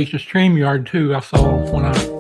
StreamYard too. I saw when I.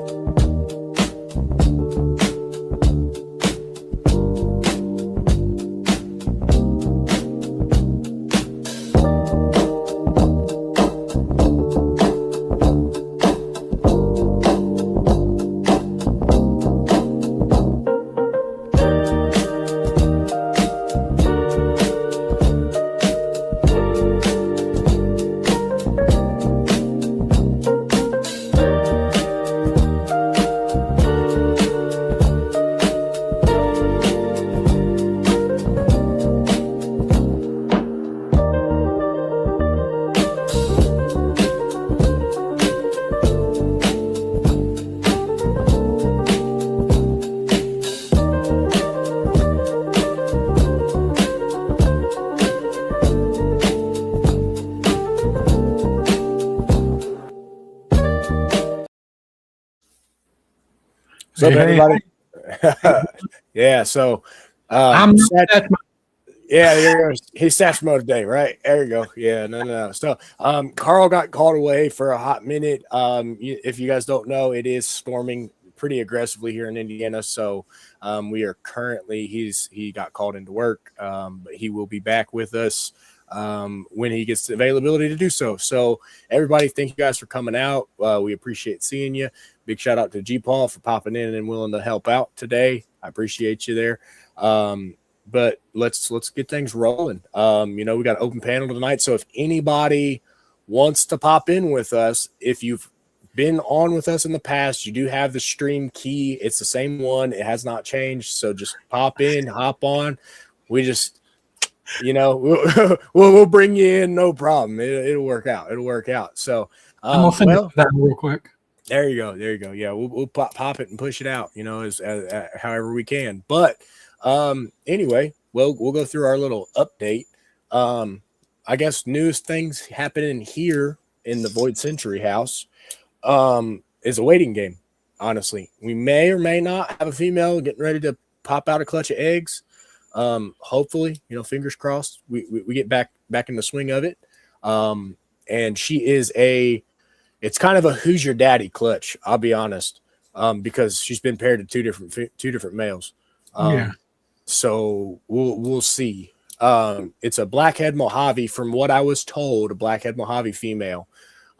What's up, everybody? Yeah, so I'm he's stats mode today, right? There you go. Yeah, no. So Carl got called away for a hot minute. If you guys don't know, it is storming pretty aggressively here in Indiana. So we are currently he got called into work, but he will be back with us when he gets the availability to do so. So everybody, thank you guys for coming out. We appreciate seeing you. Big shout out to G Paul for popping in and willing to help out today. I appreciate you there. But let's get things rolling. We got an open panel tonight. So if anybody wants to pop in with us, if you've been on with us in the past, you do have the stream key. It's the same one. It has not changed. So just pop in, hop on. We just, we'll bring you in. No problem. It'll work out. It'll work out. So I'm gonna send that real quick. There you go. Yeah, we'll pop it and push it out, as however we can. But anyway, we'll go through our little update. I guess newest things happening here in the Void Century house is a waiting game. Honestly, we may or may not have a female getting ready to pop out a clutch of eggs. Hopefully, fingers crossed, we get back in the swing of it. And she is it's kind of a who's your daddy clutch, I'll be honest, because she's been paired to two different males. So we'll see. It's a blackhead Mojave, from what I was told, a blackhead Mojave female.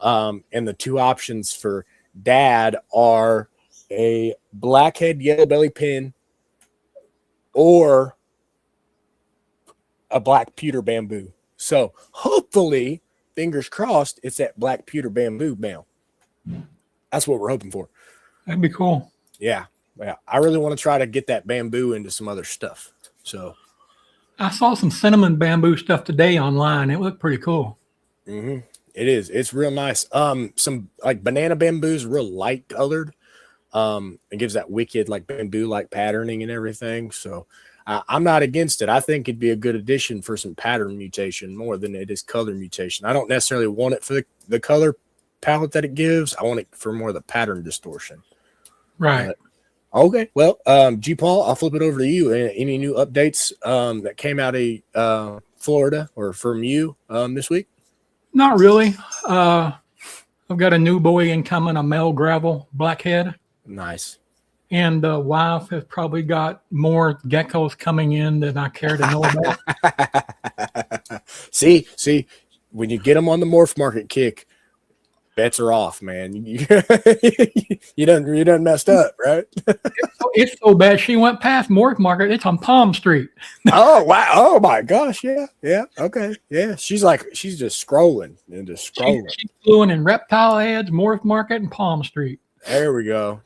And the two options for dad are a blackhead yellow belly pin or a black pewter bamboo. So hopefully, fingers crossed, it's that black pewter bamboo male. That's what we're hoping for. That'd be cool. Yeah. I really want to try to get that bamboo into some other stuff. So I saw some cinnamon bamboo stuff today online. It looked pretty cool. Mm-hmm. It is. It's real nice. Some like banana bamboos, real light colored. It gives that wicked like bamboo like patterning and everything. So I'm not against it. I think it'd be a good addition for some pattern mutation more than it is color mutation. I don't necessarily want it for the color palette that it gives. I want it for more of the pattern distortion. Right. Okay. Well, G Paul, I'll flip it over to you. Any new updates that came out of Florida or from you this week? Not really. I've got a new boy incoming, a male gravel blackhead. Nice. And the wife has probably got more geckos coming in than I care to know about. See, when you get them on the morph market kick, bets are off, man. You done messed up, right? It's so bad. She went past morph market. It's on Palm Street. Oh wow! Oh my gosh! Yeah. Okay. Yeah. She's just scrolling and just scrolling. She's fluent in reptile heads, morph market, and Palm Street. There we go.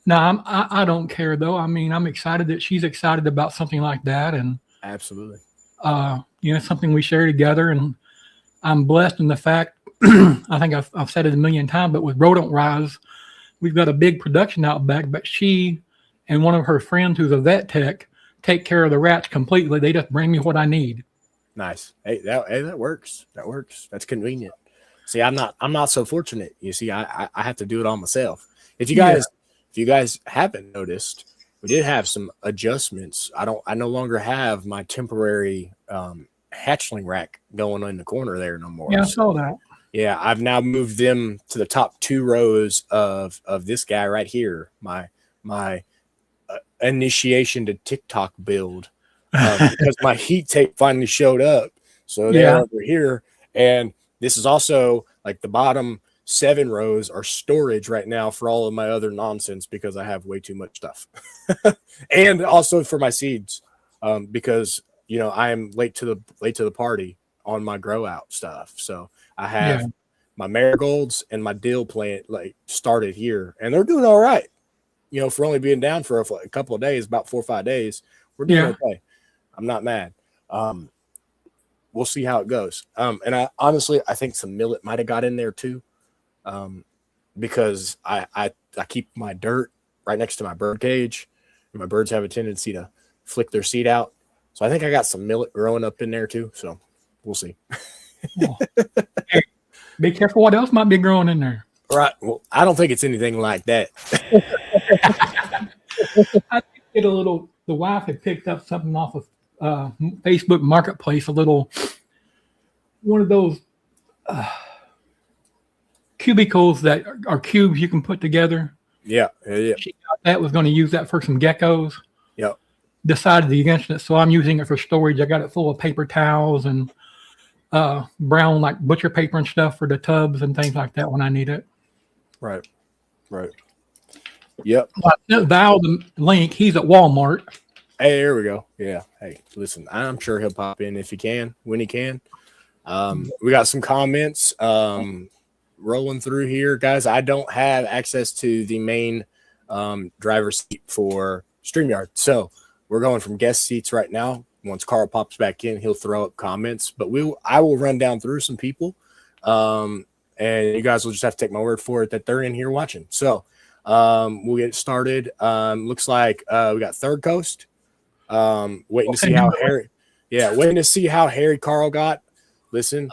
No, I don't care though. I mean, I'm excited that she's excited about something like that, and absolutely, something we share together. And I'm blessed in the fact, I think I've said it a million times, but with Rodent Rise, we've got a big production out back. But she and one of her friends, who's a vet tech, take care of the rats completely. They just bring me what I need. Nice. Hey, that works. That works. That's convenient. See, I'm not so fortunate. You see, I have to do it all myself. If you guys haven't noticed, we did have some adjustments. I no longer have my temporary hatchling rack going in the corner there no more. Yeah, I saw that. Yeah, I've now moved them to the top 2 rows of this guy right here. My initiation to TikTok build, because my heat tape finally showed up. So they're Yeah. over here, and this is also like the bottom 7 rows are storage right now for all of my other nonsense because I have way too much stuff, and also for my seeds, because I am late to the party on my grow out stuff. So I have Yeah. my marigolds and my dill plant like started here, and they're doing all right. For only being down for a couple of days, about 4 or 5 days, we're doing Yeah. okay. I'm not mad. We'll see how it goes. And I honestly, I think some millet might have got in there too, because I keep my dirt right next to my bird cage. And my birds have a tendency to flick their seed out. So I think I got some millet growing up in there too. So we'll see. Well, hey, be careful what else might be growing in there. Right. Well, I don't think it's anything like that. I did the wife had picked up something off of Facebook Marketplace, one of those cubicles that are cubes you can put together. Yeah. She got that, was going to use that for some geckos. Yep. Decided against it, so I'm using it for storage. I got it full of paper towels and brown like butcher paper and stuff for the tubs and things like that when I need it. Right. Yep. I sent Val the link. He's at Walmart. Hey, there we go. Yeah. Hey, listen, I'm sure he'll pop in if he can, when he can. We got some comments rolling through here, guys. I don't have access to the main driver's seat for StreamYard, so we're going from guest seats right now. Once Carl pops back in, he'll throw up comments, but I will run down through some people, and you guys will just have to take my word for it that they're in here watching. So we'll get started. Looks like we got Third Coast. Waiting to see how Harry Carl got. Listen,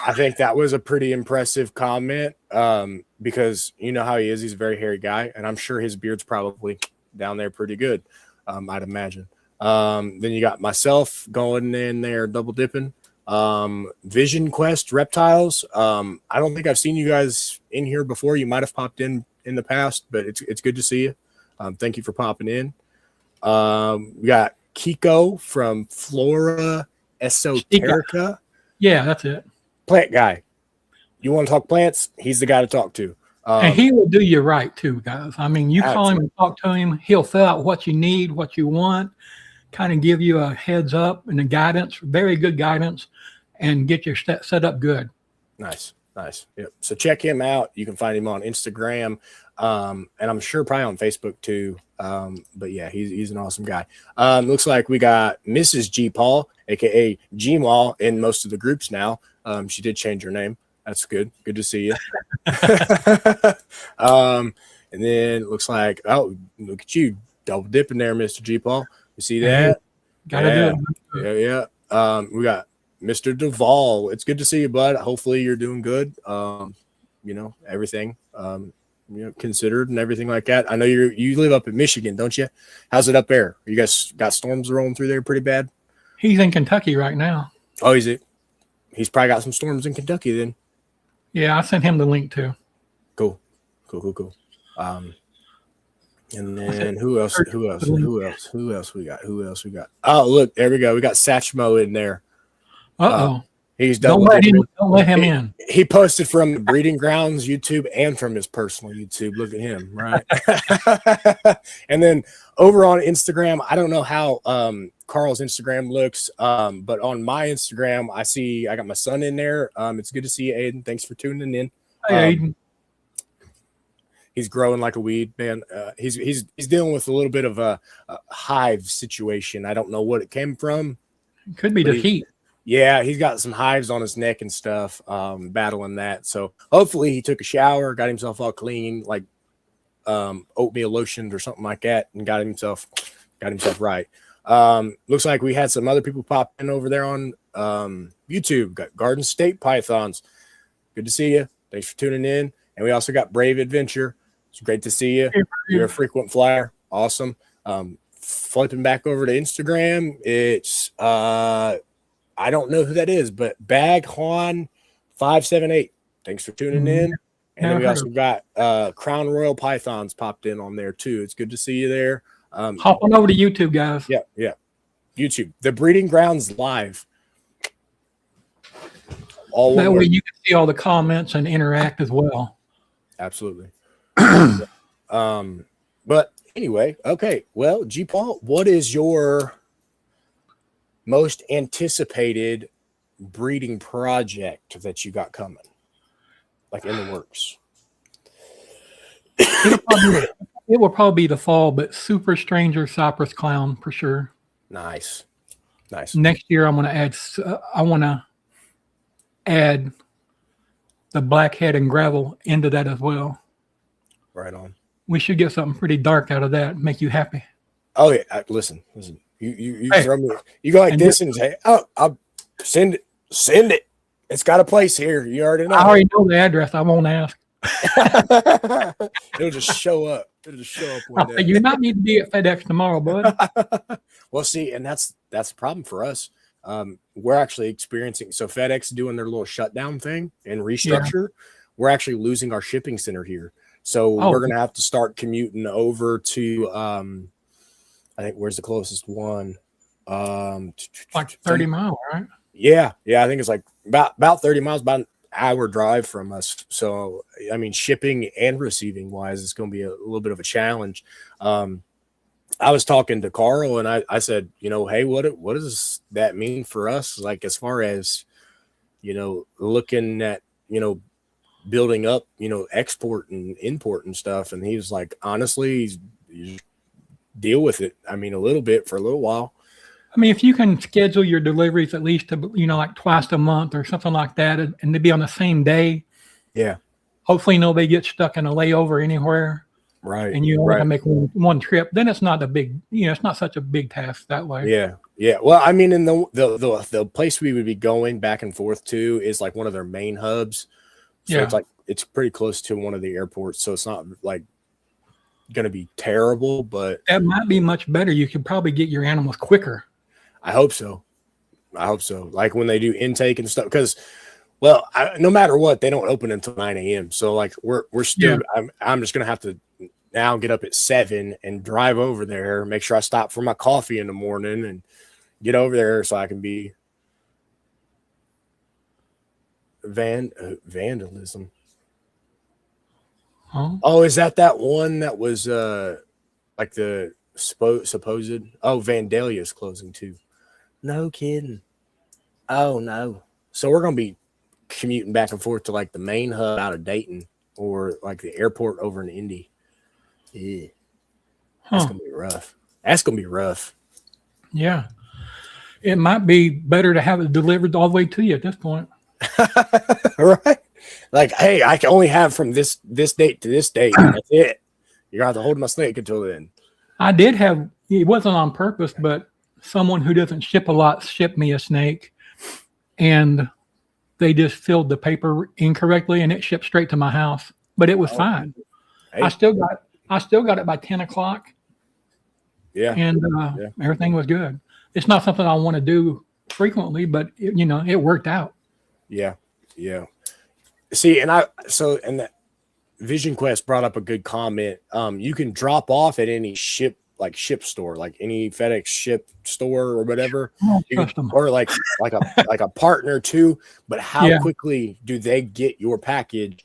I think that was a pretty impressive comment, because you know how he is. He's a very hairy guy, and I'm sure his beard's probably down there pretty good, I'd imagine. Then you got myself going in there double dipping. Vision Quest Reptiles. I don't think I've seen you guys in here before. You might have popped in the past, but it's good to see you. Thank you for popping in. We got Kiko from Flora Esoterica. Yeah, that's it. Plant guy. You want to talk plants? He's the guy to talk to. And he will do you right too, guys. I mean, you call him and talk to him. He'll fill out what you need, what you want, kind of give you a heads up and a guidance, very good guidance, and get your set up good. Nice. Yep. So check him out. You can find him on Instagram, and I'm sure probably on Facebook too. But yeah, he's an awesome guy. Looks like we got Mrs. G Paul, aka G Mall, in most of the groups now. She did change her name. That's good. Good to see you. And then it looks like, oh, look at you double dipping there, Mr. G Paul. You see that? Gotta do it. Yeah. We got Mr. Duvall. It's good to see you, bud. Hopefully you're doing good. Everything, considered and everything like that. I know you live up in Michigan, don't you? How's it up there? You guys got storms rolling through there pretty bad? He's in Kentucky right now. Oh, is it? He's probably got some storms in Kentucky then. Yeah, I sent him the link too. Cool. And then who else we got? Oh, look, there we go. We got Satchmo in there. He's don't let him in. He posted from the Breeding Grounds YouTube and from his personal YouTube. Look at him, right? And then over on Instagram, I don't know how Carl's Instagram looks, but on my Instagram, I got my son in there. It's good to see you, Aiden. Thanks for tuning in. Hey, Aiden. He's growing like a weed, man. He's dealing with a little bit of a hive situation. I don't know what it came from. Could be the heat. Yeah, he's got some hives on his neck and stuff, battling that. So hopefully he took a shower, got himself all clean, like oatmeal lotioned or something like that, and got himself right. Looks like we had some other people pop in over there on YouTube. Got Garden State Pythons. Good to see you. Thanks for tuning in. And we also got Brave Adventure. It's great to see you. You're a frequent flyer. Awesome. Flipping back over to Instagram, it's I don't know who that is, but Bag Juan 578. Thanks for tuning in. And then we Never also got Crown Royal Pythons popped in on there too. It's good to see you there. Hop on over to YouTube, guys. Yeah. YouTube, The Breeding Grounds Live. All That one way word. you can see all the comments and interact as well. Absolutely. But anyway, okay. Well, G Paul, what is your most anticipated breeding project that you got coming? Like in the works? It will probably be the fall, but Super Stranger Cypress Clown for sure. Nice. Next year, I want to add the blackhead and gravel into that as well. Right on. We should get something pretty dark out of that. Make you happy. Oh yeah. Listen. You Hey, throw me. You go like and this and say, "Oh, I'll send it. It's got a place here." You already know. I already know the address. I won't ask. It'll just show up. One day. You not need to be at FedEx tomorrow, bud. Well, see, and that's the problem for us. We're actually experiencing, so FedEx doing their little shutdown thing and restructure. Yeah. We're actually losing our shipping center here, so we're gonna have to start commuting over to. I think where's the closest one? Like 30 miles, right? Yeah. I think it's like about 30 miles, about an hour drive from us. So I mean, shipping and receiving wise, it's going to be a little bit of a challenge. I was talking to Carl and I said, hey, what does that mean for us? Like, as far as, looking at, building up, export and import and stuff. And he was like, honestly, you deal with it. I mean, a little bit for a little while. I mean, if you can schedule your deliveries at least to, like twice a month or something like that, and to be on the same day. Yeah. Hopefully nobody gets stuck in a layover anywhere. Right. And you only can make one trip. Then it's not a big, it's not such a big task that way. Yeah. Yeah. Well, I mean, in the place we would be going back and forth to is like one of their main hubs. So it's pretty close to one of the airports. So it's not like going to be terrible, but that might be much better. You could probably get your animals quicker. I hope so. Like when they do intake and stuff, because, well, no matter what, they don't open until 9 a.m. So like we're still, I'm just going to have to now get up at 7 and drive over there, make sure I stop for my coffee in the morning and get over there so I can be vandalism. Huh? Oh, is that one that was like the supposed Vandalia is closing too? No kidding. Oh no. So we're gonna be commuting back and forth to like the main hub out of Dayton or like the airport over in Indy. Yeah. That's gonna be rough. Yeah. It might be better to have it delivered all the way to you at this point. Right. Like, hey, I can only have from this date to this date. That's it. You're gonna have to hold my snake until then. I did have, it wasn't on purpose, but someone who doesn't ship a lot shipped me a snake, and they just filled the paper incorrectly and it shipped straight to my house. But it was fine. Hey. I still got it by 10 o'clock. Yeah. And everything was good. It's not something I want to do frequently, but it worked out. Yeah. Yeah. See, and that Vision Quest brought up a good comment. You can drop off at any ship store, like any FedEx ship store or whatever, or like a partner too. But how quickly do they get your package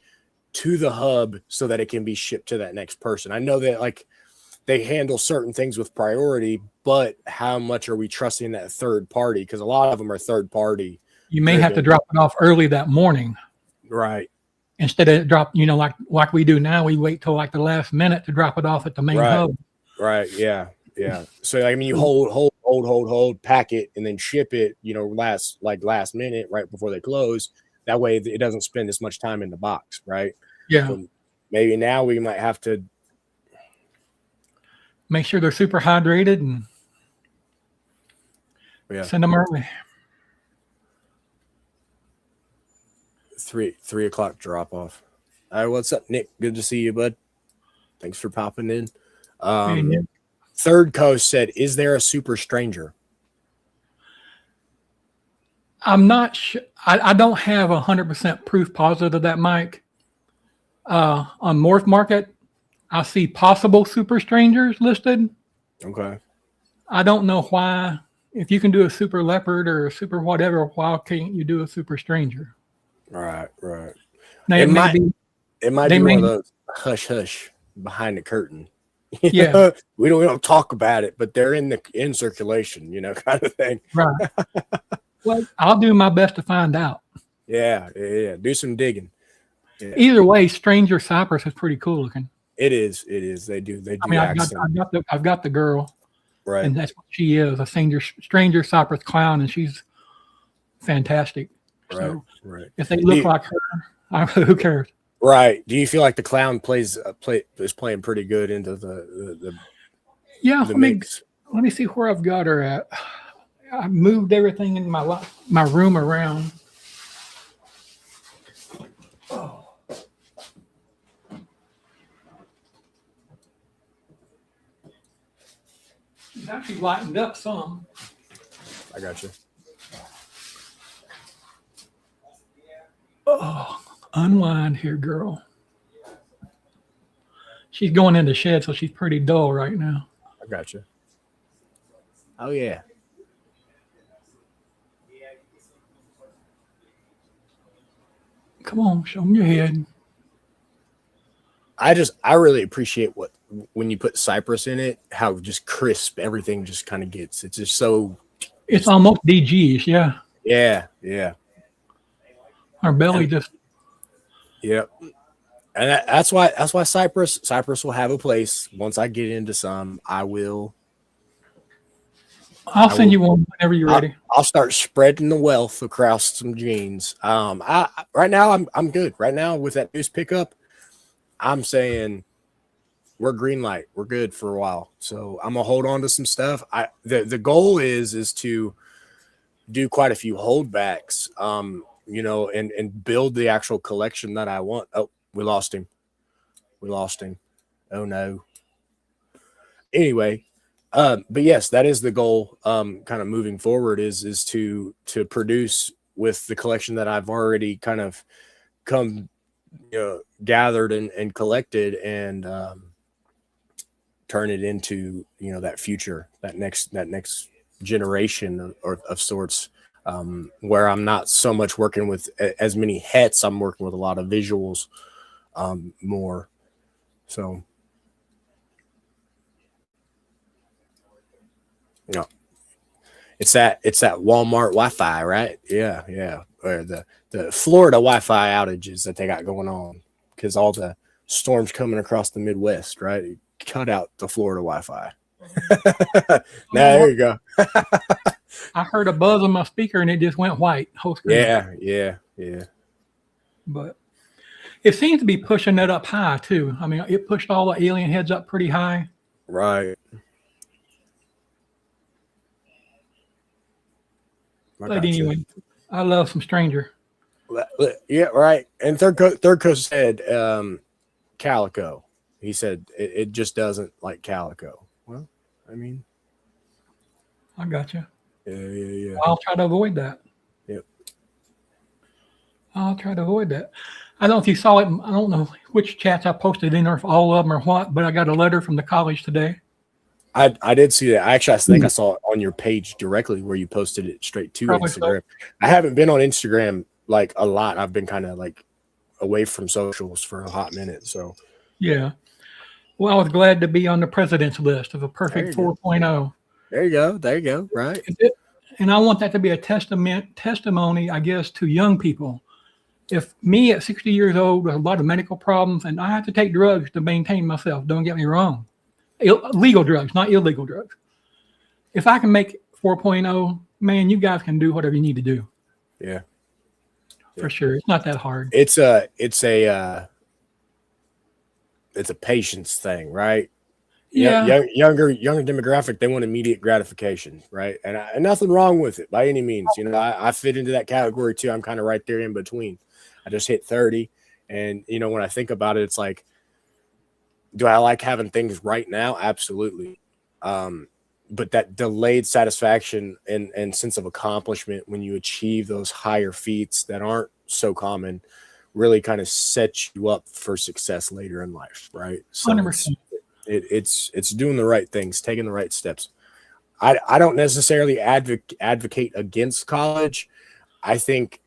to the hub so that it can be shipped to that next person? I know that like they handle certain things with priority, but how much are we trusting that third party? Because a lot of them are third party. You may have to drop it off early that morning. Right. Instead of like we do now, we wait till like the last minute to drop it off at the main hub. Right. Yeah. Yeah. So I mean, you hold, pack it, and then ship it. Last minute, right before they close. That way, it doesn't spend as much time in the box. Right. Yeah. So maybe now we might have to make sure they're super hydrated and send them early. 3 o'clock drop off. All right, what's up, Nick? Good to see you, bud. Thanks for popping in. Third Coast said, "Is there a super stranger?" I'm not sure. I don't have 100% proof positive of that mic. On Morph Market, I see possible super strangers listed. Okay. I don't know why. If you can do a super leopard or a super whatever, why can't you do a super stranger? Right. Now It it may might be. be They one may. of those hush behind the curtain. Yeah. We don't talk about it, but they're in circulation, kind of thing. Right. Well, I'll do my best to find out. Yeah. Do some digging. Yeah. Either way, Stranger Cypress is pretty cool looking. It is. They do I mean, accent. I've got the girl, Right. and that's what she is, a stranger Cypress clown, and she's fantastic. So Right. if they look like her, who cares? Right. Do you feel like the clown is playing pretty good into the Yeah. the mix? Let me see where I've got her at. I moved everything in my room around. She's actually lightened up some. I got you. Oh, unwind here, girl. She's going in the shed, so she's pretty dull right now. I got you. Oh yeah. Come on, show me your head. I really appreciate when you put cypress in it, how just crisp everything just kind of gets. It's just so. It's almost DGish, yeah. Yeah. Our belly just. Yep. And that's why cypress will have a place. Once I get into some, I'll send you one whenever you're ready. I'll start spreading the wealth across some jeans. Right now I'm good. Right now with that news pickup, I'm saying we're green light. We're good for a while. So I'm gonna hold on to some stuff. The goal is to do quite a few holdbacks. And build the actual collection that I want. Oh, we lost him. Oh no. Anyway, but yes, that is the goal. Kind of moving forward is to produce with the collection that I've already kind of gathered and collected, and turn it into that future, that next generation of sorts. Where I'm not so much working with as many hets, I'm working with a lot of visuals more. So, it's that Walmart Wi-Fi, right? Yeah. Or the Florida Wi-Fi outages that they got going on because all the storms coming across the Midwest, right? It cut out the Florida Wi-Fi. There you go. I heard a buzz on my speaker and it just went white. Whole screen. Yeah. But it seems to be pushing it up high too. I mean, it pushed all the alien heads up pretty high. Right. But anyway, I love some Stranger. Yeah, right. And Third Coast said calico. He said it just doesn't like calico. Well, I mean, I got you. Yeah. I'll try to avoid that. Yep. I'll try to avoid that. I don't know if you saw it. I don't know which chats I posted in or if all of them or what, but I got a letter from the college today. I did see that. I think I saw it on your page directly where you posted it straight to Instagram. So. I haven't been on Instagram like a lot. I've been kind of like away from socials for a hot minute. So yeah. Well, I was glad to be on the president's list of a perfect 4.0. There you go. Right. And I want that to be a testimony, I guess, to young people. If me at 60 years old with a lot of medical problems and I have to take drugs to maintain myself, don't get me wrong. Legal drugs, not illegal drugs. If I can make 4.0, man, you guys can do whatever you need to do. Yeah. For sure. It's not that hard. It's a patience thing, right? Yeah. Younger demographic, they want immediate gratification, right? And nothing wrong with it by any means. I fit into that category too. I'm kind of right there in between. I just hit 30, and when I think about it, it's like, do I like having things right now? Absolutely. but that delayed satisfaction and sense of accomplishment when you achieve those higher feats that aren't so common really kind of sets you up for success later in life, right? So 100%. it's doing the right things, taking the right steps. I don't necessarily advocate against college. I think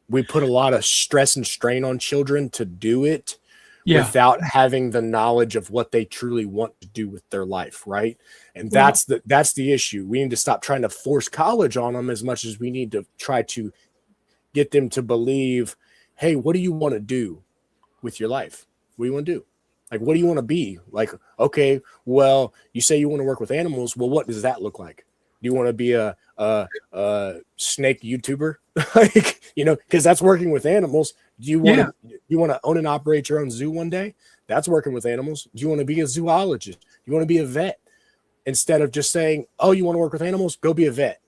we put a lot of stress and strain on children to do it without having the knowledge of what they truly want to do with their life, right? And that's the issue. We need to stop trying to force college on them as much as we need to try to get them to believe, hey, what do you want to do with your life? What do you want to do? Like, what do you want to be? Like, okay, well, you say you want to work with animals. Well, what does that look like? Do you want to be a snake YouTuber? Like, because that's working with animals. Do you want to own and operate your own zoo one day? That's working with animals. Do you want to be a zoologist? Do you want to be a vet? Instead of just saying, oh, you want to work with animals? Go be a vet.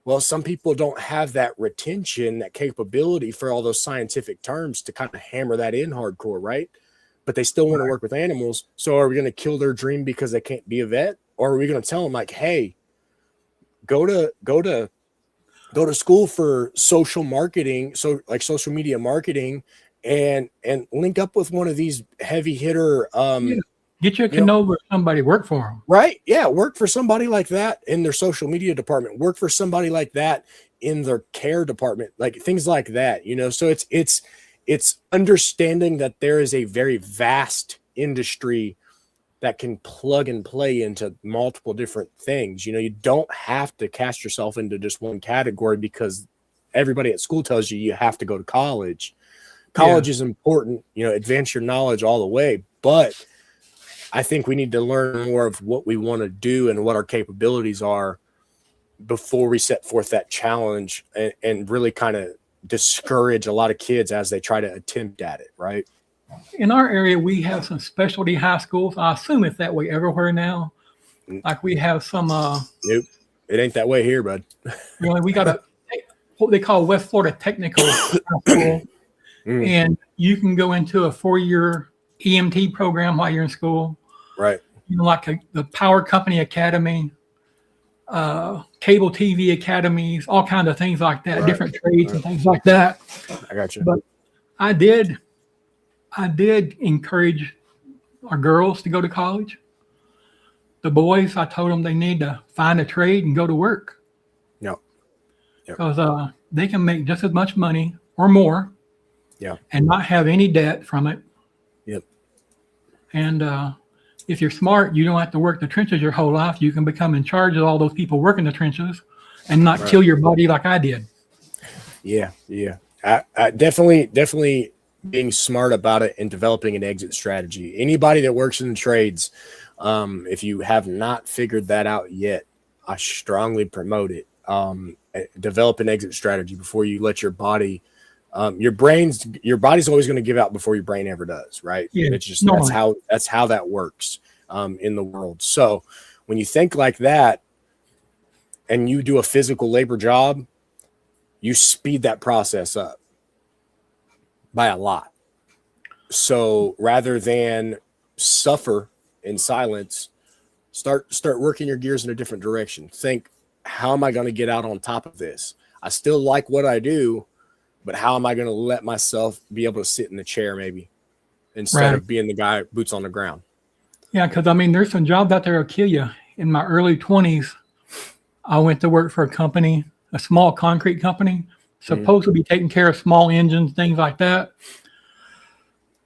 Well, some people don't have that retention, that capability for all those scientific terms to kind of hammer that in hardcore, right? But they still want to work with animals. So are we going to kill their dream because they can't be a vet? Or are we going to tell them like, hey, go to school for social marketing, so like social media marketing, and link up with one of these heavy hitter get you a Canova, somebody work for them. Right. Yeah. Work for somebody like that in their social media department, work for somebody like that in their care department, like things like that, so it's understanding that there is a very vast industry that can plug and play into multiple different things. You don't have to cast yourself into just one category because everybody at school tells you have to go to college. College is important, advance your knowledge all the way, but I think we need to learn more of what we want to do and what our capabilities are before we set forth that challenge and really kind of discourage a lot of kids as they try to attempt at it, right? In our area, we have some specialty high schools. I assume it's that way everywhere now. Like we have some. Nope, it ain't that way here, bud. Really, we got what they call West Florida Technical School, and you can go into a 4-year EMT program while you're in school. Right. Like the Power Company Academy, cable TV academies, all kinds of things like that, different trades and things like that. I got you. But I did encourage our girls to go to college. The boys, I told them they need to find a trade and go to work. Yep. Because they can make just as much money or more. Yeah. And not have any debt from it. Yep. And if you're smart, you don't have to work the trenches your whole life. You can become in charge of all those people working the trenches and not kill your buddy like I did. Yeah. I definitely being smart about it and developing an exit strategy. Anybody that works in the trades, if you have not figured that out yet, I strongly promote it. Develop an exit strategy before you let your body. Your body's always going to give out before your brain ever does, right? Yeah, and it's just that's how that works in the world. So when you think like that and you do a physical labor job, you speed that process up by a lot. So rather than suffer in silence, start working your gears in a different direction. Think, how am I going to get out on top of this? I still like what I do, but how am I going to let myself be able to sit in the chair maybe instead of being the guy boots on the ground? Yeah, because there's some jobs out there that'll kill you. In my early 20s, I went to work for a company, a small concrete company, supposed to be taking care of small engines, things like that.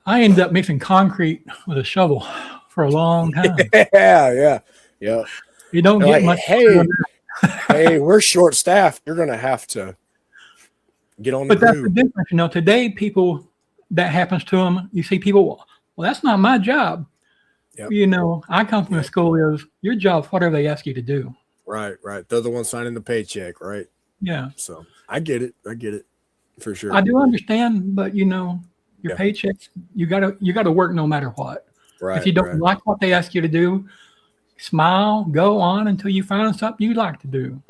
I ended up mixing concrete with a shovel for a long time. Yeah. You don't get much. Hey, we're short staffed. You're going to have to get on the But that's the difference. Today, people, that happens to them. You see people, well, that's not my job. Yep. I come from a school is your job's whatever they ask you to do. Right. They're the ones signing the paycheck, right? Yeah. So I get it for sure. I do understand, but your paychecks, you gotta work no matter what. Right. If you don't like what they ask you to do, smile, go on until you find something you like to do.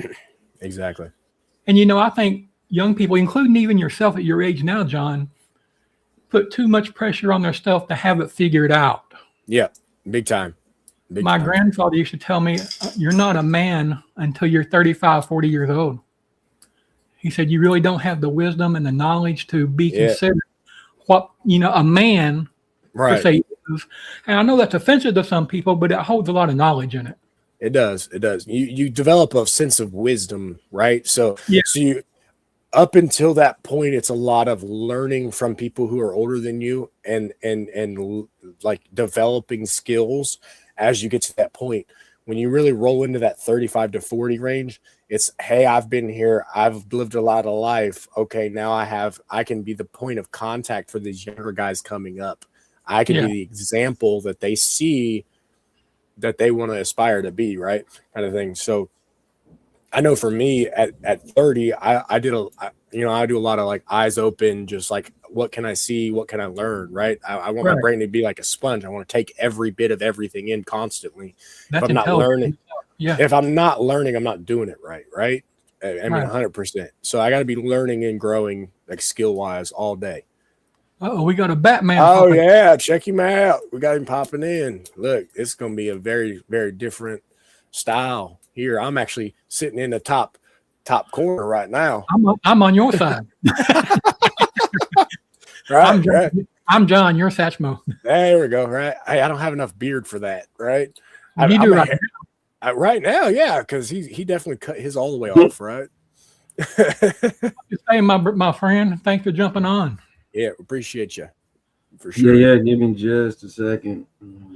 Exactly. And I think young people, including even yourself at your age now, John, put too much pressure on themselves to have it figured out. Yeah, big time. Big My time. grandfather used to tell me, you're not a man until you're 35, 40 years old. He said, you really don't have the wisdom and the knowledge to be Yeah. considered what, a man per Right. se is. And I know that's offensive to some people, but it holds a lot of knowledge in it. It does. It does. You develop a sense of wisdom, right? So Yeah. so you up until that point, it's a lot of learning from people who are older than you and like developing skills as you get to that point. When you really roll into that 35 to 40 range, it's, hey, I've been here, I've lived a lot of life. Okay, now I can be the point of contact for these younger guys coming up. I can be the example that they see that they want to aspire to be, right? Kind of thing. So I know for me at 30, I do a lot of like eyes open, just like, what can I see? What can I learn? Right. I want my brain to be like a sponge. I want to take every bit of everything in constantly. That's if I'm not learning, Yeah. if I'm not learning, I'm not doing it right. Right. I mean, 100%. So I got to be learning and growing like skill wise all day. Oh, we got a Batman. Oh yeah. Check him out. We got him popping in. Look, it's going to be a very, very different style here. I'm actually sitting in the top corner right now. I'm on your side. Right, I'm John. You're Satchmo. There we go. Right. Hey, I don't have enough beard for that. Right. You do right now. Yeah. Cause he definitely cut his all the way off. Right. Hey, my friend, thanks for jumping on. Yeah. Appreciate you. For sure. Yeah. Give me just a second.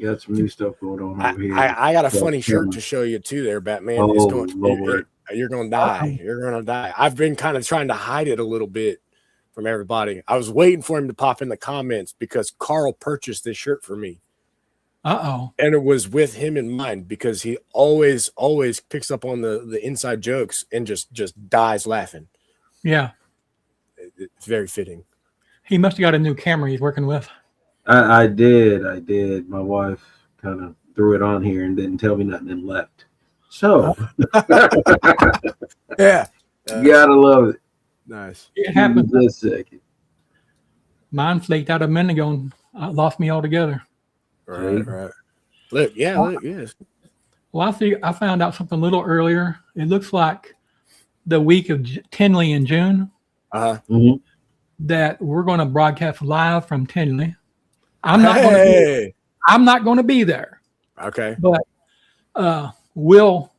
Got some new stuff going on over here. I got a funny shirt to show you too there, Batman. Oh, Lord. You're going to die. You're going to die. I've been kind of trying to hide it a little bit from everybody. I was waiting for him to pop in the comments because Carl purchased this shirt for me. Uh-oh. And it was with him in mind because he always picks up on the inside jokes and just dies laughing. Yeah. It's very fitting. He must have got a new camera he's working with. I did. My wife kind of threw it on here and didn't tell me nothing and left. So yeah. You gotta love it. Nice. It happens. Just a second. Mine flaked out a minute ago and lost me altogether. Right. Look, yes. Well, I found out something a little earlier. It looks like the week of Tinley in June that we're going to broadcast live from Tinley. I'm not going to be there. Okay. But Will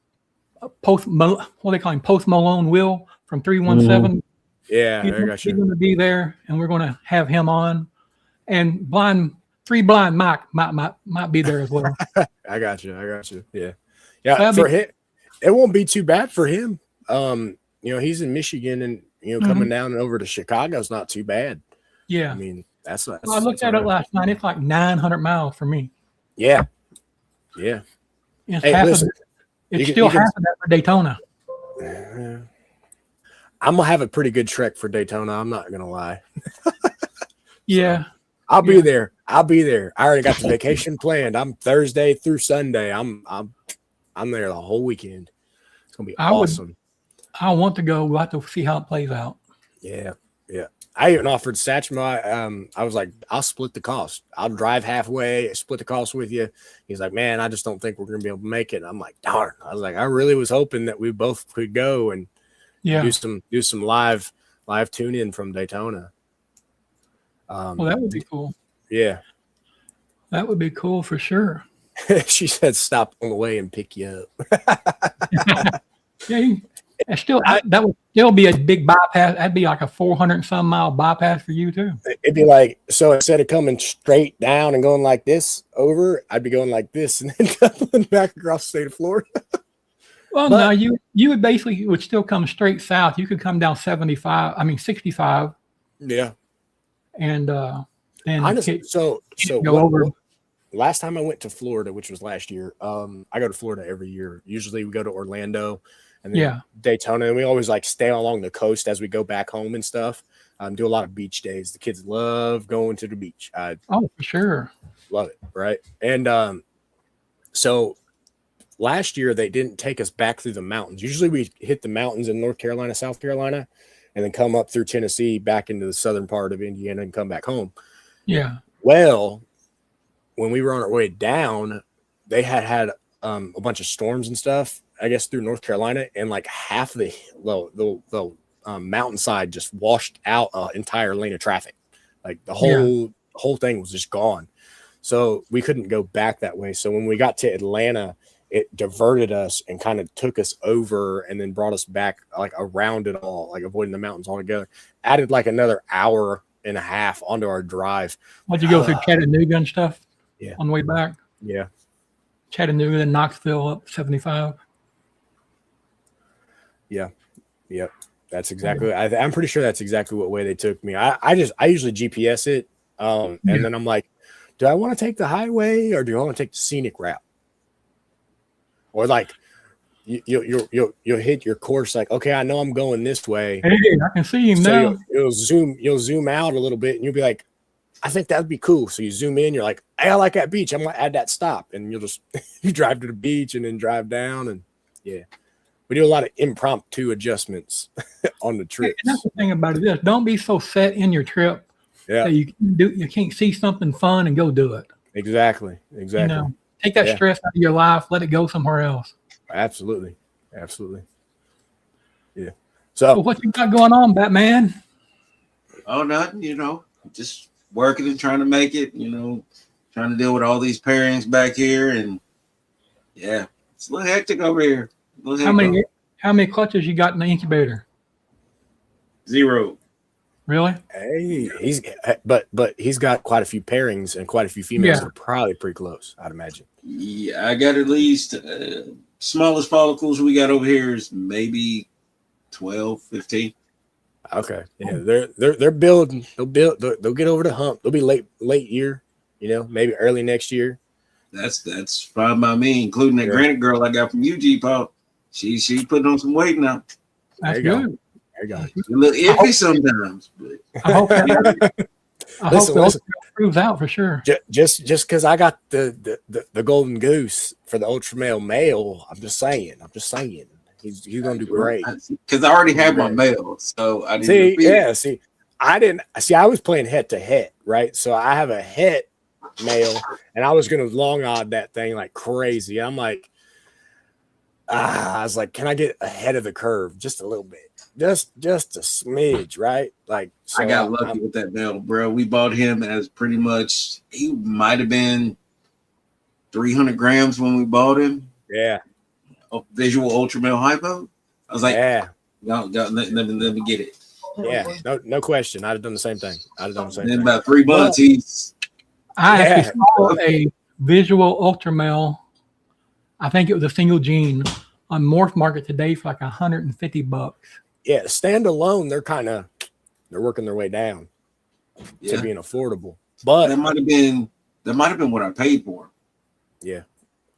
Post Malone Will from 317. Yeah, he's going to be there, and we're going to have him on. And Three Blind Mike might be there as well. I got you. Yeah. For him, it won't be too bad for him. He's in Michigan, and coming down and over to Chicago is not too bad. Yeah. I mean, that's I looked at it last night. It's like 900 miles for me. Yeah. It's still half of that for Daytona. I'm gonna have a pretty good trek for Daytona. I'm not gonna lie. Yeah. I'll be there. I already got the vacation planned. I'm Thursday through Sunday. I'm there the whole weekend. It's gonna be awesome. I want to go. We'll have to see how it plays out. Yeah. I even offered Satchmo. I was like, I'll split the cost. I'll drive halfway, split the cost with you. He's like, man, I just don't think we're gonna be able to make it. I'm like, darn. I was like, I really was hoping that we both could go and do some live tune in from Daytona. Well, that would be cool. Yeah. That would be cool for sure. She said, stop on the way and pick you up. That would still be a big bypass. That'd be like a 400 and some mile bypass for you too. It'd be like, so instead of coming straight down and going like this over, I'd be going like this and then coming back across the state of Florida. Well, no, you would basically still come straight south. You could come down 65. Yeah. And honestly, so go over. Last time I went to Florida, which was last year, I go to Florida every year. Usually we go to Orlando and then Daytona, and we always like stay along the coast as we go back home and stuff. Do a lot of beach days. The kids love going to the beach. For sure. Love it. Right. And so last year they didn't take us back through the mountains. Usually we hit the mountains in North Carolina, South Carolina, and then come up through Tennessee back into the southern part of Indiana and come back home. Yeah. Well, when we were on our way down, they had a bunch of storms and stuff, I guess, through North Carolina, and like half the mountainside just washed out an entire lane of traffic. Like the whole thing was just gone. So we couldn't go back that way. So when we got to Atlanta, it diverted us and kind of took us over and then brought us back like around it all, like avoiding the mountains altogether. Added like another hour and a half onto our drive. Why'd you go through Chattanooga and stuff? Yeah. On the way back? Yeah. Chattanooga and Knoxville up 75. Yeah. Yep. That's exactly. I'm pretty sure that's exactly what way they took me. I usually GPS it, and then I'm like, do I want to take the highway or do I want to take the scenic route? Or like, you'll hit your course like, okay, I know I'm going this way. Hey, I can see him so now. You'll zoom out a little bit, and you'll be like, I think that'd be cool. So you zoom in, you're like, hey, I like that beach. I'm gonna add that stop, and you'll just you drive to the beach and then drive down, and yeah. We do a lot of impromptu adjustments on the trip. And that's the thing about it is, don't be so set in your trip that you can't see something fun and go do it. Exactly. You know, take that stress out of your life, let it go somewhere else. Absolutely. Yeah. So what you got going on, Batman? Oh, nothing. You know, just working and trying to make it. You know, trying to deal with all these pairings back here, and yeah, it's a little hectic over here. How many clutches you got in the incubator? 0. Really? Hey, he's got quite a few pairings and quite a few females that are probably pretty close, I'd imagine. Yeah, I got at least smallest follicles we got over here is maybe 12, 15. Okay. Yeah, they're building. They'll get over the hump. They'll be late year, you know, maybe early next year. That's fine by me, including that granite girl I got from UG Pop. She's putting on some weight now. That's good. There you go. A little iffy sometimes, but I hope that proves out for sure. Just because I got the golden goose for the ultra male, I'm just saying. He's gonna do great. Because I already have my male, so I didn't. I was playing head to head, right? So I have a head male, and I was gonna long odd that thing like crazy. I'm like, I was like, can I get ahead of the curve just a little bit, just a smidge, right? Like, so I got lucky with that male, bro. We bought him as pretty much, he might have been 300 grams when we bought him. Yeah. Visual ultra male hypo. I was like, no, let me get it. Yeah, no question. I'd have done the same thing. In about 3 months, I actually saw a visual ultra male. I think it was a single gene on Morph Market today for like $150. Yeah, standalone, they're working their way down to being affordable. But that might have been what I paid for. Yeah,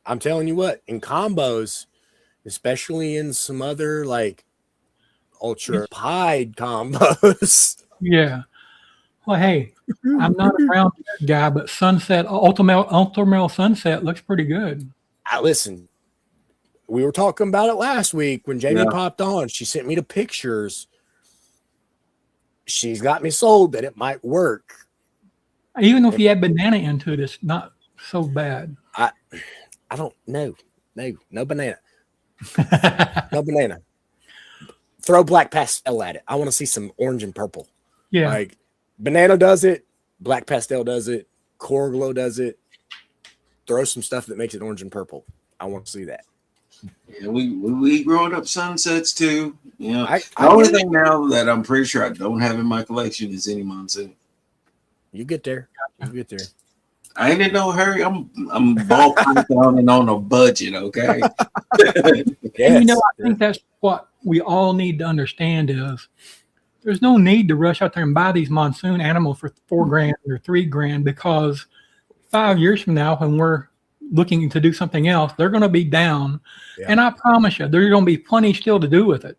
I'm telling you what, in combos, especially in some other like ultra pied combos. Yeah. Well, hey, I'm not a brown guy, but Sunset Ultramel Sunset looks pretty good. Listen, we were talking about it last week when Jamie popped on. She sent me the pictures. She's got me sold that it might work. Even if you add banana into it, it's not so bad. I don't know. No banana. No banana. Throw black pastel at it. I want to see some orange and purple. Yeah. Like banana does it. Black pastel does it. Core Glow does it. Throw some stuff that makes it orange and purple. I want to see that. Yeah, we growing up sunsets too. You know, the only thing now that I'm pretty sure I don't have in my collection is any monsoon. You get there. I ain't in no hurry. I'm ball python and on a budget, okay? And I think that's what we all need to understand is there's no need to rush out there and buy these monsoon animals for $4,000 or $3,000 because 5 years from now, when we're looking to do something else, they're going to be down. Yeah. And I promise you, there's going to be plenty still to do with it.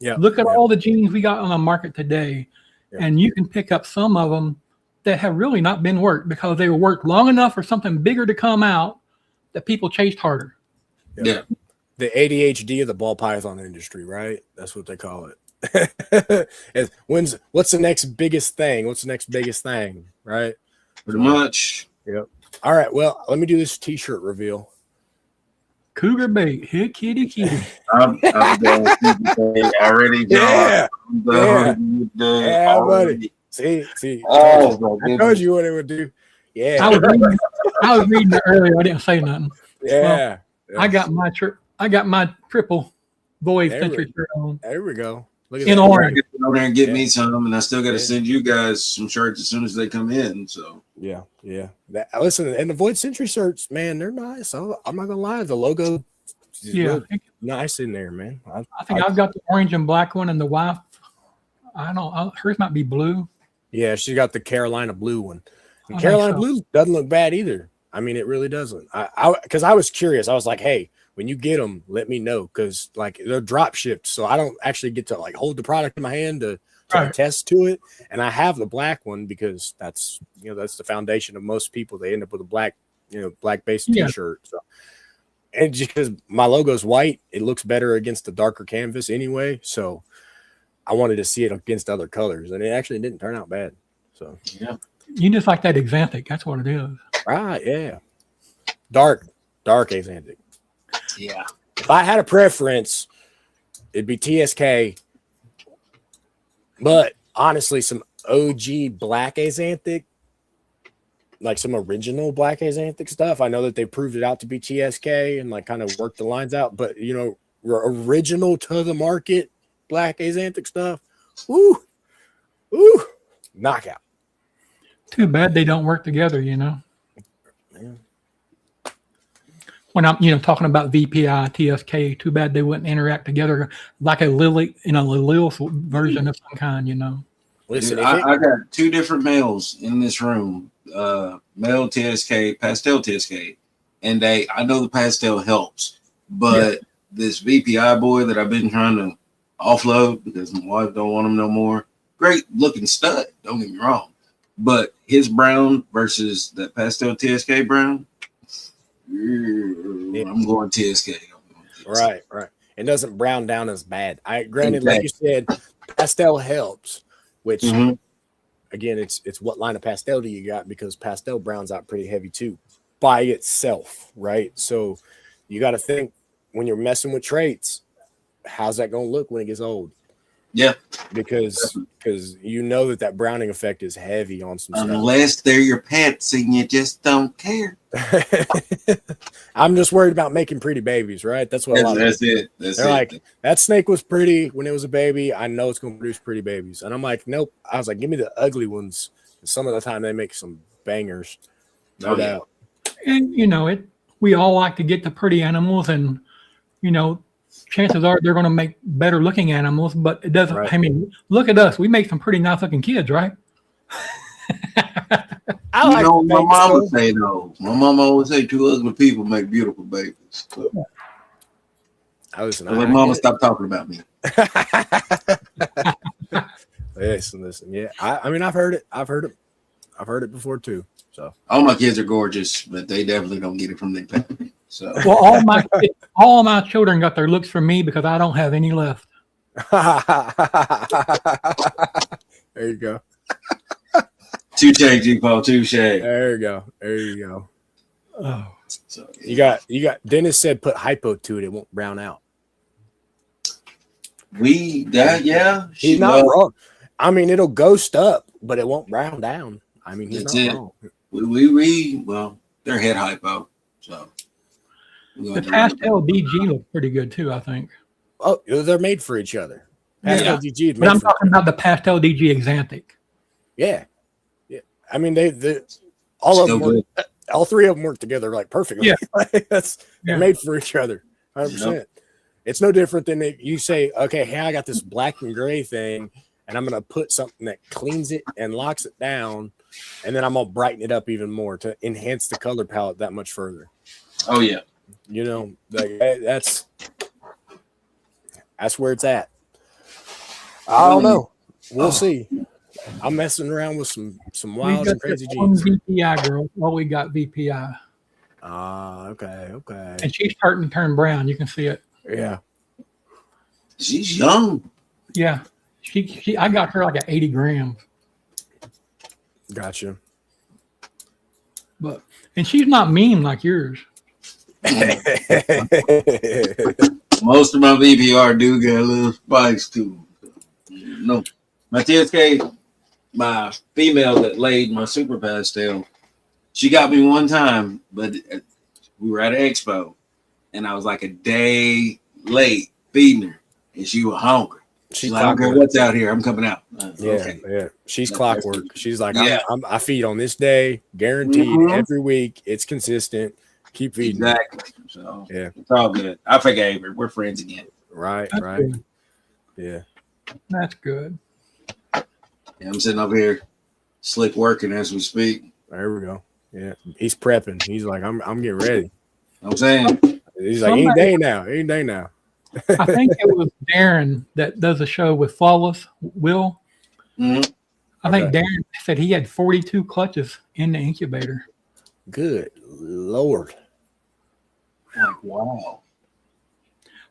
Yeah. Look at all the genes we got on the market today, and you can pick up some of them that have really not been worked because they were worked long enough for something bigger to come out that people chased harder. Yeah. The ADHD of the ball python industry, right? That's what they call it. What's the next biggest thing? What's the next biggest thing, right? Pretty much. Yep. All right. Well, let me do this t-shirt reveal. Cougar bait. Here, kitty, kitty. I'm done already, John. Yeah. I'm done with the Yeah, already. buddy. See. Oh, my I goodness. told you what it would do. I Yeah. was reading it earlier. I didn't say nothing. Yeah. I got my triple void There century shirt on. There we go. Look at In that. I orange. gotta get over there and get Yeah. me some, and I still got to Yeah. send you guys some shirts as soon as they come in. So Yeah. Listen, and the Void Century shirts, man, they're nice. I'm not gonna lie, the logo is Yeah. real nice in there, man. I think I've got the orange and black one, and the wife, I don't. Hers might be blue. Yeah, she's got the Carolina blue one. And I think Carolina so. blue doesn't look bad either. I mean, it really doesn't. Because I was curious. I was like, hey, when you get them, let me know, because like they're drop shipped, so I don't actually get to like hold the product in my hand to Right. attest to it. And I have the black one because that's the foundation of most people. They end up with a black based Yeah. t-shirt. So, and just because my logo is white, it looks better against the darker canvas anyway. So I wanted to see it against other colors, and it actually didn't turn out bad. So yeah, You just like that Exantic. That's what it is. right, yeah, dark Axanthic. yeah. If I had a preference, it'd be TSK. But honestly, some OG black Axanthic, like some original black Axanthic stuff, I know that they proved it out to be TSK and like kind of worked the lines out. But original to the market black Axanthic stuff, ooh, knockout. Too bad they don't work together. Yeah. When I'm talking about VPI, TSK, too bad they wouldn't interact together like a Lily version of some kind. Listen, Dude, I got two different males in this room. Male TSK, pastel TSK, and I know the pastel helps, but this VPI boy that I've been trying to offload because my wife don't want him no more. Great looking stud, don't get me wrong, but his brown versus that pastel TSK brown, I'm going TSK. right. It doesn't brown down as bad. Granted, like you said, pastel helps, which again, it's what line of pastel do you got, because pastel browns out pretty heavy too by itself, right? So you got to think, when you're messing with traits, how's that going to look when it gets old? Yeah, because that browning effect is heavy on some unless they're your pets and you just don't care. I'm just worried about making pretty babies, right? That's what That's it. They're like, that snake was pretty when it was a baby. I know it's going to produce pretty babies. And I'm like, nope. I was like, give me the ugly ones. Some of the time they make some bangers. No doubt. And, we all like to get the pretty animals, and, chances are they're going to make better looking animals, but it doesn't. Right. I mean, look at us. We make some pretty nice looking kids, right? I like my mom would say though. My mom always say 2 ugly people make beautiful babies. So, let mama stop talking about me. Listen. Yeah, I mean, I've heard it before too. So all my kids are gorgeous, but they definitely don't get it from their parents. So Well, all my children got their looks from me because I don't have any left. there you go. Touche, G-Paul, touche. There you go. Oh. So, You got Dennis said put hypo to it, it won't brown out. Yeah. He's not wrong. I mean, it'll ghost up, but it won't brown down. I mean, he's not wrong. Well, they're head hypo, so The pastel DG looks pretty good too, I think. Oh, they're made for each other. Pastel DG is But I'm talking about the pastel DG Exantic. Yeah. I mean, they all of them, all 3 of them work together like perfectly. Yeah. They're made for each other, 100%. Yep. It's no different than you say, okay, hey, I got this black and gray thing, and I'm going to put something that cleans it and locks it down, and then I'm going to brighten it up even more to enhance the color palette that much further. Oh, yeah. That's where it's at. I don't know. We'll see. I'm messing around with some wild and crazy jeans. VPI girl. Well, we got VPI. Okay. And she's starting to turn brown. You can see it. Yeah. She's young. Yeah. I got her like at 80 grams. Gotcha. And she's not mean like yours. Most of my VPR do get a little spikes too. No, my TSK, my female that laid my super pastel, she got me one time, but we were at an expo, and I was like a day late feeding her, and she was hungry. She's like, I don't care what's out here, I'm coming out. Yeah. She's clockwork. She's like, I feed on this day, guaranteed every week. It's consistent. Keep feeding. Exactly. So yeah, it's all good. I forgave her. We're friends again. Right. That's Right. good. Yeah. That's good. Yeah, I'm sitting over here, slick working as we speak. There we go. Yeah, he's prepping. He's like, I'm getting ready. I'm saying He's like, any day now. I think it was Darren that does a show with Flawless Will. Mhm. I think Darren said he had 42 clutches in the incubator. Good Lord. like, wow.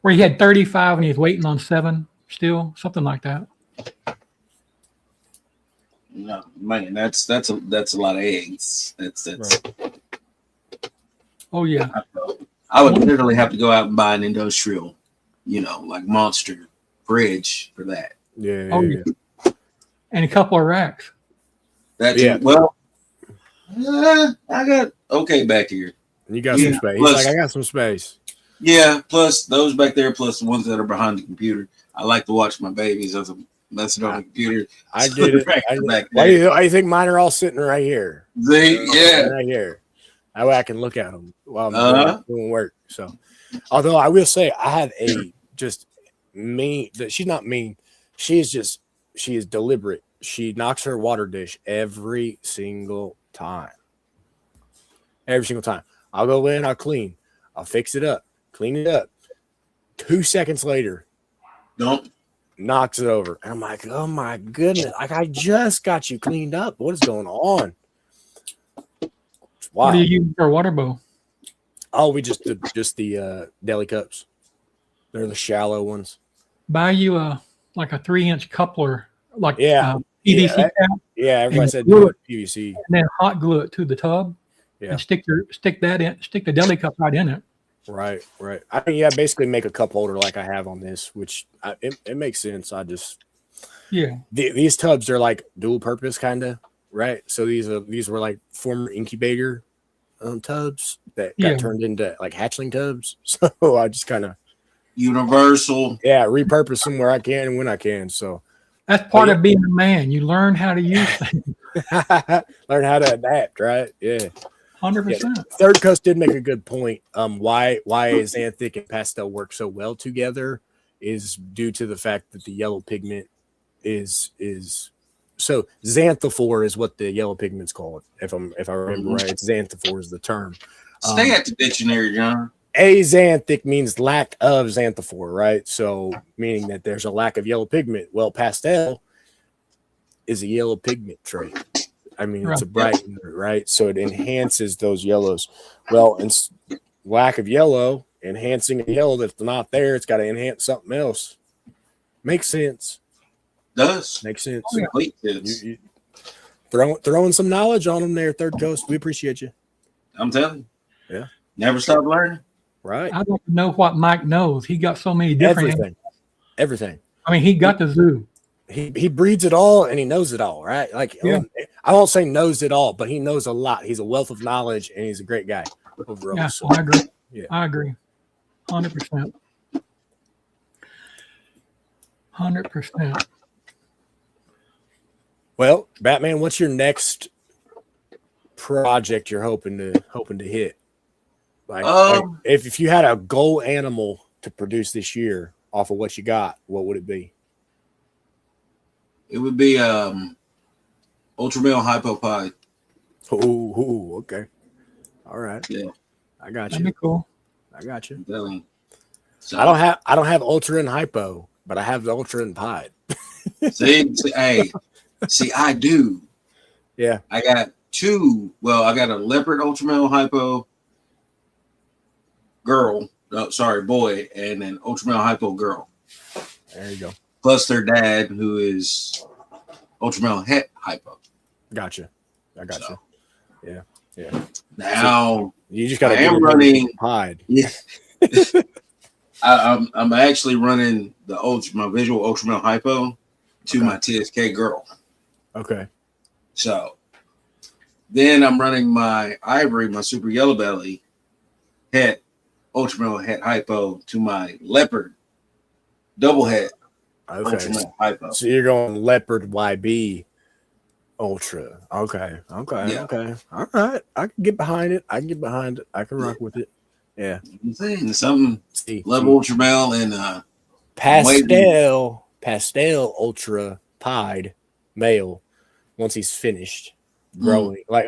Where he had 35 and he's waiting on 7 still, something like that. No, man, that's a lot of eggs. That's Right. Oh yeah. I would literally have to go out and buy an industrial, like monster fridge for that. Yeah. Oh yeah. And a couple of racks. That's well, I got okay back here. You got some space. Plus, he's like, I got some space. Yeah, plus those back there, plus the ones that are behind the computer. I like to watch my babies as I'm messing on the computer. I get it. Why do you think mine are all sitting right here? Right here. That way I can look at them while I'm doing work. So, although I will say I have a just mean that she's not mean. She is deliberate. She knocks her water dish every single time. Every single time. I'll go in, I'll clean, I'll fix it up, clean it up. 2 seconds later, knocks it over. And I'm like, oh my goodness. Like, I just got you cleaned up. What is going on? Wow. What do you use for a water bowl? Oh, we just the deli cups. They're the shallow ones. Buy you a 3-inch coupler, PVC yeah, cap. Yeah, everybody said glue it, PVC. and then hot glue it to the tub. Yeah. And stick the deli cup right in it. Right. I mean, basically make a cup holder like I have on this, which it makes sense. I just these tubs are like dual purpose kind of, right? So these were like former incubator tubs that got turned into like hatchling tubs. So I just kind of universal. Yeah, repurpose them where I can and when I can. So that's part of being a man. You learn how to use things. Learn how to adapt, right? Yeah. 100%. Third Coast did make a good point. Why xanthic and pastel work so well together is due to the fact that the yellow pigment is so xanthophore is what the yellow pigment's called. If I remember right, it's xanthophore is the term. Stay at the dictionary, John. Axanthic means lack of xanthophore, right? So meaning that there's a lack of yellow pigment. Well, pastel is a yellow pigment trait. I mean, it's a brightener, right? So it enhances those yellows. Well, and lack of yellow, enhancing a yellow that's not there, it's got to enhance something else. Makes sense. Does. Makes sense. Complete sense. You throwing some knowledge on them there, Third Coast. We appreciate you. I'm telling you. Yeah. Never stop learning. Right. I don't know what Mike knows. He got so many different Everything. I mean, he got the zoo. He breeds it all and he knows it all, right? Like, I won't say knows it all, but he knows a lot. He's a wealth of knowledge and he's a great guy overall. Yeah, so, I agree. Yeah. I agree. 100%. 100%. Well, Batman, what's your next project you're hoping to hit? Like if you had a goal animal to produce this year off of what you got, what would it be? It would be ultra male hypopod. Oh, okay. All right. Yeah. I got That'd you. be cool. I got you. So, I don't have ultra and hypo, but I have the ultra and pied. see, I do. Yeah. I got two. Well, I got a leopard ultra male hypo boy, and an ultra male hypo girl. There you go. Plus their dad, who is ultra male het hypo. Gotcha. I got you. Yeah. Now You just got to I am running hide. Yeah. I'm actually running my visual ultramel hypo to my TSK girl. Okay. So then I'm running my ivory, my super yellow belly het ultramel het hypo to my leopard double het ultramel hypo. So you're going leopard YB ultra. Okay. Yeah. Okay. All right. I can get behind it. I can rock with it. Yeah. I'm saying something See, level ultramel and pastel ultra pied male once he's finished growing. Like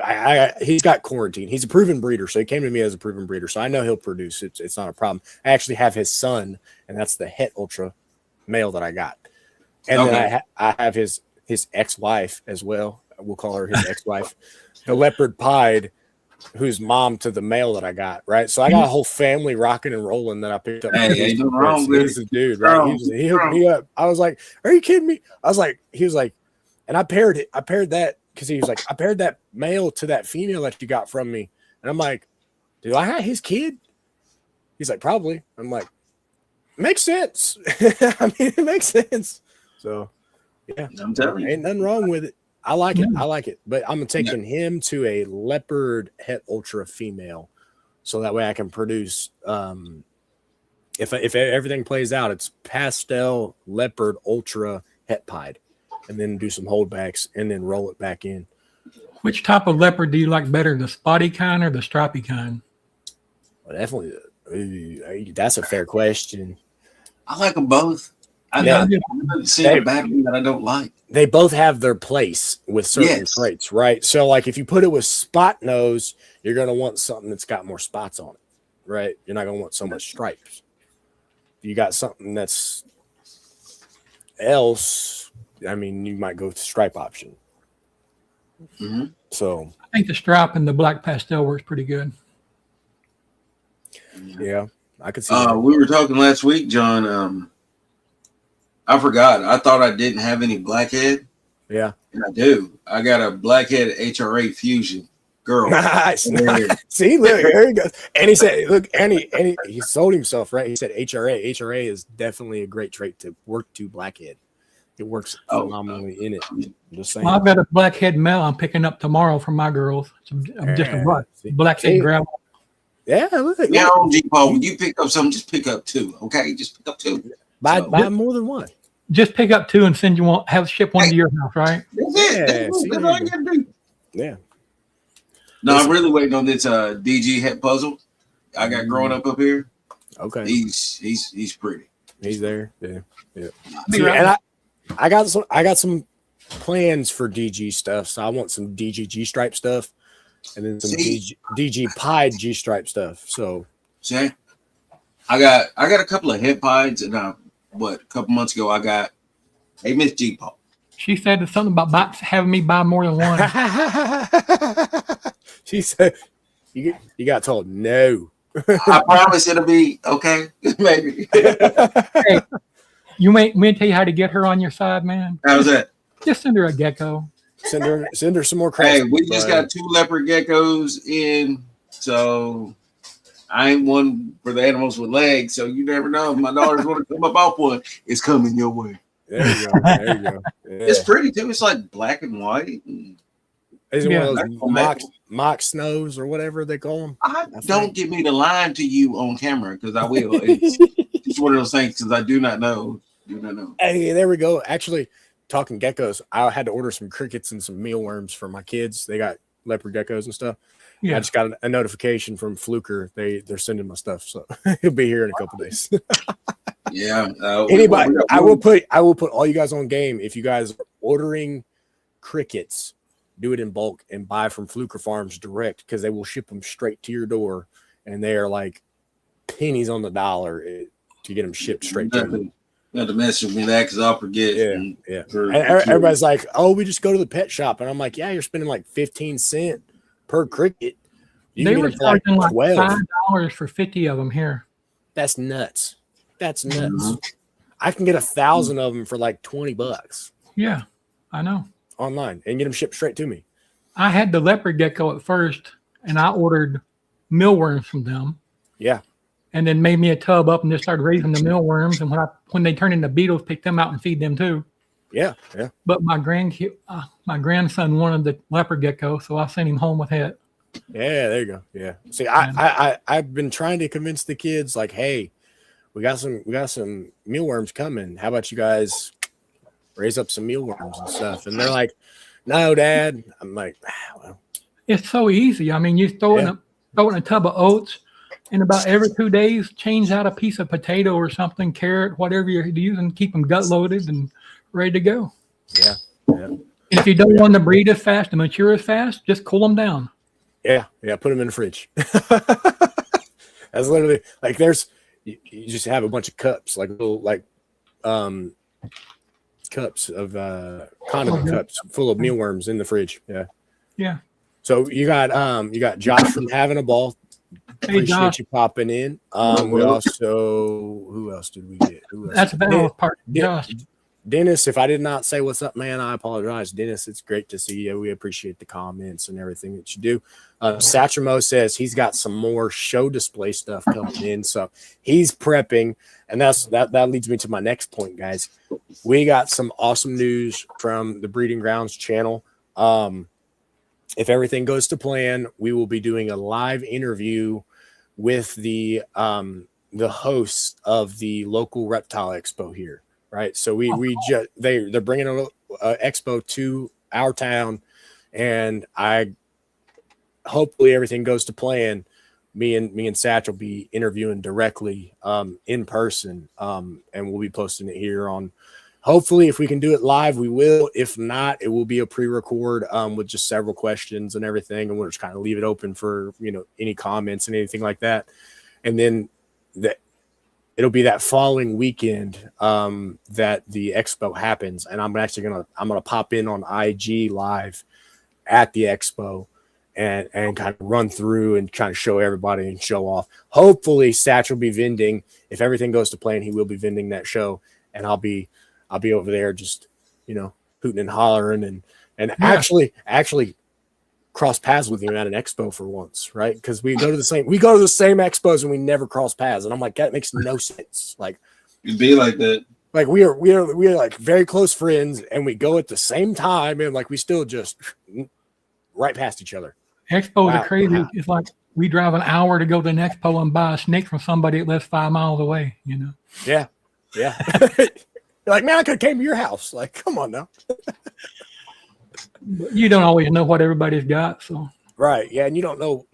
he's got quarantine. He's a proven breeder, so he came to me as a proven breeder. So I know he'll produce. It's not a problem. I actually have his son, and that's the het ultra male that I got. And then I have his ex-wife as well. We'll call her his ex-wife, the leopard pied, who's mom to the male that I got, right? So I got a whole family rocking and rolling that I picked up. Hey, ain't nothing wrong with He's a dude, right? He hooked me up. I was like, "Are you kidding me?" He was like, and I paired that because he was like, I paired that male to that female that you got from me, and I'm like, "Do I have his kid?" He's like, "Probably." I'm like, "Makes sense." I mean, it makes sense. So, yeah, I'm telling you, ain't nothing wrong with it. I like it. But I'm taking him to a leopard het ultra female, so that way I can produce. If everything plays out, it's pastel leopard ultra het pied, and then do some holdbacks and then roll it back in. Which type of leopard do you like better, the spotty kind or the stripy kind? Well, definitely, that's a fair question. I like them both. I haven't seen a bad one that I don't like. They both have their place with certain traits, right? So, like, if you put it with spot nose, you're going to want something that's got more spots on it, right? You're not going to want so much stripes. If you got something that's else, I mean, you might go with the stripe option. Mm-hmm. So, I think the stripe and the black pastel works pretty good. Yeah, I could see that. We were talking last week, John. I forgot. I thought I didn't have any blackhead. Yeah. And I do. I got a blackhead HRA fusion girl. Nice. See, look, there he goes. And he said, look, and he sold himself, right? He said HRA. HRA is definitely a great trait to work to blackhead. It works phenomenally in it. Just saying. Well, I've got a blackhead male I'm picking up tomorrow from my girls. Just a blackhead gravel. Yeah, look. Yeah, G-Paul, when you pick up something, just pick up two, okay? Just pick up two. Buy more than one. Just pick up two and send you one. Ship one to your house, right? That's it. That's all you gotta do. Yeah. No, I'm really waiting on this DG het puzzle I got growing up here. Okay. He's pretty. He's there. Yeah. See, and I got some plans for DG stuff. So I want some DG G stripe stuff, and then some DG pied G stripe stuff. So see, I got a couple of het pieds, and a couple months ago I got a Miss G Paul. She said something about having me buy more than one. She said you got told no. I promise it'll be okay. Maybe. Hey, you may tell you how to get her on your side, man. How's that? Just send her a gecko. Send her some more crap. Hey, we just got 2 leopard geckos in, so I ain't one for the animals with legs. So you never know. If my daughters want to come up off one, it's coming your way. There you go. Yeah. It's pretty too. It's like black and white. Is it one of those mock snows or whatever they call them? Don't get me to lying to you on camera, because I will. It's just one of those things, because I do not know. Hey, there we go. Actually, talking geckos, I had to order some crickets and some mealworms for my kids. They got leopard geckos and stuff. Yeah. I just got a notification from Fluker. They're sending my stuff, so he'll be here in a couple days. Yeah. Anybody, I will put all you guys on game. If you guys are ordering crickets, do it in bulk and buy from Fluker Farms direct, because they will ship them straight to your door, and they are like pennies on the dollar to get them shipped straight to you. You have to mess with me that, because I'll forget. Yeah. And everybody's like, "Oh, we just go to the pet shop," and I'm like, "Yeah, you're spending like 15 cents per cricket." They were charging like $5 for 50 of them here. That's nuts. Mm-hmm. I can get 1,000 of them for like $20. Yeah, I know. Online and get them shipped straight to me. I had the leopard gecko at first, and I ordered mealworms from them. Yeah. And then made me a tub up and just started raising the mealworms. And when they turn into beetles, pick them out and feed them too. Yeah. Yeah. But my grandson wanted the leopard gecko, so I sent him home with it. Yeah, there you go. Yeah. See, I've been trying to convince the kids, like, hey, we got some mealworms coming. How about you guys raise up some mealworms and stuff? And they're like, no, Dad. I'm like, well, it's so easy. I mean, you throw in a tub of oats, and about every 2 days, change out a piece of potato or something, carrot, whatever you're using, keep them gut loaded and ready to go. Yeah. Yeah. If you don't want to breed as fast and mature as fast, just cool them down. Yeah. Yeah. Put them in the fridge. That's literally like you just have a bunch of cups, like little cups of condiment cups full of mealworms in the fridge. Yeah. Yeah. So you got Josh from Having a Ball. Appreciate Josh. you popping in. We also, who else did we get? That's about part. Josh. Dennis, if I did not say what's up, man, I apologize. Dennis, it's great to see you. We appreciate the comments and everything that you do. Satramo says he's got some more show display stuff coming in, so he's prepping, and that leads me to my next point, guys. We got some awesome news from the Breeding Grounds channel. If everything goes to plan, we will be doing a live interview with the hosts of the local reptile expo here. Right. So they're bringing an expo to our town, and hopefully everything goes to plan. Me and Satch will be interviewing directly in person, and we'll be posting it here on. Hopefully, if we can do it live, we will. If not, it will be a pre-record with just several questions and everything, and we'll just kind of leave it open for any comments and anything like that. And then it'll be that following weekend that the expo happens, and I'm actually gonna pop in on IG live at the expo and kind of run through and kind of show everybody and show off. Hopefully, Satch will be vending. If everything goes to plan, he will be vending that show, and I'll be over there just hooting and hollering and actually cross paths with him at an expo for once, right? Because we go to the same expos and we never cross paths, and I'm like, that makes no sense. Like, it'd be like that. Like we are like very close friends, and we go at the same time, and like we still just right past each other. Expos are crazy. Wow. It's like we drive an hour to go to an expo and buy a snake from somebody that lives 5 miles away. Yeah. You're like, man, I could have came to your house. Like, come on now. You don't always know what everybody's got, so right. Yeah, and you don't know.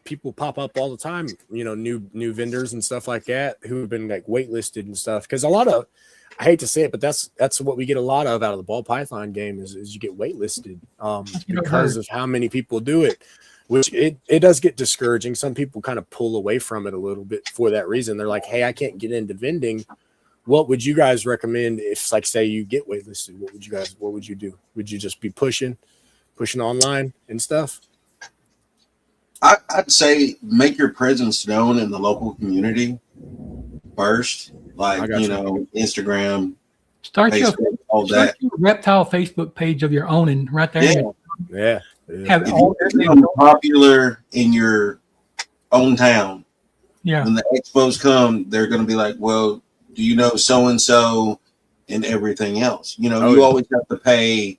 People pop up all the time, new vendors and stuff like that who have been like waitlisted and stuff. Because a lot of, I hate to say it, but that's what we get a lot of out of the ball python game is you get waitlisted because of how many people do it, which it does get discouraging. Some people kind of pull away from it a little bit for that reason. They're like, hey, I can't get into vending. What would you guys recommend if, like, say you get waitlisted? What would you do? Would you just be pushing online and stuff? I'd say make your presence known in the local community first, like Instagram, start Facebook, your reptile Facebook page of your own, and right there, yeah. Have all popular in your own town. Yeah, when the expos come, they're going to be like, well, do you know so and so and everything else? You always have to pay.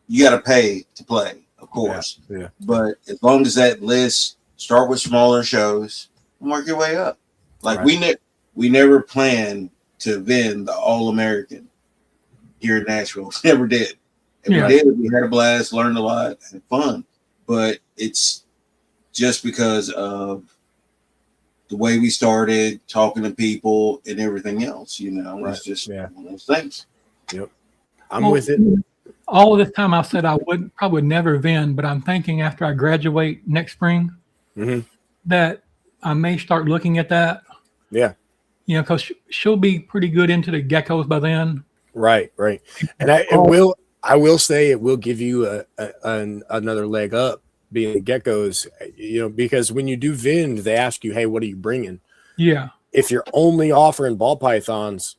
You got to pay to play. Of course, yeah. But as long as that list, start with smaller shows and work your way up. Like right. we never planned to vend the All-American here in Nashville. Never did. And we did. We had a blast, learned a lot, had fun. But it's just because of the way we started talking to people and everything else. It's just one of those things. Yep, I'm with it. All of this time I said I would probably never vend, but I'm thinking after I graduate next spring that I may start looking at that. Yeah. Because she'll be pretty good into the geckos by then. Right. And I will say it will give you another leg up being the geckos, because when you do vend, they ask you, hey, what are you bringing? Yeah. If you're only offering ball pythons,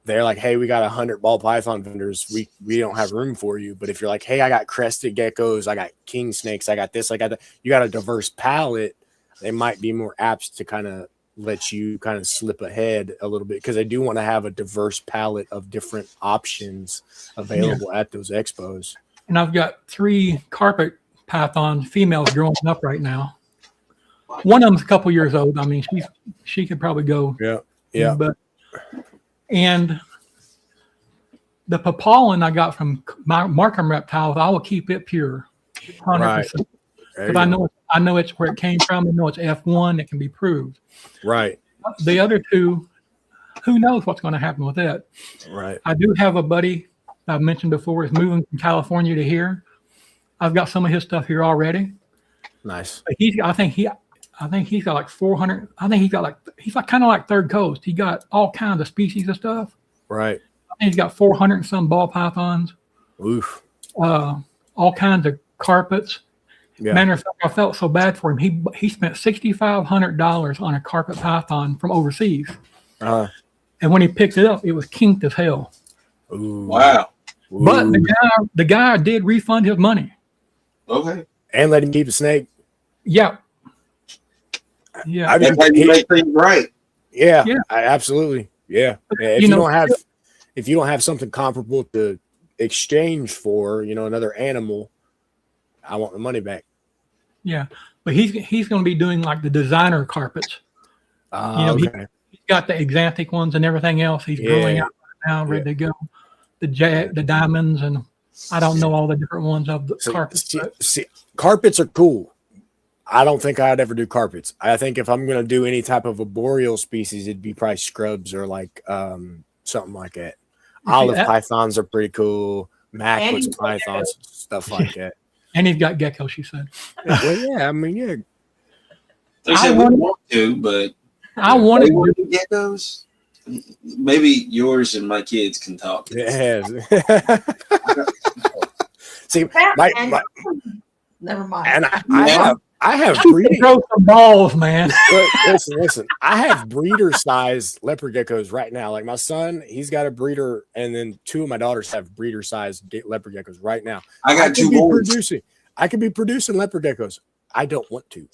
they're like, hey, we got 100 ball python vendors. We don't have room for you. But if you're like, hey, I got crested geckos, I got king snakes, I got this, I got that. You got a diverse palette. They might be more apt to kind of let you kind of slip ahead a little bit because they do want to have a diverse palette of different options available at those expos. And I've got 3 carpet python females growing up right now. One of them's a couple years old. I mean, she could probably go. Yeah. But and the papallin I got from Markham Reptiles, I will keep it pure, 100%. Because I know it's where it came from. I know it's F1. It can be proved. Right. The other 2, who knows what's going to happen with that? Right. I do have a buddy I've mentioned before is moving from California to here. I've got some of his stuff here already. Nice. I think he's got like 400. I think he's like kind of like Third Coast. He got all kinds of species of stuff. Right. I think he's got 400 and some ball pythons. Oof. All kinds of carpets. Yeah. Matter of fact, I felt so bad for him. He spent $6,500 on a carpet python from overseas. And when he picked it up, it was kinked as hell. Ooh. Wow. But the guy did refund his money. Okay. And let him keep the snake. Yeah. Yeah. I mean, That's how you make things right. Yeah. Yeah. Absolutely. Yeah. If you don't have something comparable to exchange for, another animal, I want the money back. Yeah. But he's going to be doing like the designer carpets. Okay. He's got the exantic ones and everything else. He's growing out right now, ready to go. The diamonds, and I don't know all the different ones of the carpets. See, carpets are cool. I don't think I'd ever do carpets. I think if I'm going to do any type of arboreal species, it'd be probably scrubs or like something like that. Olive pythons are pretty cool. Macklets pythons, stuff like that. And he's got geckos, she said. Well, yeah, I mean, yeah. They said we want to, but I wanted to get those. Maybe yours and my kids can talk. Yeah. See, never mind. And I have breeding. Throw some balls, man. Listen. I have breeder size leopard geckos right now. Like my son, he's got a breeder, and then 2 of my daughters have breeder size leopard geckos right now. I got 2 boys. I could be producing leopard geckos. I don't want to.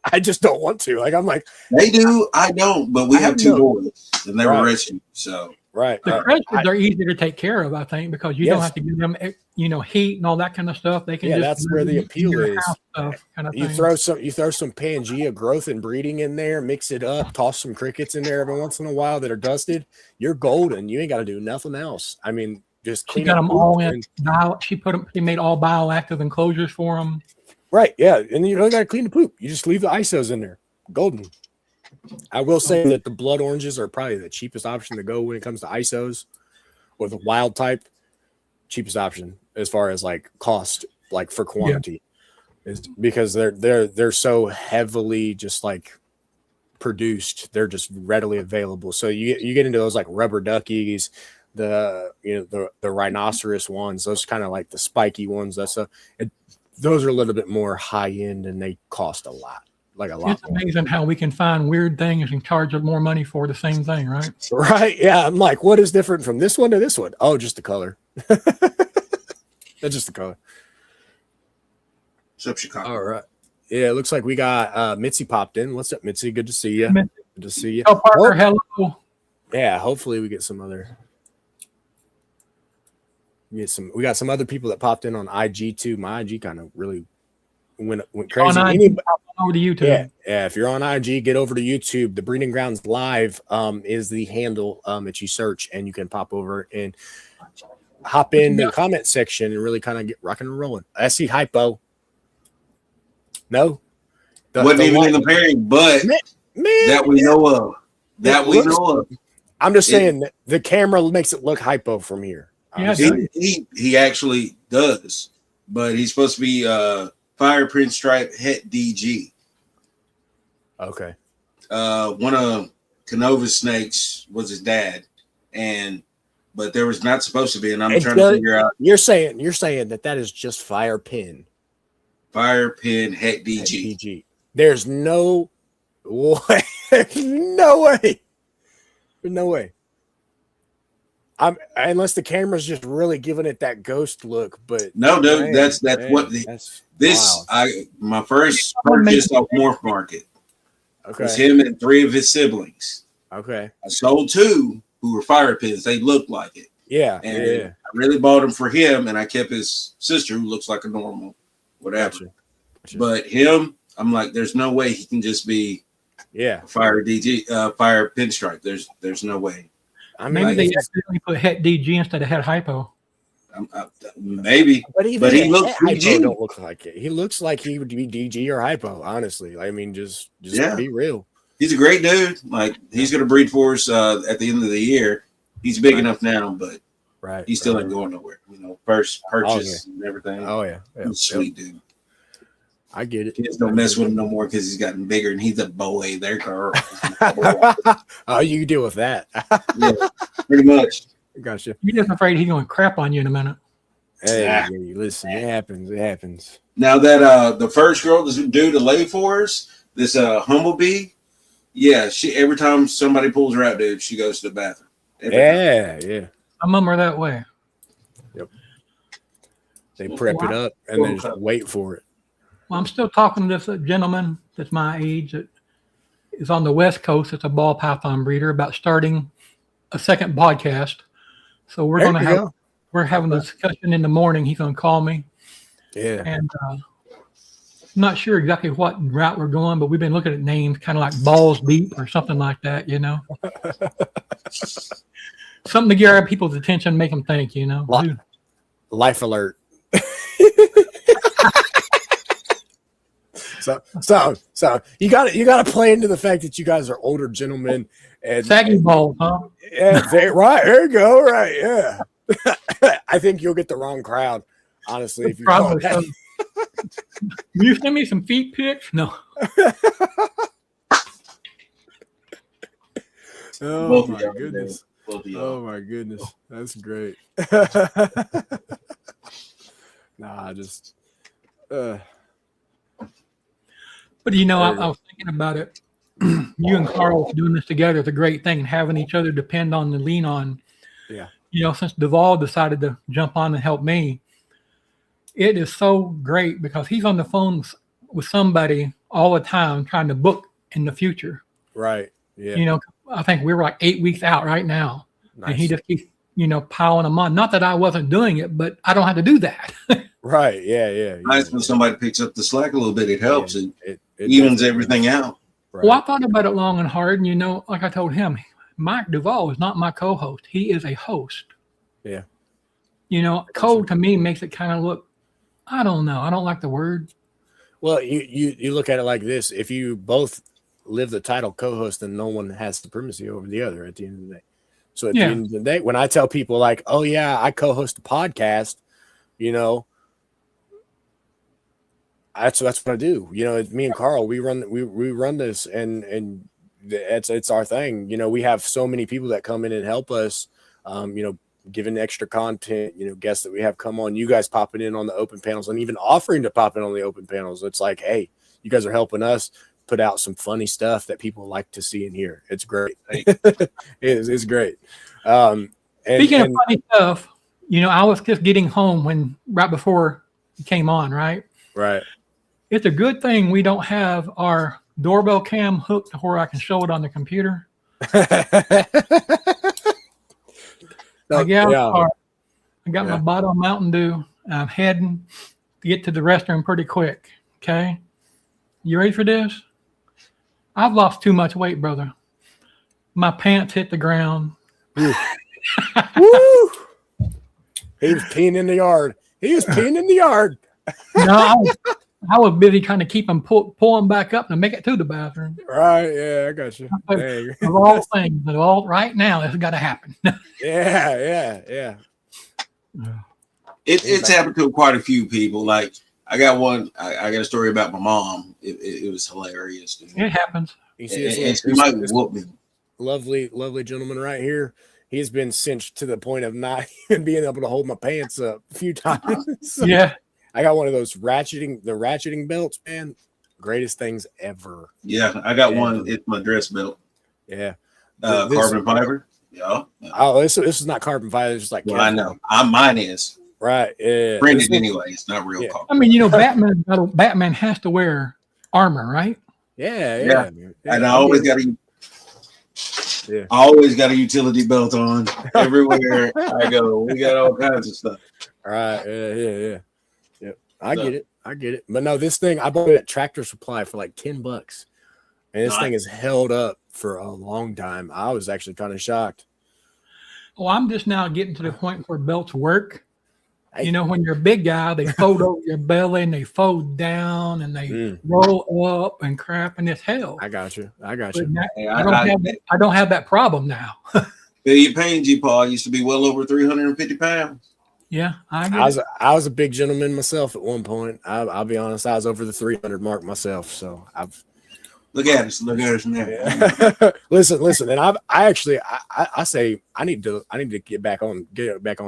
I just don't want to. Like I'm like they do. I don't. But we have 2 boys, and they were rescued. So right. The crested are easy to take care of, I think, because you don't have to give them, heat and all that kind of stuff. They can just that's where the appeal is. Stuff, kind of you throw some Pangea growth and breeding in there, mix it up, toss some crickets in there every once in a while that are dusted. You're golden. You ain't got to do nothing else. I mean, just clean. She got them all in. She made all bioactive enclosures for them. Right. Yeah. And you don't got to clean the poop. You just leave the ISOs in there. Golden. I will say that the blood oranges are probably the cheapest option to go when it comes to ISOs or the wild type. Cheapest option as far as like cost, like for quantity, is because they're so heavily just like produced. They're just readily available. So you get into those like rubber duckies, the rhinoceros ones, those kind of like the spiky ones. Those are a little bit more high end and they cost a lot. Like a lot. It's amazing how we can find weird things and charge more money for the same thing, right? Right. Yeah. I'm like, what is different from this one to this one? Oh, just the color. That's just the color. What's up, Chicago? All right. Yeah, it looks like we got Mitzi popped in. What's up, Mitzi? Good to see you. Good to see you. Oh, Parker, hello. Yeah, hopefully we get some other. We got some other people that popped in on IG too. My IG kind of really went crazy. On IG, over to YouTube. Yeah. If you're on IG, get over to YouTube. The Breeding Grounds Live is the handle that you search, and you can pop over and hop in the comment section and really kind of get rocking and rolling. I see hypo. No, wasn't even in the pairing, but man, that we know of. That we know of. I'm just saying that the camera makes it look hypo from here. He actually does, but he's supposed to be fire print stripe het DG. Okay. One of Canova's snakes was his dad, but there was not supposed to be, and I'm trying to figure out. You're saying that is just fire pin. Fire pin het DG. There's no way. There's no way. unless the camera's just really giving it that ghost look, but No, dude, man, that's man, what that's this. wild. My first purchase off Morph Market was Okay. him and 3 of his siblings. Okay. I sold 2 who were fire pins. They looked like it. Yeah. And Yeah. I really bought them for him, and I kept his sister, who looks like a normal, whatever. Gotcha. But him, I'm like, there's no way he can just be Yeah. a fire fire pinstripe. There's no way. I mean, Maybe they accidentally put het DG instead of het hypo. Maybe, but even but he looks hypo PG. don't look like it. He looks like he would be DG or hypo. Honestly, I mean, just Yeah. be real. He's a great dude. Like, he's going to breed for us at the end of the year. He's big enough now, but Right. he still ain't going nowhere. First purchase and everything. Oh yeah. He's sweet dude. I get it. Kids don't mess with him no more because he's gotten bigger and he's a boy. They're girls. Oh, you can deal with that. Yeah, pretty much. Gotcha. You're just afraid he's going to crap on you in a minute. Hey, Yeah. listen, it happens. It happens. Now that the first girl that's due to lay for us, this Humblebee, yeah, she every time somebody pulls her out, dude, she goes to the bathroom. Every time. Yeah. Some of them are that way. They prep it up and then just wait for it. Well, I'm still talking to this gentleman that's my age that is on the West Coast. It's a ball python breeder about starting a second podcast. So we're There going to you have, go. we're having a discussion in the morning. He's going to call me. Yeah. And I'm not sure exactly what route we're going, but we've been looking at names kind of like Balls Deep or something like that, Something to get our people's attention, make them think, Dude, Life alert. So you got to play into the fact that you guys are older gentlemen and saggy balls, huh? yeah, right. There you go. Right. Yeah. I think you'll get the wrong crowd, honestly. If you call Probably that. so. Will you send me some feet pics? No. Oh Both of my y'all, goodness. Both of y'all. Oh my goodness. That's great. Nah, just But I was thinking about it. You and Carl doing this together is a great thing, and having each other depend on and lean on. Yeah. Since Duvall decided to jump on and help me, it is so great because he's on the phone with somebody all the time trying to book in the future. right. Yeah. I think we were like 8 weeks out right now, Nice. and he just keeps piling them on. Not that I wasn't doing it, but I don't have to do that. Right. Yeah. Nice when somebody picks up the slack a little bit. It helps. Yeah, It it evens does. everything out. Right. Well, I thought about it long and hard, and like I told him, Mike Duvall is not my co-host. He is a host. Yeah. Code to me makes it kind of look, I don't know. I don't like the word. Well, you look at it like this: if you both live the title co-host, then no one has supremacy over the other at the end of the day. So at the end of the day, when I tell people like, "Oh yeah, I co-host a podcast," that's what I do. Me and Carl, we run this, and it's our thing. We have so many people that come in and help us. Giving extra content, guests that we have come on, you guys popping in on the open panels and even offering to pop in on the open panels. It's like, hey, you guys are helping us put out some funny stuff that people like to see and hear. It's great. It's great. Speaking of funny stuff, I was just getting home right before you came on, right? Right. It's a good thing we don't have our doorbell cam hooked to where I can show it on the computer. I got my bottle of Mountain Dew. I'm heading to get to the restroom pretty quick. Okay. You ready for this? I've lost too much weight, brother. My pants hit the ground. Woo! He was peeing in the yard. No, I was busy trying to keep them pulling back up and make it to the bathroom. Right. Yeah, I got you. Of all things, right now, it's got to happen. Yeah. It's happened to quite a few people. Like, I got one. I got a story about my mom. It was hilarious. It happens. You see And she might whoop me. lovely gentleman right here. He's been cinched to the point of not even being able to hold my pants up a few times. Yeah. I got one of those ratcheting belts, man. Greatest things ever. Yeah, I got one. It's my dress belt. Yeah. Carbon fiber. Yeah. Oh, this is not carbon fiber. It's just like Well, I know. Mine is right. Yeah, printed anyway. It's not real Yeah. carbon. I mean, Batman has to wear armor, right? Yeah. And I always got a Yeah. I always got a utility belt on everywhere I go. We got all kinds of stuff. Right. Yeah. I get it. But no, this thing I bought it at Tractor Supply for like $10, and this thing is held up for a long time. I was actually kind of shocked. Oh, I'm just now getting to the point where belts work. You know, when you're a big guy, they fold over your belly and they fold down and they roll up and crap, and it's hell. I got you. But now, I don't have that problem now. Feel your pain, G-Paul. I used to be well over 350 pounds. Yeah, I was a big gentleman myself at one point. I'll be honest, I was over the 300 mark myself. So I've look at us now. Yeah. listen, and I say I need to get back on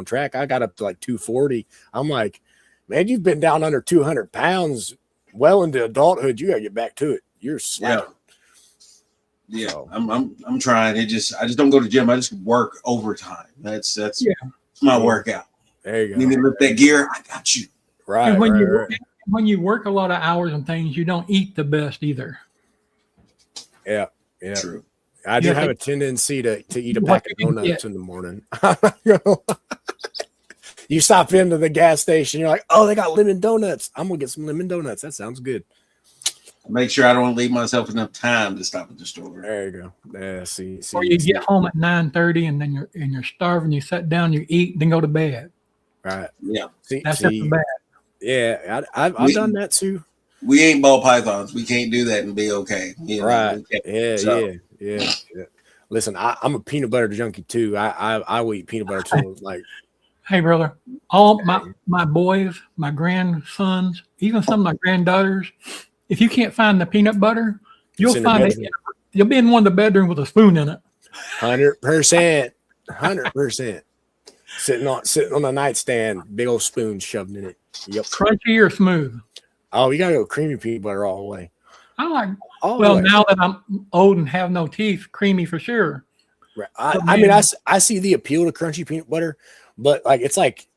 track. I got up to like 240. I'm like, man, you've been down under 200 pounds well into adulthood. You gotta get back to it. You're slacking. Yeah. So. I'm trying. I just don't go to the gym. I just work overtime. That's my workout. There you go. You need to lift that gear. I got you. Right. And when you work a lot of hours and things, you don't eat the best either. Yeah. True. I do have a tendency to eat a pack of donuts in the morning. You stop into the gas station, you're like, oh, they got lemon donuts. I'm gonna get some lemon donuts. That sounds good. Make sure I don't leave myself enough time to stop at the store. There you go. Yeah, see. Or you get home at 9:30 and then you're starving. You sit down, you eat, then go to bed. Right. Yeah. That's just bad. Yeah, I've done that too. We ain't ball pythons. We can't do that and be okay. Right. Yeah. Listen, I'm a peanut butter junkie too. I will eat peanut butter too. Like, hey brother, all my boys, my grandsons, even some of my granddaughters, if you can't find the peanut butter, you'll be in one of the bedrooms with a spoon in it. 100%. Sitting on a nightstand, big old spoon shoved in it. Yep. Crunchy or smooth? Oh, you gotta go creamy peanut butter all the way. I like. Now that I'm old and have no teeth, creamy for sure. Right. I see the appeal to crunchy peanut butter, but like it's like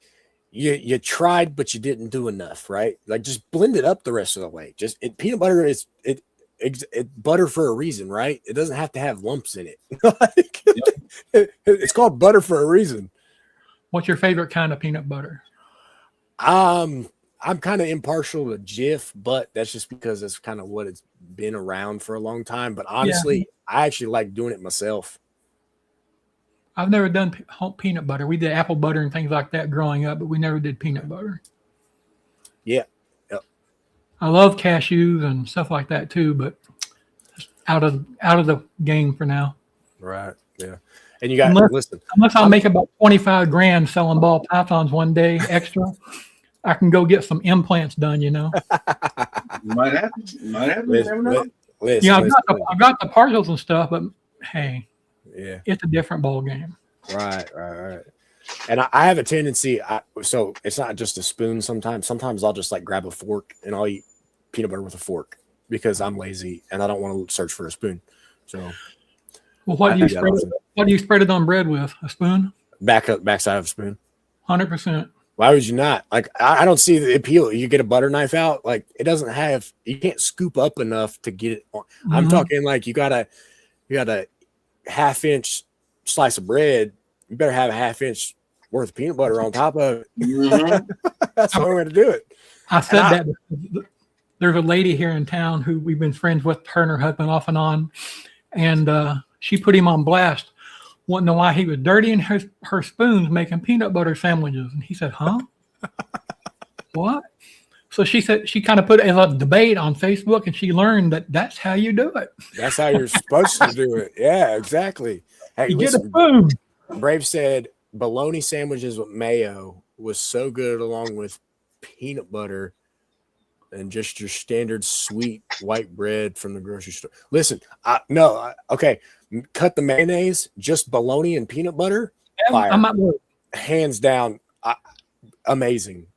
you tried, but you didn't do enough, right? Like just blend it up the rest of the way. Peanut butter is butter for a reason, right? It doesn't have to have lumps in it. It's called butter for a reason. What's your favorite kind of peanut butter? I'm kind of impartial to Jif, but that's just because it's kind of what it's been around for a long time. But honestly, I actually like doing it myself. I've never done peanut butter. We did apple butter and things like that growing up, but we never did peanut butter. Yeah. Yep. I love cashews and stuff like that too, but out of the game for now. Right. Yeah. And you got unless I make about 25 grand selling ball pythons one day extra, I can go get some implants done, you know. Might happen. Listen, I've got the partials and stuff, but hey, it's a different ball game. Right. And I have a tendency, so it's not just a spoon sometimes. Sometimes I'll just like grab a fork and I'll eat peanut butter with a fork because I'm lazy and I don't want to search for a spoon. So well, what do you spread it on bread with? A spoon? Backside of a spoon. 100%. Why would you not? Like, I don't see the appeal. You get a butter knife out, like it doesn't have. You can't scoop up enough to get it on. Mm-hmm. I'm talking like you got a half-inch slice of bread. You better have a half-inch worth of peanut butter on top of it. Mm-hmm. That's the only way to do it. I said that because there's a lady here in town who we've been friends with, her and her husband off and on, and she put him on blast. Want to know why he was dirtying her spoons making peanut butter sandwiches. And he said, huh? What? So she said, she kind of put it as a debate on Facebook and she learned that that's how you do it. That's how you're supposed to do it. Yeah, exactly. Hey, get a spoon. Brave said bologna sandwiches with mayo was so good along with peanut butter and just your standard sweet white bread from the grocery store. Listen, okay. Cut the mayonnaise, just bologna and peanut butter. Fire. Hands down, amazing.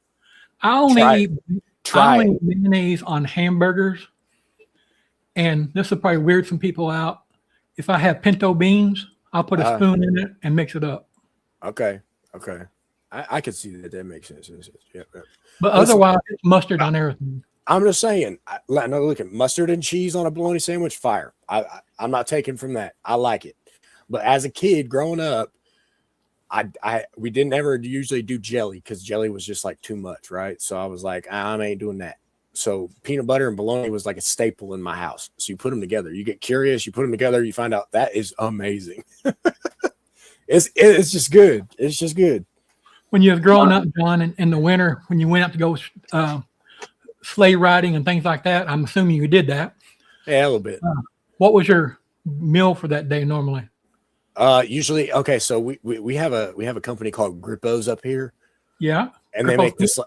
I only eat mayonnaise on hamburgers, and this will probably weird some people out. If I have pinto beans, I'll put a spoon in it and mix it up. Okay. I could see that. That makes sense. Yeah. But Listen, otherwise, it's mustard on everything. I'm just saying. Look at mustard and cheese on a bologna sandwich. Fire. I'm not taking from that. I like it. But as a kid growing up, we didn't ever usually do jelly because jelly was just like too much, right? So I was like, I ain't doing that. So peanut butter and bologna was like a staple in my house. So you put them together. You get curious. You put them together. You find out that is amazing. It's just good. It's just good. When you was growing up, John, in the winter, when you went out to go sleigh riding and things like that, I'm assuming you did that. Yeah, a little bit. What was your meal for that day normally? Usually, okay. So we have a company called Grippo's up here. Yeah, and they make this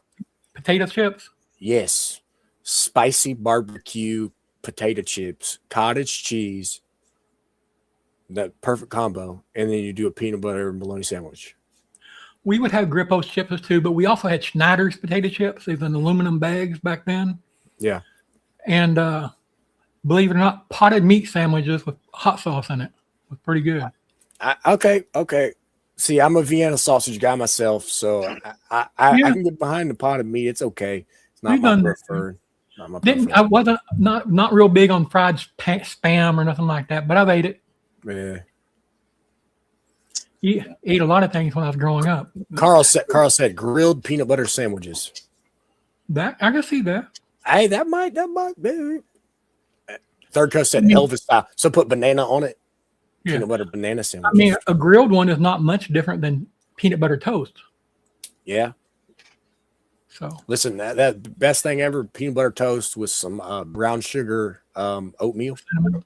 potato chips. Yes, spicy barbecue potato chips, cottage cheese. That perfect combo, and then you do a peanut butter and bologna sandwich. We would have Grippo's chips too, but we also had Schneider's potato chips, even aluminum bags back then. Yeah. And believe it or not, potted meat sandwiches with hot sauce in it was pretty good. Okay. See, I'm a Vienna sausage guy myself, so I can get behind the potted meat. It's okay. It's not my preferred. I wasn't not real big on fried spam or nothing like that, but I've ate it. Yeah. You ate a lot of things when I was growing up. Carl said grilled peanut butter sandwiches. That I can see that. Hey, that might be. Third Coast said Elvis style. So put banana on it. Yeah. Peanut butter banana sandwich. I mean, a grilled one is not much different than peanut butter toast. Yeah. So listen, that best thing ever, peanut butter toast with some brown sugar oatmeal. Cinnamon.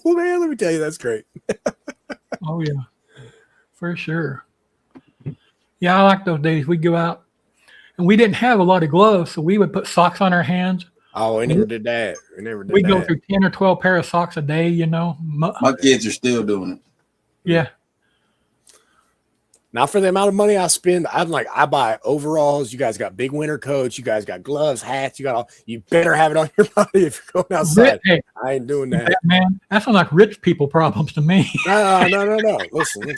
Man, let me tell you, that's great. Oh yeah, for sure. Yeah, I like those days. We'd go out, and we didn't have a lot of gloves, so we would put socks on our hands. Oh, we never did that. We'd go through 10 or 12 pair of socks a day. You know, my kids are still doing it. Yeah. Now, for the amount of money I spend, I buy overalls. You guys got big winter coats. You guys got gloves, hats. You better have it on your body if you're going outside. Hey, I ain't doing that. Man, that sounds like rich people problems to me. No. Listen.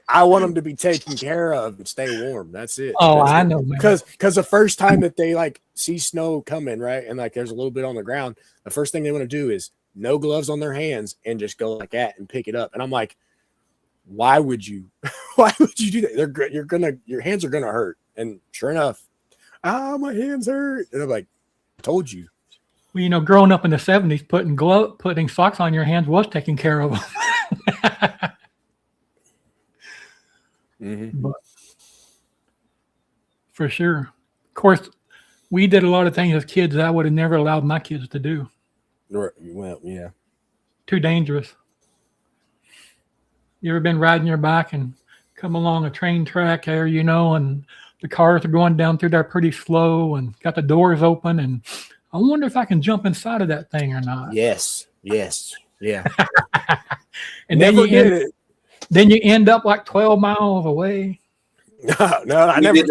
I want them to be taken care of and stay warm. That's it. I know, man. Because the first time that they see snow coming, right, and there's a little bit on the ground, the first thing they want to do is no gloves on their hands and just go like that and pick it up. And I'm like, why would you do that? Your hands are gonna hurt. And sure enough, my hands hurt. And I'm like, told you. Well, growing up in the 70s, putting socks on your hands was taking care of them. Mm-hmm. But for sure. Of course, we did a lot of things as kids that I would have never allowed my kids to do. Well, yeah. Too dangerous. You ever been riding your bike and come along a train track there, and the cars are going down through there pretty slow and got the doors open, and I wonder if I can jump inside of that thing or not. Yes. Yeah. And then you end up like 12 miles away. No, I never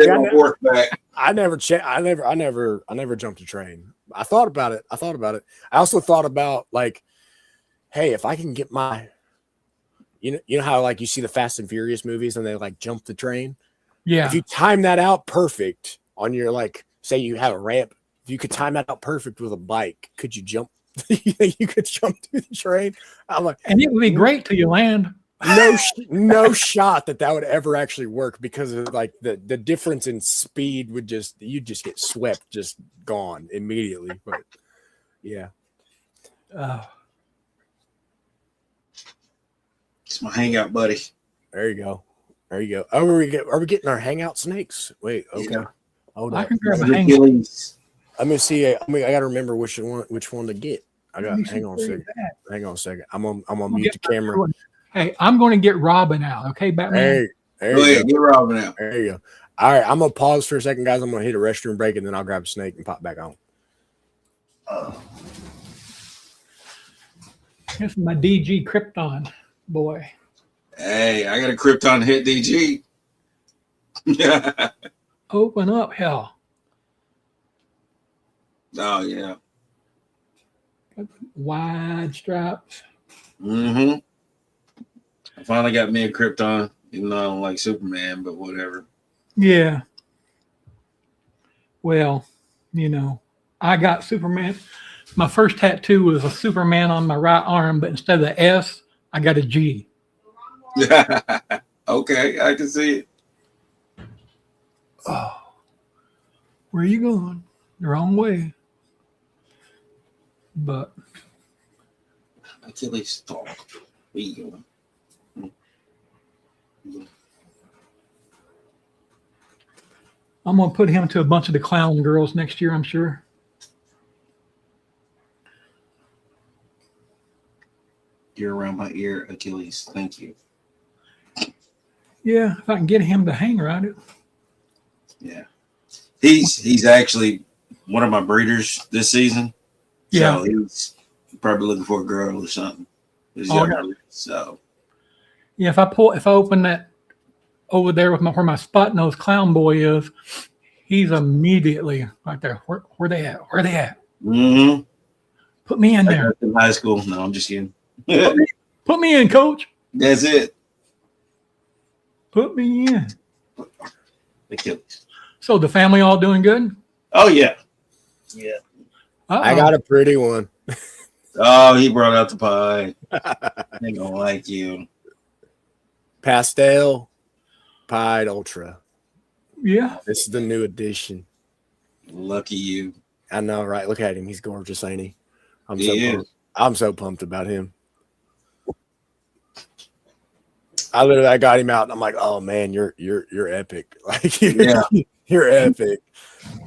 jumped a train. I thought about it. I also thought about hey, if I can get my, you know how you see the Fast and Furious movies and they jump the train. Yeah. If you time that out perfect on your say you have a ramp, if you could time that out perfect with a bike, could you jump? You think you could jump through the train? I'm like, and it would be great till you land. No shot that would ever actually work because of the difference in speed you'd just get swept, just gone immediately. But yeah. It's my hangout buddy. There you go. Oh, are we getting our hangout snakes? Wait, okay. Yeah. Hold I on. can grab a hangout. Let me see. I gotta remember which one to get. Hang on a second. I'm on mute the camera. Hey, I'm going to get Robin out. Okay, Batman. Hey, Go ahead, get Robin out. There you go. All right, I'm gonna pause for a second, guys. I'm gonna hit a restroom break and then I'll grab a snake and pop back on. This is my DG Krypton boy. Hey, I got a Krypton hit DG. Open up, hell. Oh yeah. Wide straps. Mm-hmm. I finally got me a Krypton, even though I don't like Superman, but whatever. Yeah. Well, you know, I got Superman. My first tattoo was a Superman on my right arm, but instead of the S, I got a G. Okay, I can see it. Oh, where are you going? The wrong way. But Achilles talk. Where you going? I'm gonna put him to a bunch of the clown girls next year, I'm sure. You're around my ear, Achilles. Thank you. Yeah, if I can get him to hang around it. Yeah. He's actually one of my breeders this season. Yeah. So he's probably looking for a girl or something. He's Oh, younger, yeah. so Yeah, if I open that over there with where my spot nose clown boy is, he's immediately right there. Where they at? Where they at? mm-hmm. Put me in there. In high school. No, I'm just kidding. Put me in, coach. That's it. Put me in. Achilles. So the family all doing good? Oh yeah. Yeah. Uh-oh. I got a pretty one. Oh, he brought out the pie. They gonna like you. Pastel Pied Ultra. Yeah. This is the new edition. Lucky you. I know, right? Look at him. He's gorgeous, ain't he? He is. I'm so pumped about him. I got him out and I'm like, oh man, you're epic. Like you're epic.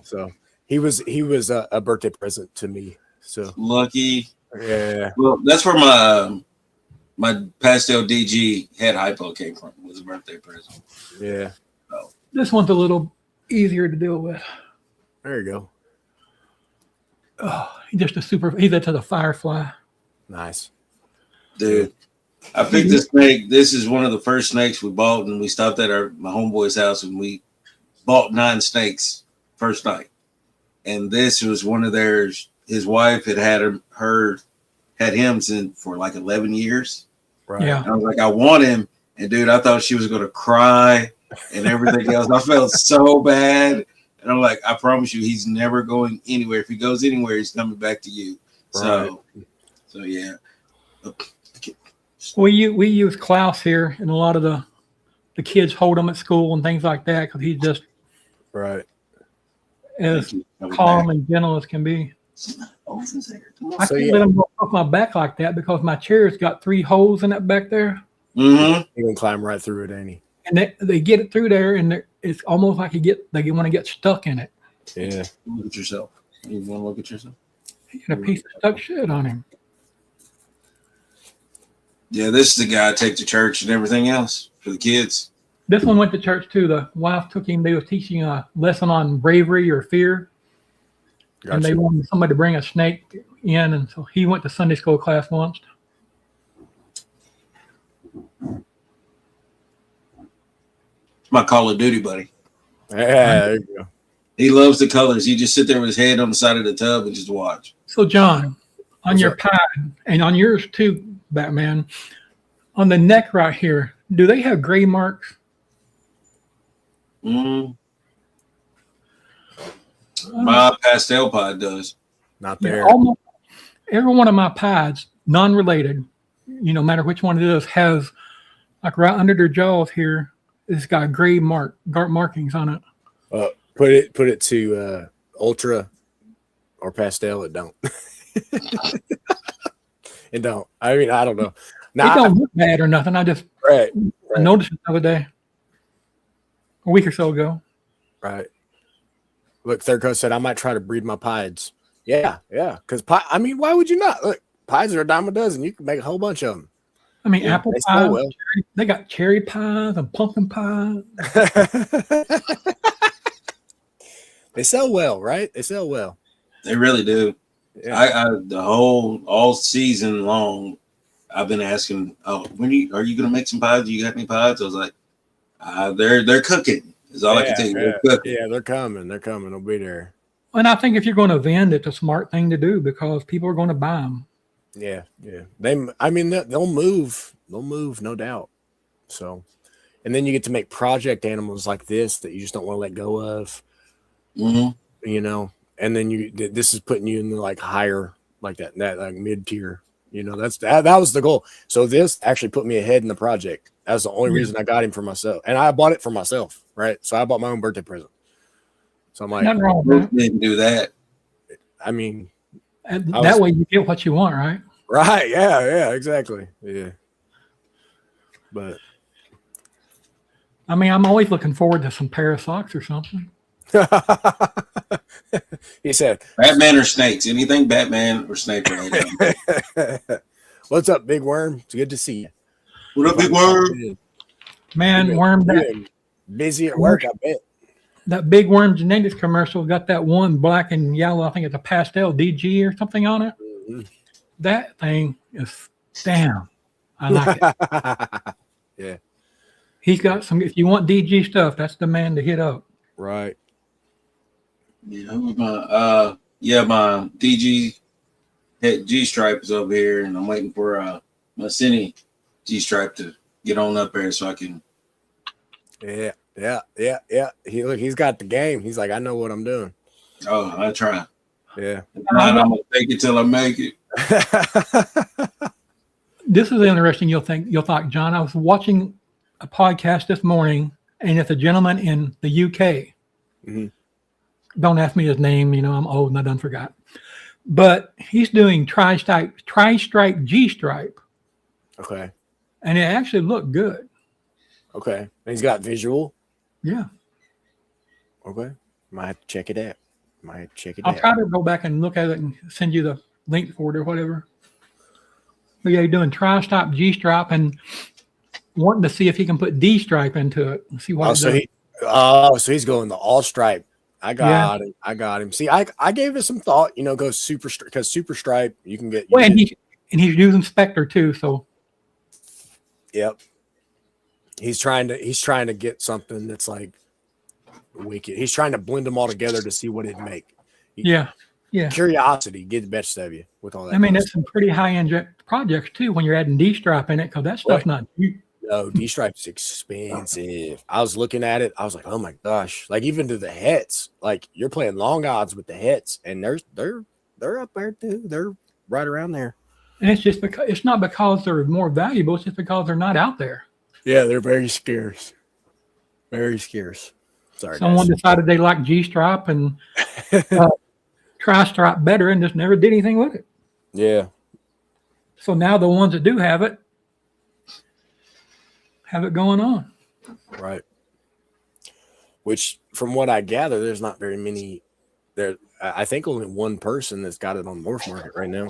So he was a birthday present to me. So Lucky. yeah. Well, that's where my pastel DG head hypo came from. Was a birthday present. Yeah. This one's a little easier to deal with. There you go. Oh, he's into the firefly. Nice. Dude, I picked this snake. This is one of the first snakes we bought, and we stopped at my homeboy's house, and we bought 9 snakes first night. And this was one of theirs. His wife had him since for like 11 years. Right. Yeah. And I was like, I want him. And dude, I thought she was going to cry and everything else. I felt so bad. And I'm like, I promise you, he's never going anywhere. If he goes anywhere, he's coming back to you. So yeah. We use Klaus here, and a lot of the kids hold him at school and things like that because he's just right as calm and gentle as can be. I can't let him go off my back like that because my chair's got 3 holes in that back there. Mm-hmm. He can climb right through it, ain't he? And they get it through there, and it's almost like they want to get stuck in it. Yeah. Look at yourself. You want to look at yourself? He got a piece of stuck shit on him. Yeah, this is the guy I take to church and everything else for the kids. This one went to church too. The wife took him. They were teaching a lesson on bravery or fear. Gotcha. And they wanted somebody to bring a snake in, and so he went to Sunday school class once. My Call of Duty buddy. Yeah, there you go. He loves the colors. He just sit there with his head on the side of the tub and just watch. So John, on What's your up? pie and on yours too, Batman, on the neck right here, do they have gray marks? Mm. My pastel pod does. Not Yeah, there. almost every one of my pies, non-related, no matter which one it is, has like right under their jaws here, it's got gray markings on it. Put it to ultra or pastel. It don't. It don't. I mean, I don't know. It don't look bad or nothing. I just Right. I noticed it the other day, a week or so ago. Right. Look, Third Coast said I might try to breed my pieds. Yeah. Because I mean, why would you not? Look, pieds are a dime a dozen. You can make a whole bunch of them. I mean, Yeah, apple they sell pies. well. They got cherry pies and pumpkin pies. They sell well, right? They sell well. They really do. Yeah. I all season long, I've been asking, oh, are you going to make some pies? Do you got any pies? I was like, they're cooking. Is all I can tell you. They're cooking. Yeah, they're coming. They're coming. They'll be there. And I think if you're going to vend, it's a smart thing to do because people are going to buy them. Yeah. They'll move move, no doubt. So, and then you get to make project animals like this that you just don't want to let go of, you know. And then this is putting you in the like higher, like that like mid tier. You know, that was the goal. So this actually put me ahead in the project. That's the only reason I got him for myself, and I bought it for myself, right? So I bought my own birthday present. So I'm like, Nothing wrong with that. Didn't do that. I mean, That way you get what you want, right? right? Yeah, exactly. Yeah, but I mean, I'm always looking forward to some pair of socks or something. he said, Batman or snakes? Anything Batman or snake related? "What's up, Big Worm? It's good to see you." What up, Big Worm? Man, Worm, that busy at work, I bet. that big Worm Genetics commercial got that one black and yellow, I think it's a pastel DG or something on it. Mm-hmm. That thing is damn. I like it. Yeah. He's got some. If you want DG stuff, that's the man to hit up. Right. Yeah, my DG G stripe is over here, and I'm waiting for my Cine G stripe to get on up there so I can. Yeah. He's got the game. He's like, I know what I'm doing. Oh, I try. Yeah. If not, I'm gonna take it till I make it. This is interesting. You'll think, John. I was watching a podcast this morning, and it's a gentleman in the UK. Mm-hmm. Don't ask me his name. You know, I'm old and I done forgot. But he's doing tri-stripe G stripe, Okay. and it actually looked good. Okay. And he's got visual. Yeah. Okay. Might have to check it out. I'll try to go back and look at it and send you the link for it or whatever. But yeah, you're doing tri-stripe G stripe and wanting to see if he can put D stripe into it and see what. So he's going the all stripe. I got him. See, I gave it some thought. You know, go super because super stripe you can get. Well, and he's using Spectre too. So. Yep. He's trying to get something that's like wicked. He's trying to blend them all together to see what it'd make. Yeah. Curiosity get the best of you with all that. I mean, that's some pretty high-end projects too when you're adding D stripe in it because that stuff's not cheap. No, D stripe's expensive. I was looking at it. I was like, oh my gosh! Like even to the hets, like you're playing long odds with the hets, and they're up there too. They're right around there. And it's just because it's not because they're more valuable. It's just because they're not out there. Yeah, they're very scarce. Very scarce. Sorry. Someone decided they like G stripe and tri-stripe better, and just never did anything with it. Yeah. So now the ones that do have it going on. Right. Which, from what I gather, there's not very many. I think only one person that's got it on Morph Market right now.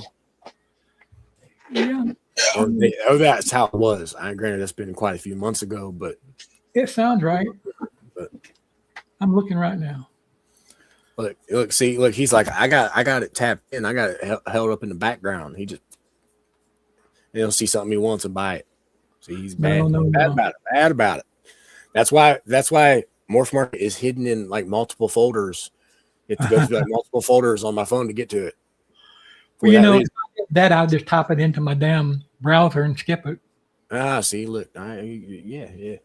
Yeah. That's how it was. Granted, that's been quite a few months ago, but it sounds right. But I'm looking right now. Look. He's like, I got it tapped in. I got it held up in the background. He'll see something he wants and buy it. See, he's bad about it. That's why Morph Market is hidden in like multiple folders. You have to go through like multiple folders on my phone to get to it. Well, I'll just type it into my damn browser and skip it. See, look, yeah.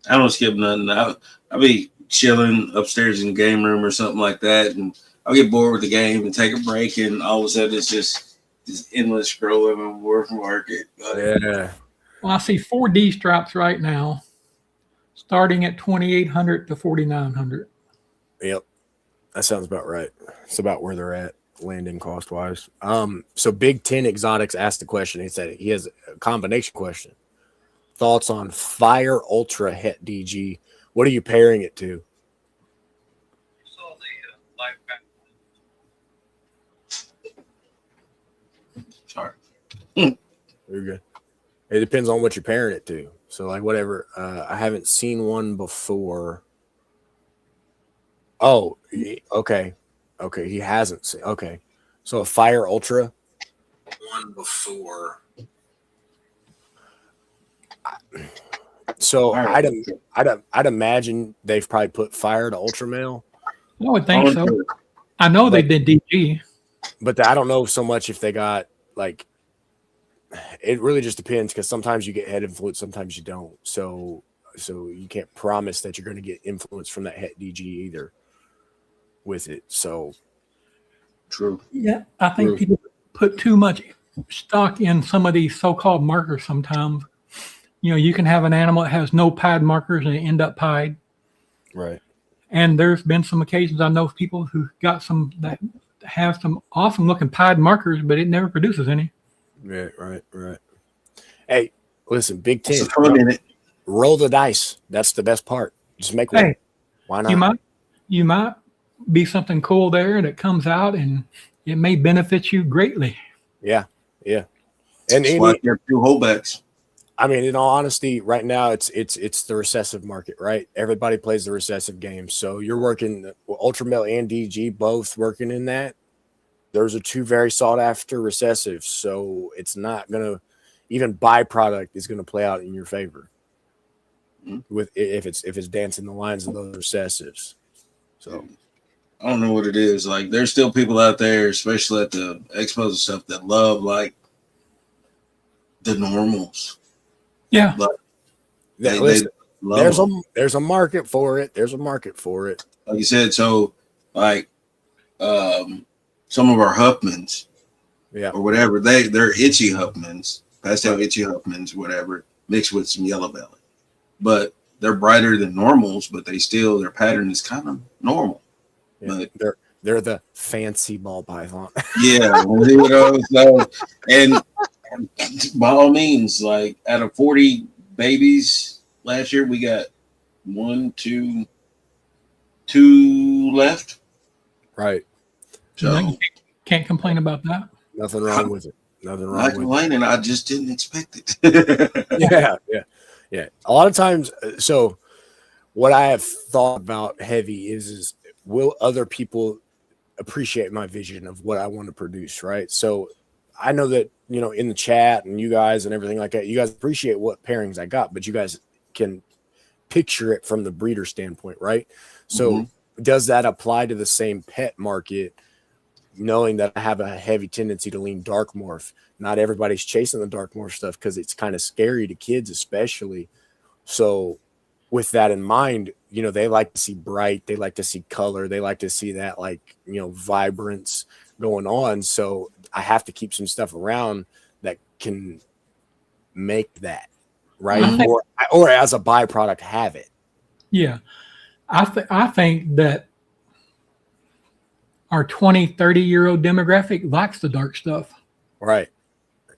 I don't skip nothing. I'll be chilling upstairs in the game room or something like that, and I'll get bored with the game and take a break, and all of a sudden it's just endless scrolling on Morph Market. Yeah. Well, I see 4 D stripes right now, starting at $2,800 to $4,900. Yep, that sounds about right. It's about where they're at, landing cost wise. So Big Ten Exotics asked the question. He said he has a combination question. Thoughts on Fire Ultra Het DG? What are you pairing it to? Sorry. Very good. It depends on what you're pairing it to. So like whatever. I haven't seen one before. Oh, okay. Okay, he hasn't seen. Okay. So a Fire Ultra. One before. So I'd imagine they've probably put Fire to Ultra Male. I would think so. I know they did DG. But I don't know so much if they got like it really just depends, because sometimes you get head influence, sometimes you don't. So you can't promise that you're going to get influence from that het DG either with it. So True. Yeah, I think True. people put too much stock in some of these so-called markers sometimes. You can have an animal that has no pied markers and it end up pied. right. And there's been some occasions I know of people who got some that have some awesome looking pied markers, but it never produces any. Right. Hey, listen, Big What's Ten, the fun in it? roll the dice. That's the best part. Just make one. Hey, Why not? you might be something cool there that comes out and it may benefit you greatly. Yeah. And That's why you have 2 holdbacks. I mean, in all honesty, right now it's the recessive market, right? Everybody plays the recessive game. So you're working Ultramel and DG both working in that. Those are 2 very sought after recessives. So it's not gonna, even byproduct is gonna play out in your favor with if it's dancing the lines of those recessives. So I don't know what it is. Like, there's still people out there, especially at the expos and stuff, that love like the normals. Yeah. Like, listen, love them. there's a market for it. There's a market for it. Like you said, so like some of our Huffmans, or whatever, they're itchy Huffmans, pastel itchy Huffmans, whatever, mixed with some yellow belly. But they're brighter than normals, but their pattern is kind of normal. Yeah, But they're the fancy ball python. yeah, so, and by all means, like, out of 40 babies last year, we got 2 left. Right. So You can't complain about that. Nothing wrong with it. Nothing wrong not with complaining. I just didn't expect it. it. Yeah. A lot of times, so what I have thought about heavy is will other people appreciate my vision of what I want to produce, right? So I know that, in the chat and you guys and everything like that, you guys appreciate what pairings I got, but you guys can picture it from the breeder standpoint, right? So does that apply to the same pet market, knowing that I have a heavy tendency to lean dark morph? Not everybody's chasing the dark morph stuff because it's kind of scary to kids, especially. So with that in mind, they like to see bright, they like to see color, they like to see that, like, vibrance going on. So I have to keep some stuff around that can make that, right? Or as a byproduct have it. Yeah. I think that our 20, 30-year-old demographic likes the dark stuff. Right.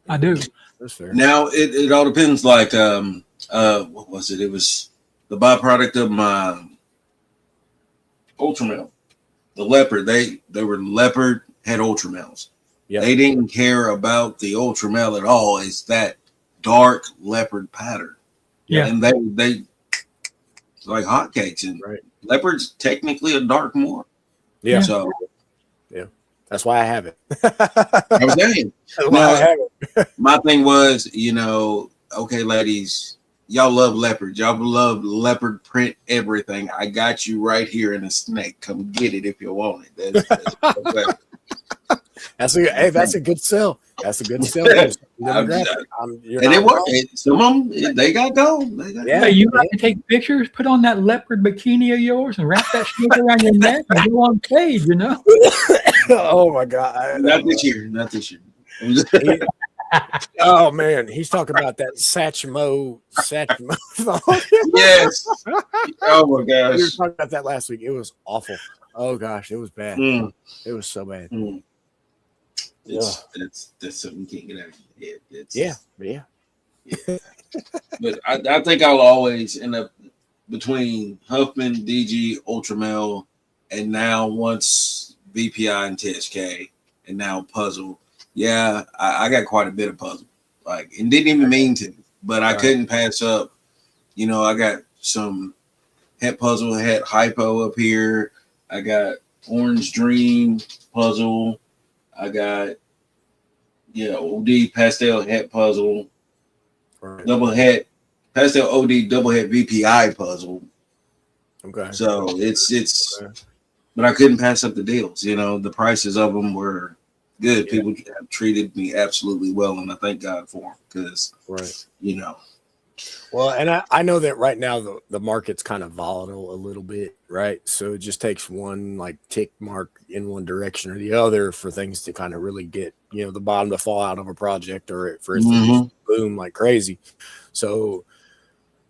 I do. That's fair. Now it all depends. Like, what was it? It was the byproduct of my Ultramel, the leopard. They were leopard, had Ultramels. Yeah. They didn't care about the Ultramel at all. It's that dark leopard pattern. Yeah. And they like hotcakes. And leopard's technically a dark morph. Yeah. So that's why I have it. I was saying. My thing was, okay, ladies, y'all love leopard. Y'all love leopard print everything. I got you right here in a snake. Come get it if you want it. That's a good sell. That's a good sell. And it worked. Some of them, they got gold. Hey, you like to take pictures, put on that leopard bikini of yours and wrap that snake around your neck and go on stage, Oh my God. Not this year. Oh man, he's talking about that Satchmo. Yes. Oh my gosh. We were talking about that last week. It was awful. Oh gosh, it was bad. It was so bad. That's something you can't get out of your head. Yeah. But I think I'll always end up between Huffman, DG, Ultramel, and now once VPI and TSK, and now Puzzle. Yeah, I got quite a bit of Puzzle. Like, and didn't even mean to, but I couldn't pass up. I got some Het Puzzle, Het Hypo up here. I got Orange Dream Puzzle. I got OD Pastel Het Puzzle. Double Het Pastel OD double Het VPI Puzzle. Okay. So it's but I couldn't pass up the deals. The prices of them were Good. Yeah. People have treated me absolutely well, and I thank God for them because, Right. you know. Well, and I know that right now the market's kind of volatile a little bit, right? So it just takes one like tick mark in one direction or the other for things to kind of really get, the bottom to fall out of a project or for it to just boom like crazy. So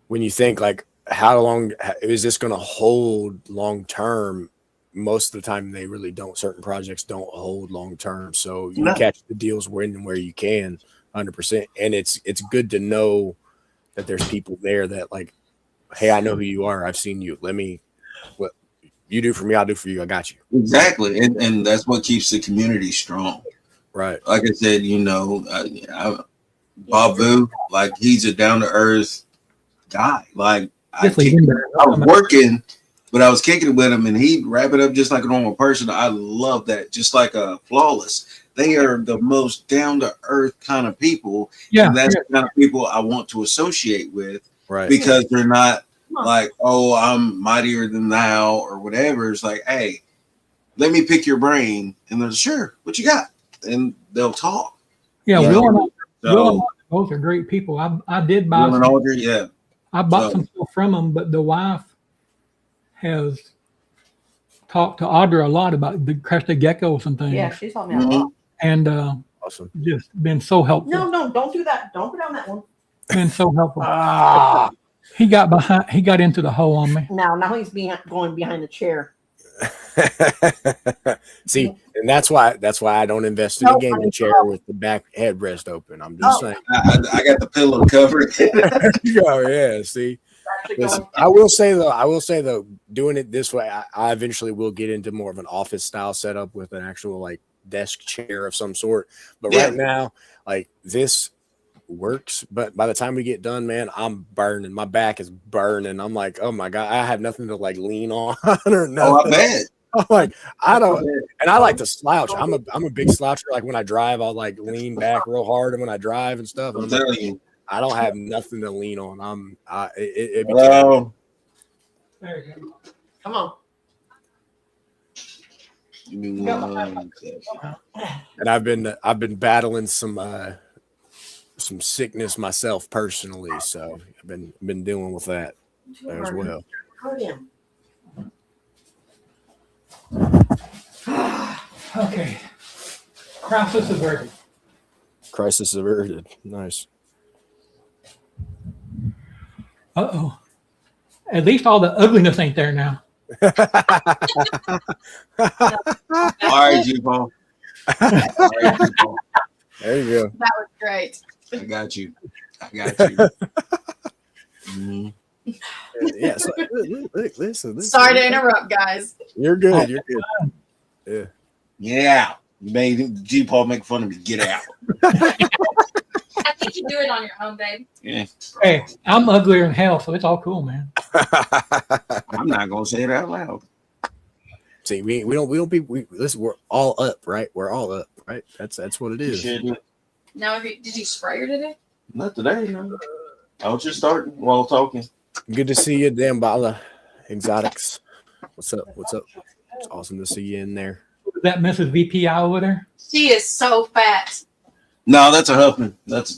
when you think like how long is this going to hold long term? Most of the time they really don't. Certain projects don't hold long term. So you catch the deals where you can 100%. And it's good to know that there's people there that like, hey, I know who you are. I've seen you. What you do for me, I'll do for you. I got you. Exactly. And that's what keeps the community strong. Right. Like I said, Bob Vu, like he's a down to earth guy. Like I was working, but I was kicking it with him and he'd wrap it up just like a normal person. I love that. Just like a Flawless. They are the most down to earth kind of people. Yeah. And that's the kind of people I want to associate with. Right. Because they're not like, oh, I'm mightier than thou or whatever. It's like, hey, let me pick your brain. And they're sure, what you got? And they'll talk. Yeah, Will and both are great people. I did buy some, yeah. I bought some stuff from them, but the wife has talked to Audra a lot about the crested geckos and things. Yeah, she told me a lot. And awesome. Just been so helpful. No, don't do that. Don't go down that one. Been so helpful. He got into the hole on me. Now he's going behind the chair. See, and that's why I don't invest in a gaming chair with the back headrest open. I'm just saying. I got the pillow covered. Oh yeah, see. Listen, I will say though, doing it this way, I eventually will get into more of an office style setup with an actual like desk chair of some sort. But right now, like this works. But by the time we get done, man, I'm burning. My back is burning. I'm like, oh my God, I have nothing to like lean on or nothing. Oh, I bet. I'm like, I don't, and I like to slouch. I'm a big sloucher. Like when I drive, I'll like lean back real hard, and when I drive and stuff, I'm telling you. I don't have nothing to lean on. Hello. There you go. Come on. And I've been battling some sickness myself personally, so I've been dealing with that as well. Okay. Crisis averted. Crisis averted. Nice. Uh-oh. At least all the ugliness ain't there now. All right, G-Paul. There you go. That was great. I got you. Mm-hmm. Yeah. So, look, listen. Sorry to interrupt, guys. You're good. You're good. Yeah. Get out. You made G-Paul make fun of me. Get out. I think you do it on your own, babe. Yeah. Hey, I'm uglier than hell, so it's all cool, man. I'm not gonna say it out loud. See, listen, we're all up, right? We're all up, right? That's what it is. Now, did you spray her today? Not today, no. I was just starting while talking. Good to see you, Dambala Exotics. What's up? It's awesome to see you in there. Is that Mrs. VPI over there? She is so fat. No, that's a Huffman. That's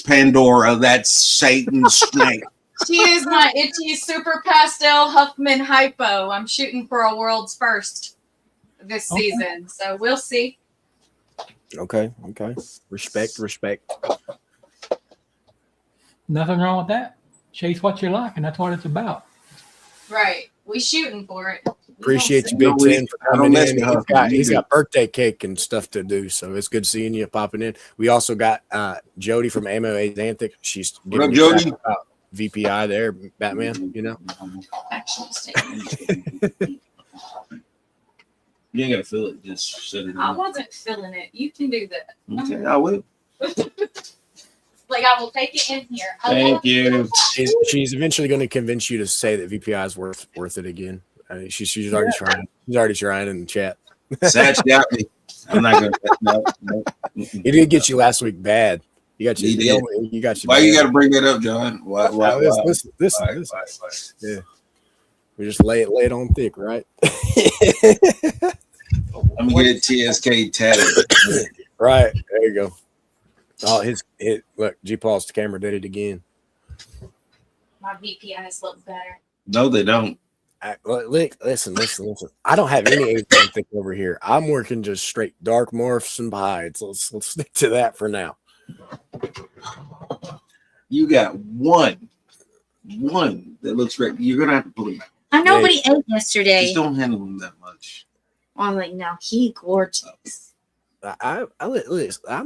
Pandora. That's Satan's snake. She is my itchy super pastel Huffman hypo. I'm shooting for a world's first this season, so we'll see. Okay. Respect. Nothing wrong with that. Chase what you like, and that's what it's about. Right. We shooting for it. Appreciate you, Big Ten, for coming in. He's got birthday cake and stuff to do, so it's good seeing you popping in. We also got Jody from Ammo Xanthic. She's what up, Jody? About VPI there, Batman. You know. Actual You ain't gotta feel it. Just set it. I wasn't feeling it. You can do that. Okay, I will. Like I will take it in here. Thank you. She's eventually going to convince you to say that VPI is worth it again. I mean, she's already trying. She's already trying in the chat. Satch got me. I'm not gonna. No. He did get you last week bad. You got you. You got you. Why you got to bring that up, John? Why? Listen. Yeah. We just lay it on thick, right? I'm gonna get TSK tatted. Right. There you go. Oh, his look, G Paul's camera did it again. My VPIs look better. No, they don't. Listen. I don't have any anything thick over here. I'm working just straight dark morphs and hides. Let's stick to that for now. You got one that looks right. You're gonna have to pull him out. I know what he ate yesterday. Just don't handle him that much. I'm like, no, he gorgeous. I'm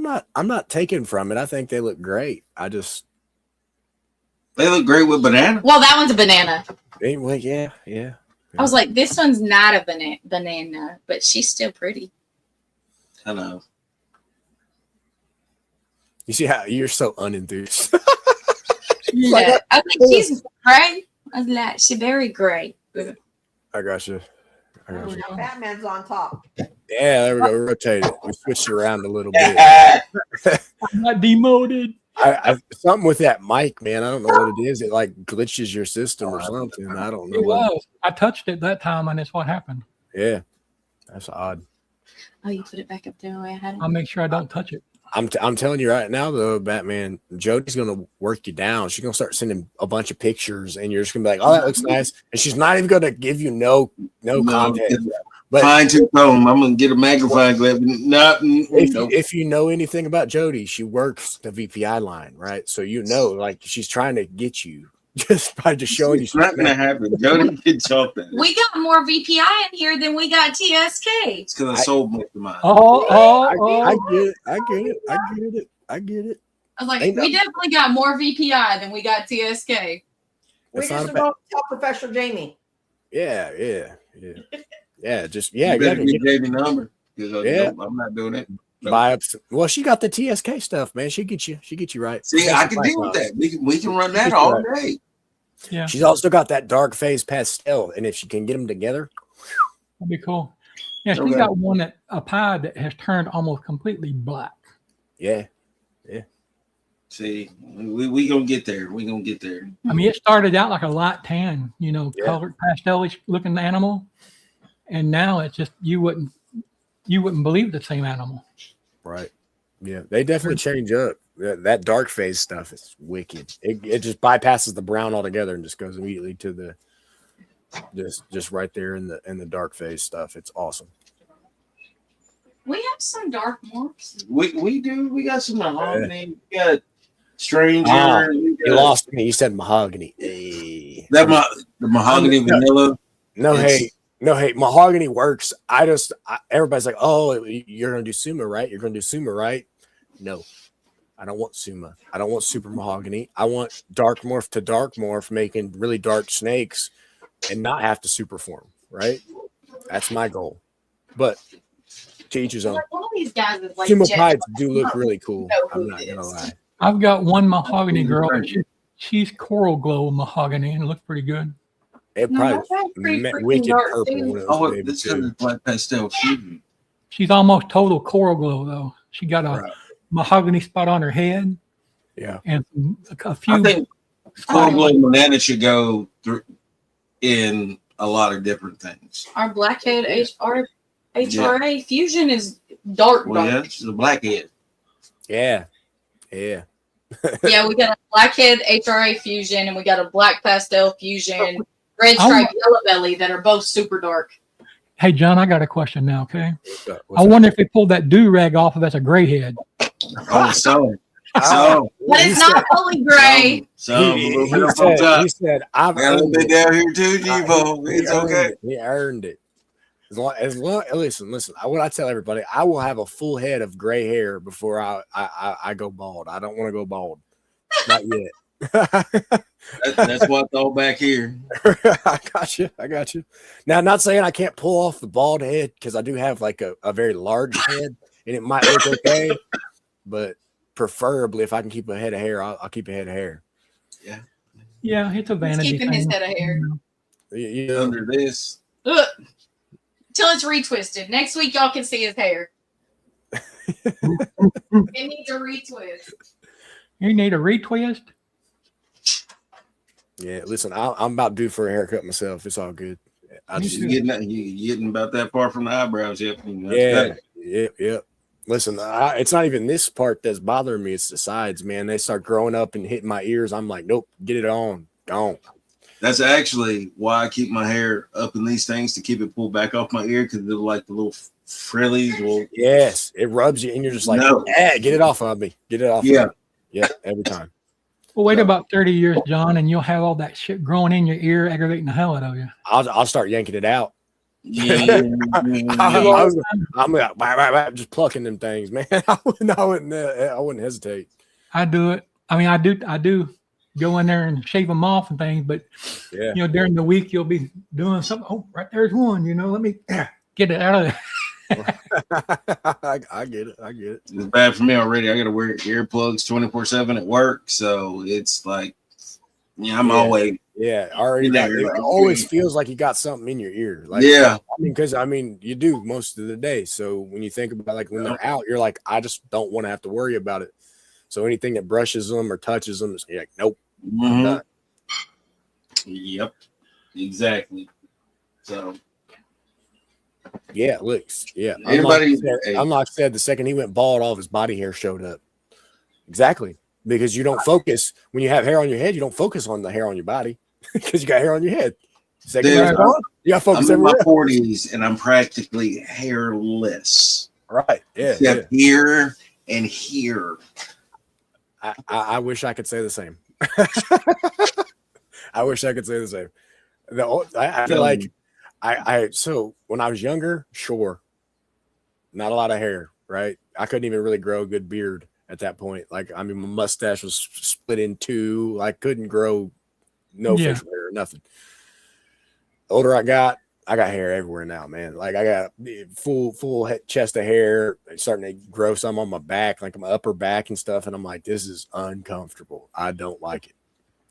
not taking from it. I think they look great. They look great with banana. Well, that one's a banana. Well, yeah. I was like, this one's not a banana, but she's still pretty. Hello. You see how you're so unenthused. Yeah. I think she's gray. I was like, she's very gray. I got you. Now Batman's on top. Yeah, there we go. Rotate it. We switched around a little bit. I'm not demoted. Something with that mic, man. I don't know what it is. It like glitches your system or something. I don't know. It was. I touched it that time, and it's what happened. Yeah, that's odd. Oh, you put it back up there the way I had it? I'll make sure I don't touch it. I'm telling you right now, though, Batman, Jody's gonna work you down. She's gonna start sending a bunch of pictures, and you're just gonna be like, "Oh, that looks nice," and she's not even gonna give you no context. But fine tooth comb. I'm gonna get a magnifying glass. if you know anything about Jody, she works the VPI line, right? So you know, like she's trying to get you just by just showing you. It's not gonna happen. Jody can talk that. We got more VPI in here than we got TSK. It's because I sold most of mine. I get it. I was like, Ain't we definitely got more VPI than we got TSK. We That's not just a about to tell Professor Jamie. Yeah. Just You better get Jamie number. Yeah. I'm not doing it. No. buy up. Well, she got the TSK stuff, man. She get you right. See, I can deal with that. We can run that all day. Yeah, She's also got that dark phase pastel, and if she can get them together, that'd be cool. Yeah, she's Okay. got one that a pie that has turned almost completely black. yeah. See, we gonna get there. We gonna get there. I mean, it started out like a light tan, Yeah. colored pastelish looking animal, and now it's just you wouldn't believe the same animal. Right. Yeah, they definitely change up. That dark phase stuff is wicked. It just bypasses the brown altogether and just goes immediately to the just right there in the dark phase stuff. It's awesome. We have some dark morphs. We do. We got some mahogany. We got stranger. You lost me. You said mahogany. Hey. The mahogany vanilla. No It's- hate. No hate. Mahogany works. Everybody's like, oh, you're gonna do Suma, right? You're gonna do Suma, right? No. I don't want Suma. I don't want super mahogany. I want dark morph to dark morph, making really dark snakes and not have to super form, right? That's my goal. But to each his own. Like, one of these guys is like Suma Jet. pies do look really cool. Know who I'm not it gonna is. lie. I've got one mahogany girl, and she's coral glow mahogany, and it looks pretty good. It No, probably that's like pretty met freaking wicked dark, purple too. when it Oh, was baby this too. is black pastel fusion. She's almost total coral glow though. She got a Right. mahogany spot on her head Yeah. and a few. I think Coral Glow Banana should go through in a lot of different things. Our blackhead HRA fusion is dark. Well, yeah, dark. she's a blackhead. Yeah. Yeah. Yeah, we got a blackhead HRA fusion and we got a black pastel fusion, red stripe, yellow belly that are both super dark. Hey John, I got a question now. Okay, What's I up? wonder if they pulled that do rag off of that's a gray head. Oh, so But He it's not fully gray. a He, little he bit up on said, top. he said, I've Got a little earned bit it. down here too, G-Bo. It's okay. He earned it. As long, listen. What I tell everybody, I will have a full head of gray hair before I go bald. I don't want to go bald. Not yet. That's what's all back here. I got you. Now, not saying I can't pull off the bald head because I do have like a very large head and it might look okay, but preferably if I can keep a head of hair, I'll keep a head of hair. Yeah, it's a He's vanity keeping his thing. head of hair. You know, Under this. Ugh. Till it's retwisted. Next week, y'all can see his hair. It needs a retwist. You need a retwist. yeah. Listen, I'm about due for a haircut myself. It's all good. I Me just, too. You getting about that far from the eyebrows yet? yeah. Listen, it's not even this part that's bothering me. It's the sides, man. They start growing up and hitting my ears. I'm like, nope, get it on, gone. That's actually why I keep my hair up in these things to keep it pulled back off my ear because they're like the little frillies will. Yes, it rubs you, and you're just like, No. get it off of me. Get it off. Yeah. Of me. Yeah, every time. Well, wait No. about 30 years, John, and you'll have all that shit growing in your ear, aggravating the hell out of you. I'll start yanking it out. Yeah. I'm like, just plucking them things, man. I wouldn't hesitate. I do it. I mean, I do go in there and shave them off and things, but Yeah. you know, during the week you'll be doing something. Oh, right there's one. You know, let me get it out of there. I get it. It's bad for me already. I got to wear earplugs 24/7 at work, so it's like, I'm always. Yeah, already. It always feels like you got something in your ear. Like, Yeah. because you do most of the day. So when you think about like when they're out, you're like, I just don't want to have to worry about it. So anything that brushes them or touches them, you're like, nope. I'm done. Yep, exactly. So yeah, look, yeah. Unlock said the second he went bald, all of his body hair showed up. Exactly, because you don't focus when you have hair on your head. You don't focus on the hair on your body because you got hair on your head. Second, you got to focus. I'm in my 40s and I'm practically hairless. Right? Yeah. Except here and here. I wish I could say the same. I wish I could say the same. I feel like so when I was younger, sure, not a lot of hair, right? I couldn't even really grow a good beard at that point. Like, I mean, my mustache was split in two. I couldn't grow facial hair or nothing. The older I got hair everywhere now, man. Like, I got full chest of hair. It's starting to grow some on my back, like my upper back and stuff. And I'm like, this is uncomfortable. I don't like it.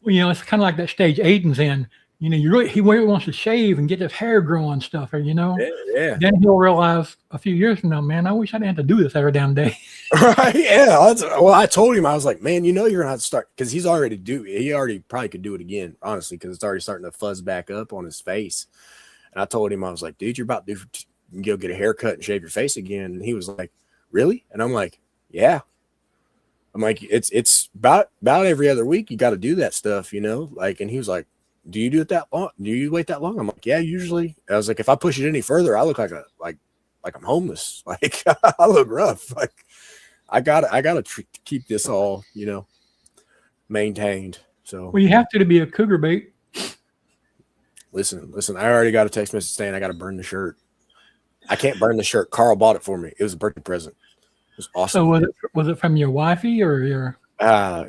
Well, you know, it's kind of like that stage Aiden's in. You know, he really wants to shave and get his hair growing stuff, or you know. Yeah. Then he'll realize a few years from now, man, I wish I didn't have to do this every damn day. Right? Yeah. Well, I told him, I was like, man, you know, you're gonna have to start because he already probably could do it again, honestly, because it's already starting to fuzz back up on his face. And I told him, I was like, dude, you're about to go get a haircut and shave your face again. And he was like, really? And I'm like, yeah. I'm like, it's about every other week. You got to do that stuff, you know? Like, and he was like, do you do it that long? Do you wait that long? I'm like, yeah, usually. I was like, if I push it any further, I look like I'm homeless. Like, I look rough. Like, I gotta keep this all, you know, maintained. So, Well, you have to be a cougar bait. Listen. I already got a text message saying I got to burn the shirt. I can't burn the shirt. Carl bought it for me. It was a birthday present. It was awesome. So was it from your wifey or your? I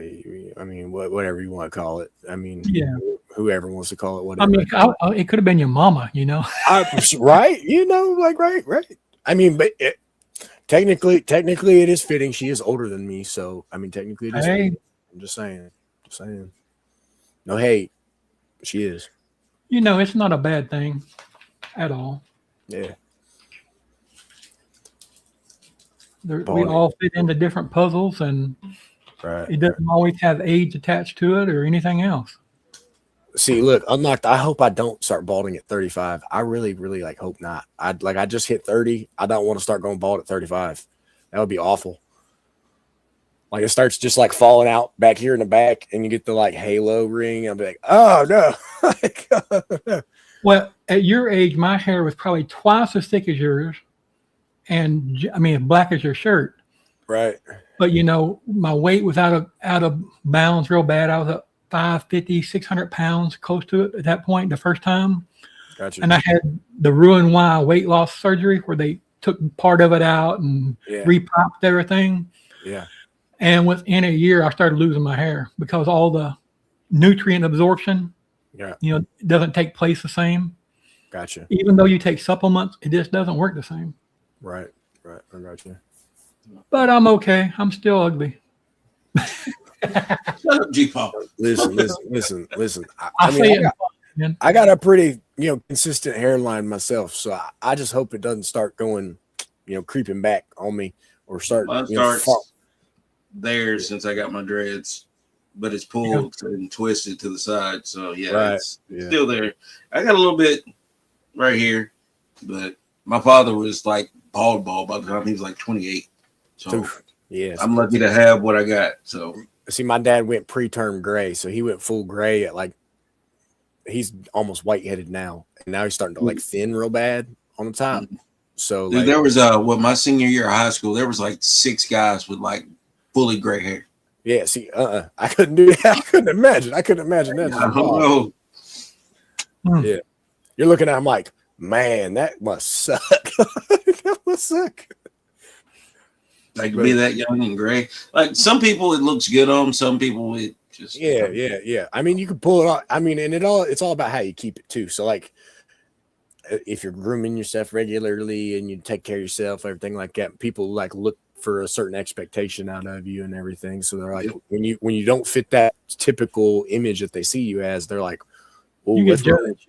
mean, whatever you want to call it. I mean, Yeah. Whoever wants to call it whatever. I mean, it could have been your mama, you know. Right? You know, like right. I mean, but technically, it is fitting. She is older than me, so I mean, technically, it is. Hey. I'm just saying. No hate. She is. You know, it's not a bad thing at all. Yeah. We all fit into different puzzles, and Right. it doesn't always have age attached to it or anything else. See, look, Unlocked. I hope I don't start balding at 35. I really, really hope not. I just hit 30. I don't want to start going bald at 35. That would be awful. Like, it starts just like falling out back here in the back, and you get the like halo ring. I'll be like, oh no. Well, at your age, my hair was probably twice as thick as yours, and I mean, as black as your shirt. Right. But you know, my weight was out of bounds real bad. I was at 550, 600 pounds, close to it at that point, the first time. Gotcha. And I had the Roux-en-Y weight loss surgery where they took part of it out and repopped everything. Yeah. And within a year, I started losing my hair because all the nutrient absorption, you know, doesn't take place the same. Gotcha. Even though you take supplements, it just doesn't work the same. Right. I gotcha. But I'm okay. I'm still ugly. Shut up, G-Pop. Listen. I got a pretty, you know, consistent hairline myself, so I just hope it doesn't start going, you know, creeping back on me or start. Mine starts there since I got my dreads, but it's pulled and twisted to the side. So it's still there. I got a little bit right here. But my father was like bald by the time he was like 28. So yeah, I'm lucky to have what I got. So see, my dad went preterm gray, so he went full gray at like he's almost white-headed now, and now he's starting to like thin real bad on the top. So dude, like, there was my senior year of high school, there was like 6 guys with like fully gray hair. yeah, see, I couldn't do that. I couldn't imagine that. I don't know. Yeah, you're looking at him like, man, that must suck. That must suck. Like to be that young and gray. Like some people it looks good on, some people it just yeah. I mean, you can pull it off. I mean, and it's all about how you keep it too. So like, if you're grooming yourself regularly and you take care of yourself, everything like that, people like look for a certain expectation out of you and everything. So they're like, when you don't fit that typical image that they see you as, they're like, oh, You get judged.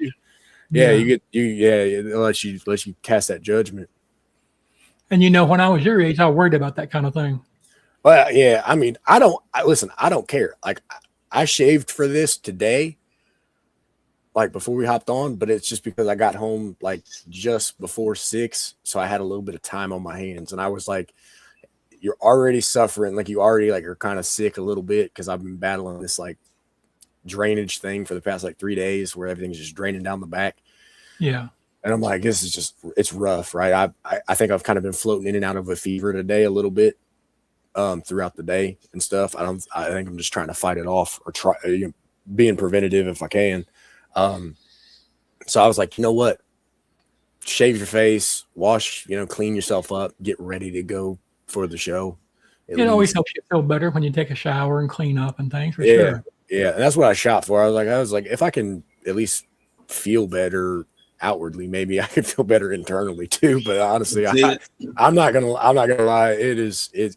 yeah, it lets you cast that judgment. And you know, when I was your age, I worried about that kind of thing. Well, yeah, I mean, I don't care. Like, I shaved for this today, like before we hopped on, but it's just because I got home like just before 6, so I had a little bit of time on my hands, and I was like, you're already suffering, like you already like are kind of sick a little bit because I've been battling this like drainage thing for the past like 3 days where everything's just draining down the back. Yeah. And I'm like, this is just, it's rough, right? I think I've kind of been floating in and out of a fever today a little bit throughout the day and stuff. I think I'm just trying to fight it off or try being preventative if I can. So I was like, you know what? Shave your face, wash, clean yourself up, get ready to go for the show. It always helps you feel better when you take a shower and clean up and things. For yeah, sure. yeah, and that's what I shot for. I was like, if I can at least feel better outwardly, maybe I could feel better internally too. But honestly, I'm not gonna lie. It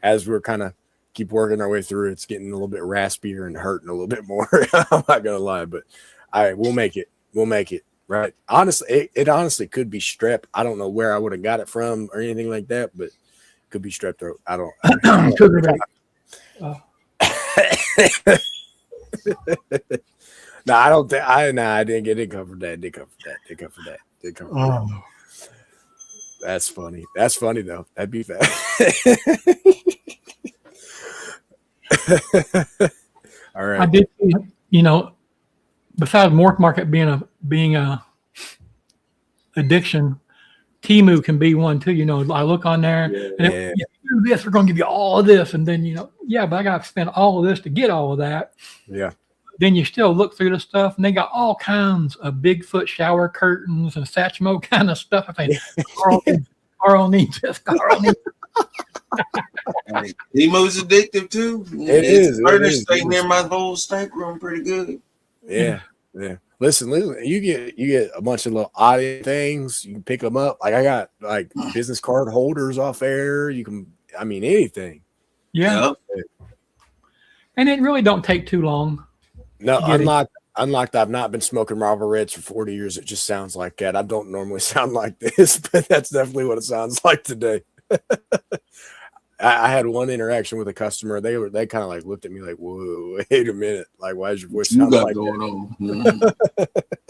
as we're kind of keep working our way through, it's getting a little bit raspier and hurting a little bit more. I'm not gonna lie, but we'll make it. We'll make it. Right. Honestly, it honestly could be strep. I don't know where I would have got it from or anything like that, but it could be strep throat. I don't. No, I don't think I didn't get it covered that. Did cover that. Oh. That's funny. That's funny though. That'd be bad. All right. I did see, besides Morph Market being a addiction, Temu can be one too. I look on there and if you do this, we're going to give you all of this, and then but I got to spend all of this to get all of that. Yeah. Then you still look through the stuff, and they got all kinds of Bigfoot shower curtains and Satchmo kind of stuff. I think Carl needs this. Carl needs Temu's addictive too. It is. Furnace stay near my whole stank room pretty good. Yeah. Listen, you get a bunch of little odd things. You can pick them up. Like I got like business card holders off there. You can, anything. Yeah. And it really don't take too long. No, unlocked. I've not been smoking Marlboro Reds for 40 years. It just sounds like that. I don't normally sound like this, but that's definitely what it sounds like today. I had one interaction with a customer. They kind of like looked at me like, "Whoa, wait a minute! Like, why is your voice sound like going that?" on?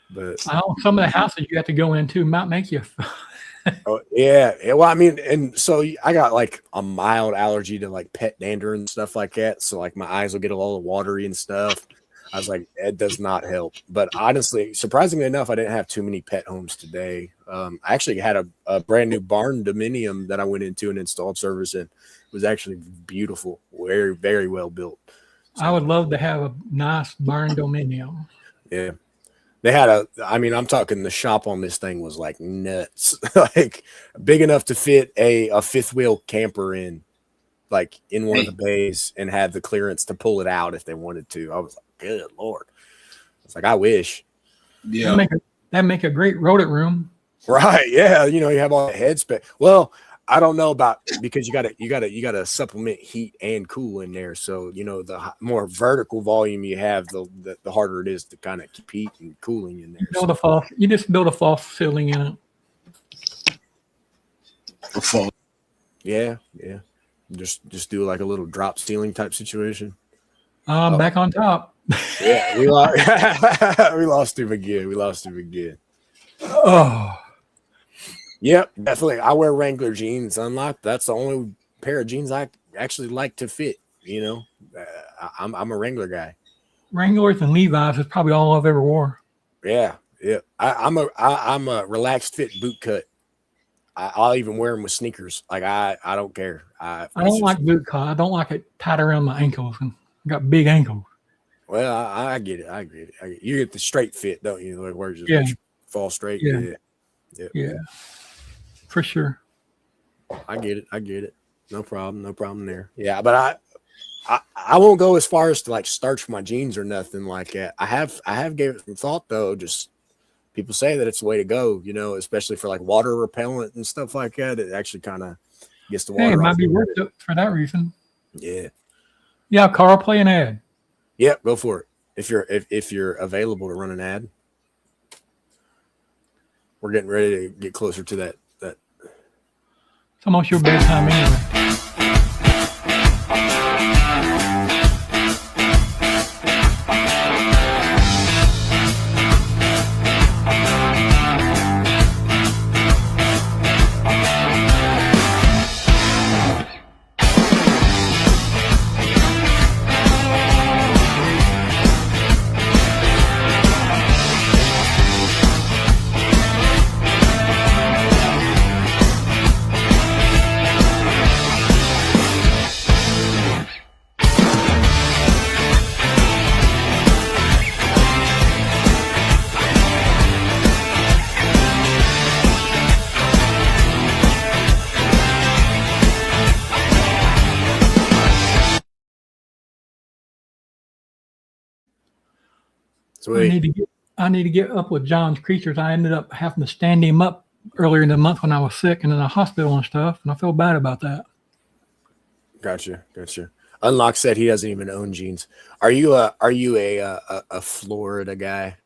But some of the houses you have to go into might make you. oh, yeah. Well, and so I got like a mild allergy to like pet dander and stuff like that. So like my eyes will get a little watery and stuff. I was like, it does not help. But honestly, surprisingly enough, I didn't have too many pet homes today. I actually had a brand new barn dominium that I went into and installed service in. It was actually beautiful, very, very well built. So, I would love to have a nice barn dominium. Yeah. They had I'm talking the shop on this thing was like nuts, like big enough to fit a fifth wheel camper in, like in one of the bays, and had the clearance to pull it out if they wanted to. I was like, good Lord. It's like, I wish. Yeah. That'd make a great rodent room. Right. Yeah. You have all the headspace. Well, I don't know about, because you gotta supplement heat and cool in there. So, the more vertical volume you have, the harder it is to kind of keep heat and cooling in there. You just build a false ceiling in it. Yeah. Just do like a little drop ceiling type situation. Back on top. Yeah, we lost. We lost him again. Oh, Yep, definitely. I wear Wrangler jeans. Unlocked. That's the only pair of jeans I actually like to fit. You know, I'm a Wrangler guy. Wranglers and Levi's is probably all I've ever wore. Yeah. I'm a relaxed fit boot cut. I'll even wear them with sneakers. Like I don't care. I don't like boot cut. I don't like it tied around my ankles, and I got big ankles. Well, I get it. I get it. You get the straight fit, don't you? Like where it just Yeah. fall straight. Yeah. Yeah, for sure. I get it. No problem there. Yeah, but I won't go as far as to like starch my jeans or nothing like that. I have gave it some thought though. Just people say that it's the way to go, you know, especially for like water repellent and stuff like that. It actually kind of gets the water. Hey, it off might be your worth head. it for that reason. Yeah. Yeah, Carl, play an ad. Yep, go for it. If you're available to run an ad. We're getting ready to get closer to that. It's almost your bedtime anyway. Sweet. I need to get up with John's creatures. I ended up having to stand him up earlier in the month when I was sick and in the hospital and stuff, and I feel bad about that. Gotcha. Unlock said he doesn't even own jeans. Are you a Florida guy?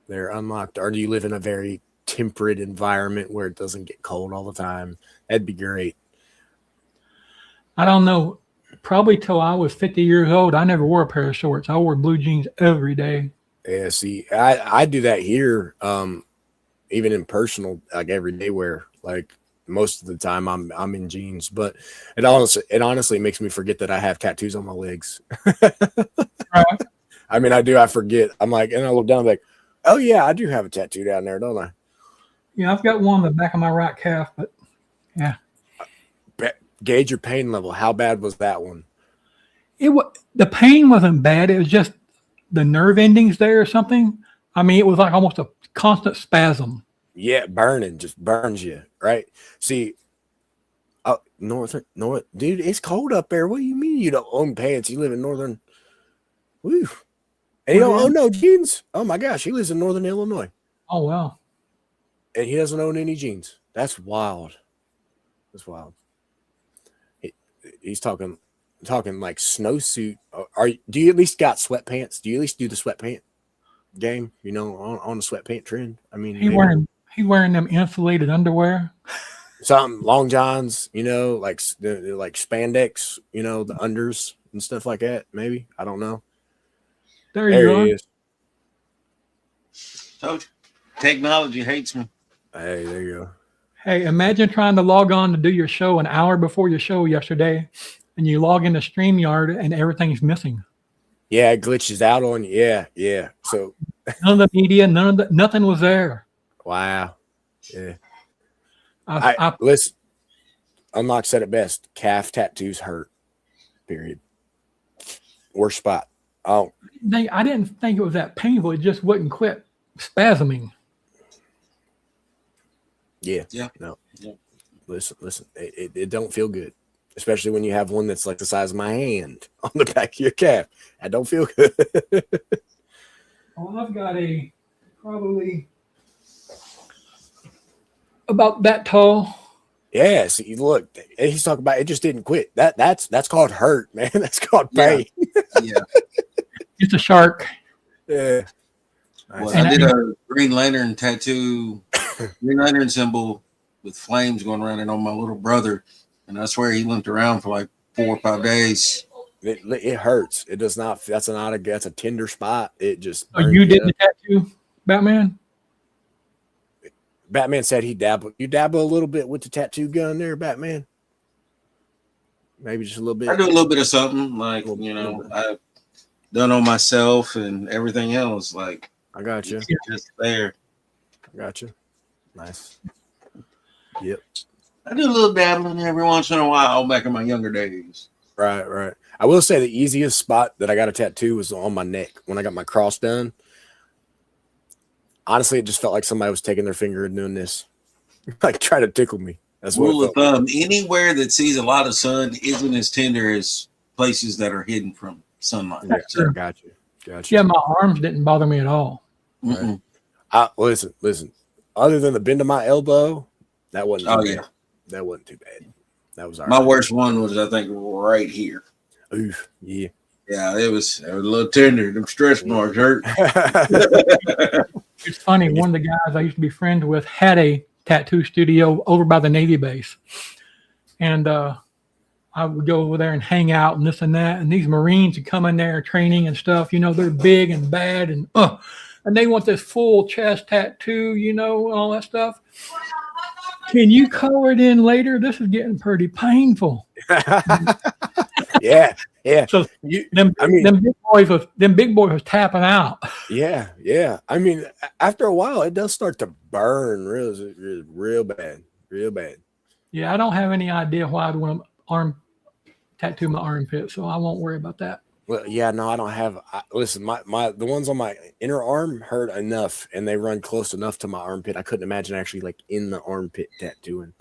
They're unlocked. Or do you live in a very temperate environment where it doesn't get cold all the time? That'd be great. I don't know. Probably till I was 50 years old, I never wore a pair of shorts. I wore blue jeans every day. Yeah, see, I do that here, even in personal, like everyday wear. Like most of the time, I'm in jeans, but it honestly makes me forget that I have tattoos on my legs. Right. I mean, I do. I forget. I'm like, and I look down, I'm like, oh yeah, I do have a tattoo down there, don't I? Yeah, I've got one on the back of my right calf, but yeah. Gauge your pain level. How bad was that one? The pain wasn't bad. It was just the nerve endings there or something. I mean, it was like almost a constant spasm. Yeah, burning just burns you, right? See, north, dude, it's cold up there. What do you mean you don't own pants? You live in northern. Woo. And you don't own no jeans. Oh my gosh, he lives in northern Illinois, Oh wow. and he doesn't own any jeans. That's wild. That's wild. He's talking like snowsuit. Do you at least got sweatpants? Do you at least do the sweatpant game? You know, on the sweatpant trend. I mean, He wearing them insulated underwear. something long johns. You know, like spandex. You know, the unders and stuff like that. Maybe, I don't know. There There he you is. Told you. Technology hates me. Hey, there you go. Hey, imagine trying to log on to do your show an hour before your show yesterday, and you log into StreamYard and everything's missing. Yeah, it glitches out on you. Yeah. So, None of the media, nothing was there. wow. Yeah. I Listen, Unlock said it best. Calf tattoos hurt. Period. Worst spot. Oh, I didn't think it was that painful. It just wouldn't quit spasming. yeah. Yeah. No. Yeah. Listen. It don't feel good, especially when you have one that's like the size of my hand on the back of your calf. That don't feel good. Well, I've got a probably about that tall. Yeah. See, look, he's talking about it just didn't quit. That's called hurt, man. That's called pain. Yeah. It's a shark. Yeah. Well, And I did a Green Lantern tattoo, Green Lantern symbol with flames going around it on my little brother. And I swear he limped around for like 4 or 5 days. It hurts. It does not. That's a tender spot. It just. Oh, you did the tattoo, Batman? Batman said he dabbled. You dabble a little bit with the tattoo gun there, Batman. Maybe just a little bit. I do a little bit of something, like, you know, I've done on myself and everything else. Like, I got you. It's just there. I got you. Nice. Yep. I do a little dabbling every once in a while back in my younger days. Right, right. I will say the easiest spot that I got a tattoo was on my neck when I got my cross done. Honestly, it just felt like somebody was taking their finger and doing this, like try to tickle me. That's what Rule it of felt thumb: anywhere that sees a lot of sun isn't as tender as places that are hidden from sunlight. like. That's true. Got you. Got you. Yeah, my arms didn't bother me at all. Mm-mm. Listen. Other than the bend of my elbow, that wasn't. Oh too yeah, bad. That wasn't too bad. That was all my right. worst one was, I think, right here. Oof, yeah. Yeah, it was a little tender. Them stretch marks hurt. It's funny. One of the guys I used to be friends with had a tattoo studio over by the Navy base. And I would go over there and hang out and this and that. And these Marines would come in there training and stuff. You know, they're big and bad and they want this full chest tattoo, you know, all that stuff. Can you color it in later? This is getting pretty painful. Yeah. So You, them big boys was tapping out. yeah. I mean, after a while, it does start to burn real bad. Yeah, I don't have any idea why I'd want to tattoo my armpit, so I won't worry about that. Well, yeah, no, I don't have. Listen, the ones on my inner arm hurt enough, and they run close enough to my armpit. I couldn't imagine actually like in the armpit tattooing.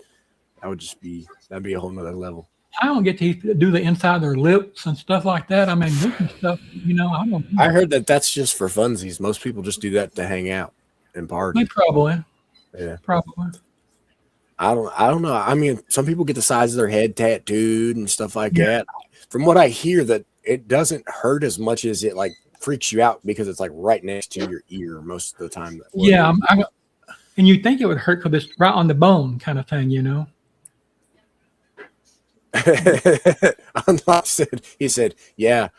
That'd be a whole nother level. I don't get to do the inside of their lips and stuff like that. I mean, this is stuff, you know, I don't. I heard that's just for funsies. Most people just do that to hang out and party. They probably. Yeah. Probably. I don't know. I mean, some people get the size of their head tattooed and stuff like that. From what I hear, that it doesn't hurt as much as it like freaks you out because it's like right next to your ear most of the time. Yeah, and you think it would hurt because it's right on the bone kind of thing, you know. Unlock said, he said, yeah,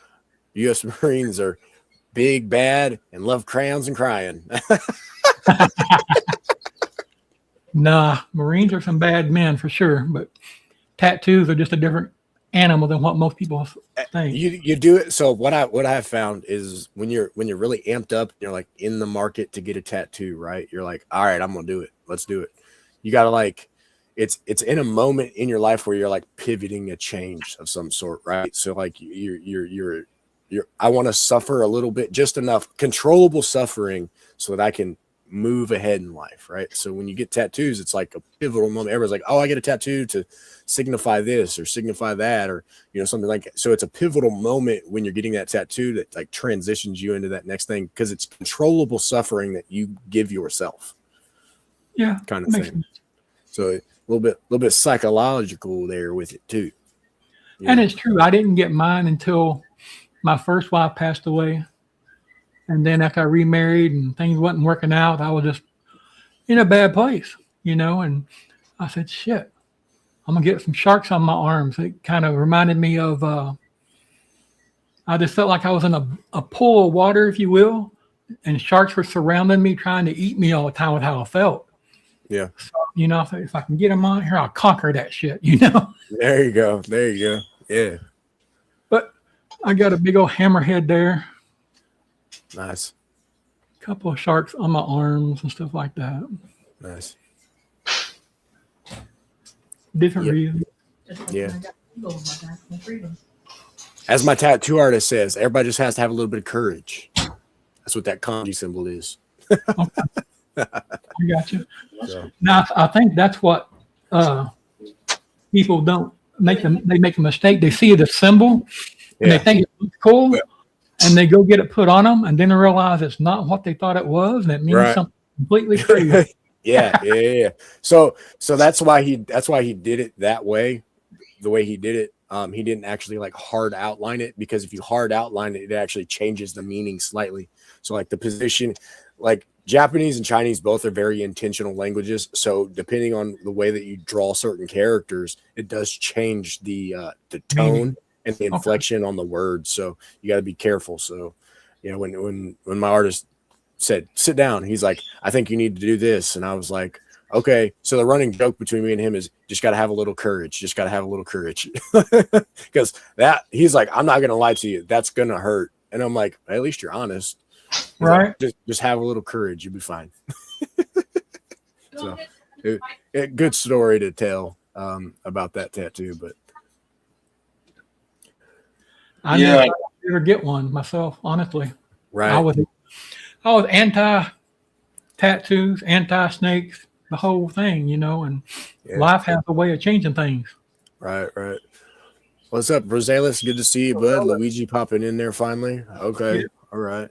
U.S. Marines are big, bad, and love crayons and crying. Nah, Marines are some bad men for sure, but tattoos are just a different animal than what most people think. You do it. So what I have found is when you're really amped up, you're like in the market to get a tattoo, right? You're like, all right, I'm gonna do it. Let's do it. You gotta like, it's in a moment in your life where you're like pivoting a change of some sort, right? So like you're I want to suffer a little bit, just enough controllable suffering so that I can move ahead in life, right? So when you get tattoos, it's like a pivotal moment. Everyone's like, oh, I get a tattoo to signify this or signify that, or you know, something like that. So it's a pivotal moment when you're getting that tattoo that like transitions you into that next thing, because it's controllable suffering that you give yourself. Yeah, kind of thing. sense. So a little bit psychological there with it too. And it's true. I didn't get mine until my first wife passed away. And then after I remarried and things wasn't working out, I was just in a bad place, you know, and I said, shit, I'm going to get some sharks on my arms. It kind of reminded me of, I just felt like I was in a pool of water, if you will, and sharks were surrounding me, trying to eat me all the time with how I felt. Yeah. So, you know, if I can get them on here, I'll conquer that shit, you know. There you go. Yeah. But I got a big old hammerhead there. Nice. Couple of sharks on my arms and stuff like that. Nice. Different Yep. reasons. Yeah. As my tattoo artist says, everybody just has to have a little bit of courage. That's what that kanji symbol is. I got you. So, Now, I think that's what people don't make them. They make a mistake. They see the symbol and they think it looks cool, and they go get it put on them, and then they realize it's not what they thought it was, and it means something completely crazy. yeah. So that's why he did it that way, the way he did it. He didn't actually like hard outline it, because if you hard outline it, it actually changes the meaning slightly. So like the position, like Japanese and Chinese both are very intentional languages. So depending on the way that you draw certain characters, it does change the tone and the inflection on the words. So you got to be careful. So, you know, when my artist said, sit down, he's like, I think you need to do this. And I was like, okay. So the running joke between me and him is just got to have a little courage. Just got to have a little courage. Because he's like, I'm not going to lie to you. That's going to hurt. And I'm like, at least you're honest. He's Right. like, just have a little courage. You'll be fine. So good story to tell about that tattoo, but I never thought I'd ever get one myself, honestly. right. I was anti tattoos, anti snakes, the whole thing, you know, and life has a way of changing things. Right. What's up, Rosales? Good to see you, bud. Luigi popping in there finally. Okay. Yeah. All right.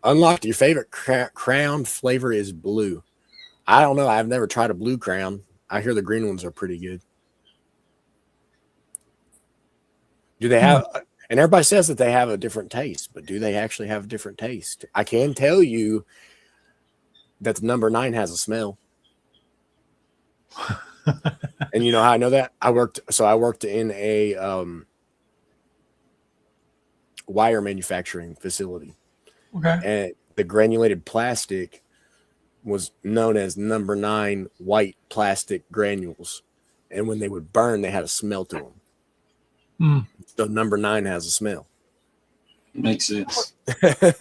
Unlocked. Your favorite crown flavor is blue. I don't know. I've never tried a blue crown. I hear the green ones are pretty good. Do they have, and everybody says that they have a different taste, but do they actually have a different taste? I can tell you that the number 9 has a smell. And you know how I know that? I worked in a wire manufacturing facility. Okay. And the granulated plastic was known as number 9 white plastic granules. And when they would burn, they had a smell to them. So number 9 has a smell. Makes sense. I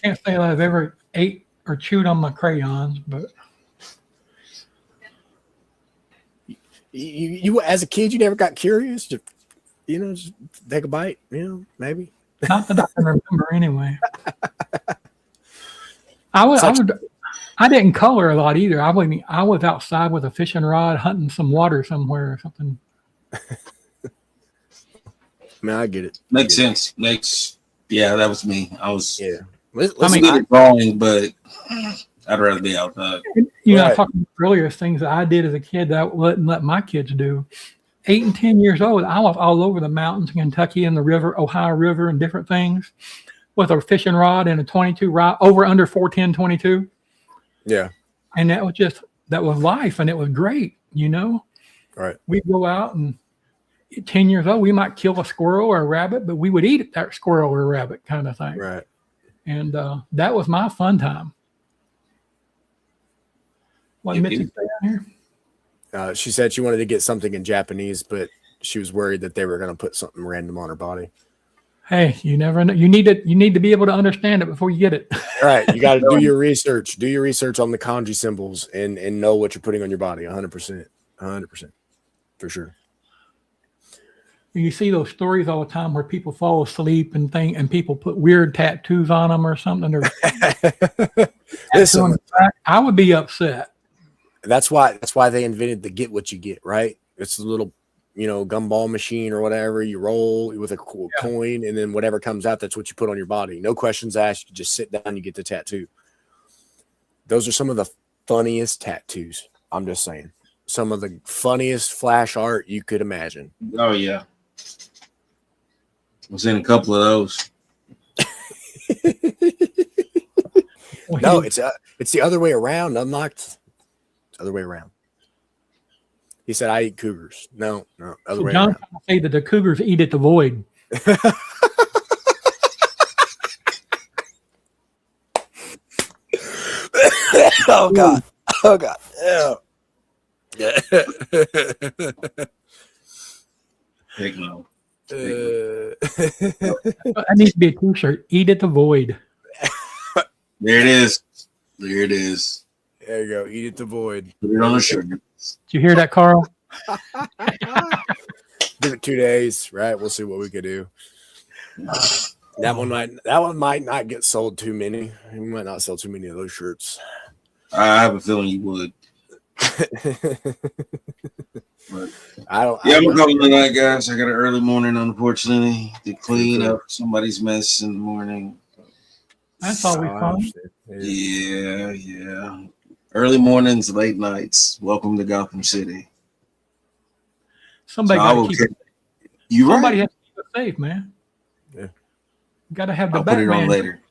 can't say that I've ever ate or chewed on my crayons, but you as a kid, you never got curious to, just take a bite, maybe. not that I can remember anyway. I didn't color a lot either. I was outside with a fishing rod hunting some water somewhere or something. Man, I get it. Makes sense. That was me. I was Let's good at drawing, but I'd rather be outside. I talked about earlier things that I did as a kid that I wouldn't let my kids do. 8 and 10 years old, I was all over the mountains in Kentucky and the river, Ohio River, and different things with a fishing rod and a 22 rod over under 410 22. Yeah. And that was life, and it was great, Right. We'd go out, and at 10 years old, we might kill a squirrel or a rabbit, but we would eat that squirrel or rabbit kind of thing. Right. And that was my fun time. What Mitzi say down here? She said she wanted to get something in Japanese, but she was worried that they were going to put something random on her body. Hey, you never know. You need to be able to understand it before you get it. All right. You got to do your research. Do your research on the kanji symbols and know what you're putting on your body. 100%. 100%. For sure. You see those stories all the time where people fall asleep and people put weird tattoos on them or something. Listen, I would be upset. That's why they invented the get what you get, right? It's a little, gumball machine or whatever. You roll with a coin, and then whatever comes out, that's what you put on your body. No questions asked. You just sit down, you get the tattoo. Those are some of the funniest tattoos. I'm just saying. Some of the funniest flash art you could imagine. Oh, yeah. I was in a couple of those. No, it's the other way around. Unlocked. Other way around. He said, "I eat cougars." No, other way John around. trying to say that the cougars eat at the void. Oh God! Yeah. Heck no. That needs to be a t-shirt. Eat at the void. There it is. There you go. Eat at the void. Put it on a shirt. Did you hear that, Carl? Give it 2 days, right? We'll see what we could do. That one might not get sold too many. We might not sell too many of those shirts. I have a feeling you would. But I'm coming tonight, guys. I got an early morning, unfortunately, to clean up somebody's mess in the morning. That's always fun. Yeah. Early mornings, late nights. Welcome to Gotham City. Somebody has to keep it safe, man. Yeah. You got to have the I'll put it on Batman. later.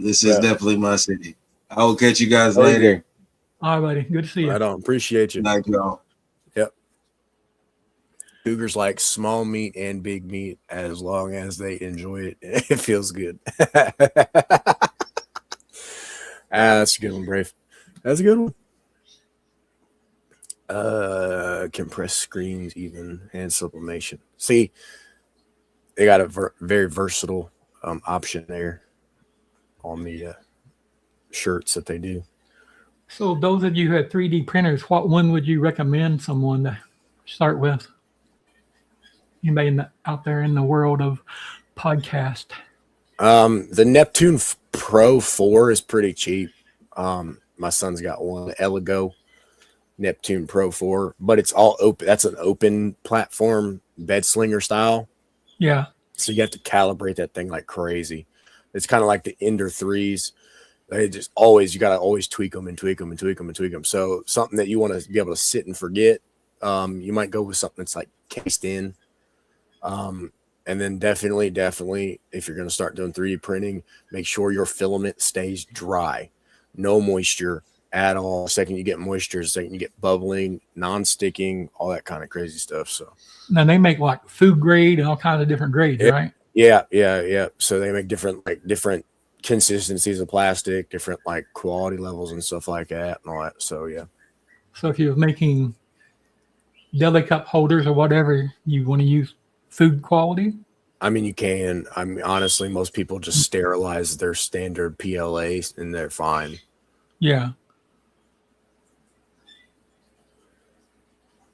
This is definitely my city. I will catch you guys later. All right, buddy. Good to see you. I don't appreciate you. Night, y'all. Yep. Cougars like small meat and big meat as long as they enjoy it. It feels good. That's a good one, Brave. That's a good one. Compressed screens, even, and sublimation. See, they got a very versatile option there on the shirts that they do. So those of you who have 3D printers, what one would you recommend someone to start with? Anybody out there in the world of podcast? The Neptune Pro 4 is pretty cheap. My son's got one, Elego Neptune Pro 4, but it's all open. That's an open platform bed slinger style. Yeah. So you have to calibrate that thing like crazy. It's kind of like the Ender 3s. They just always, you got to always tweak them and tweak them and tweak them and tweak them. So something that you want to be able to sit and forget, you might go with something that's like cased in. And then definitely, if you're going to start doing 3D printing, make sure your filament stays dry. No moisture at all. The second you get moisture, the second you get bubbling, non-sticking, all that kind of crazy stuff. So now they make like food grade and all kinds of different grades, right? Yeah. So they make different consistencies of plastic, different like quality levels and stuff like that and all that. So yeah. So if you're making deli cup holders or whatever, you want to use food quality? I mean, you can. I mean, honestly, most people just sterilize their standard PLAs and they're fine. Yeah.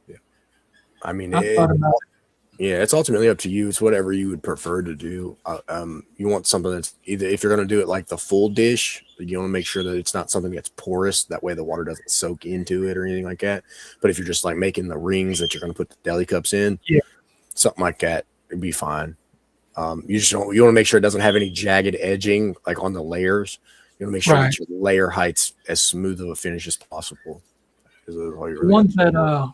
Yeah. I mean, it's ultimately up to you. It's whatever you would prefer to do. You want something that's either, if you're going to do it like the full dish, you want to make sure that it's not something that's porous. That way the water doesn't soak into it or anything like that. But if you're just like making the rings that you're going to put the deli cups in, something like that, it'd be fine. You want to make sure it doesn't have any jagged edging like on the layers. You want to make sure that your layer height's as smooth of a finish as possible. The ones that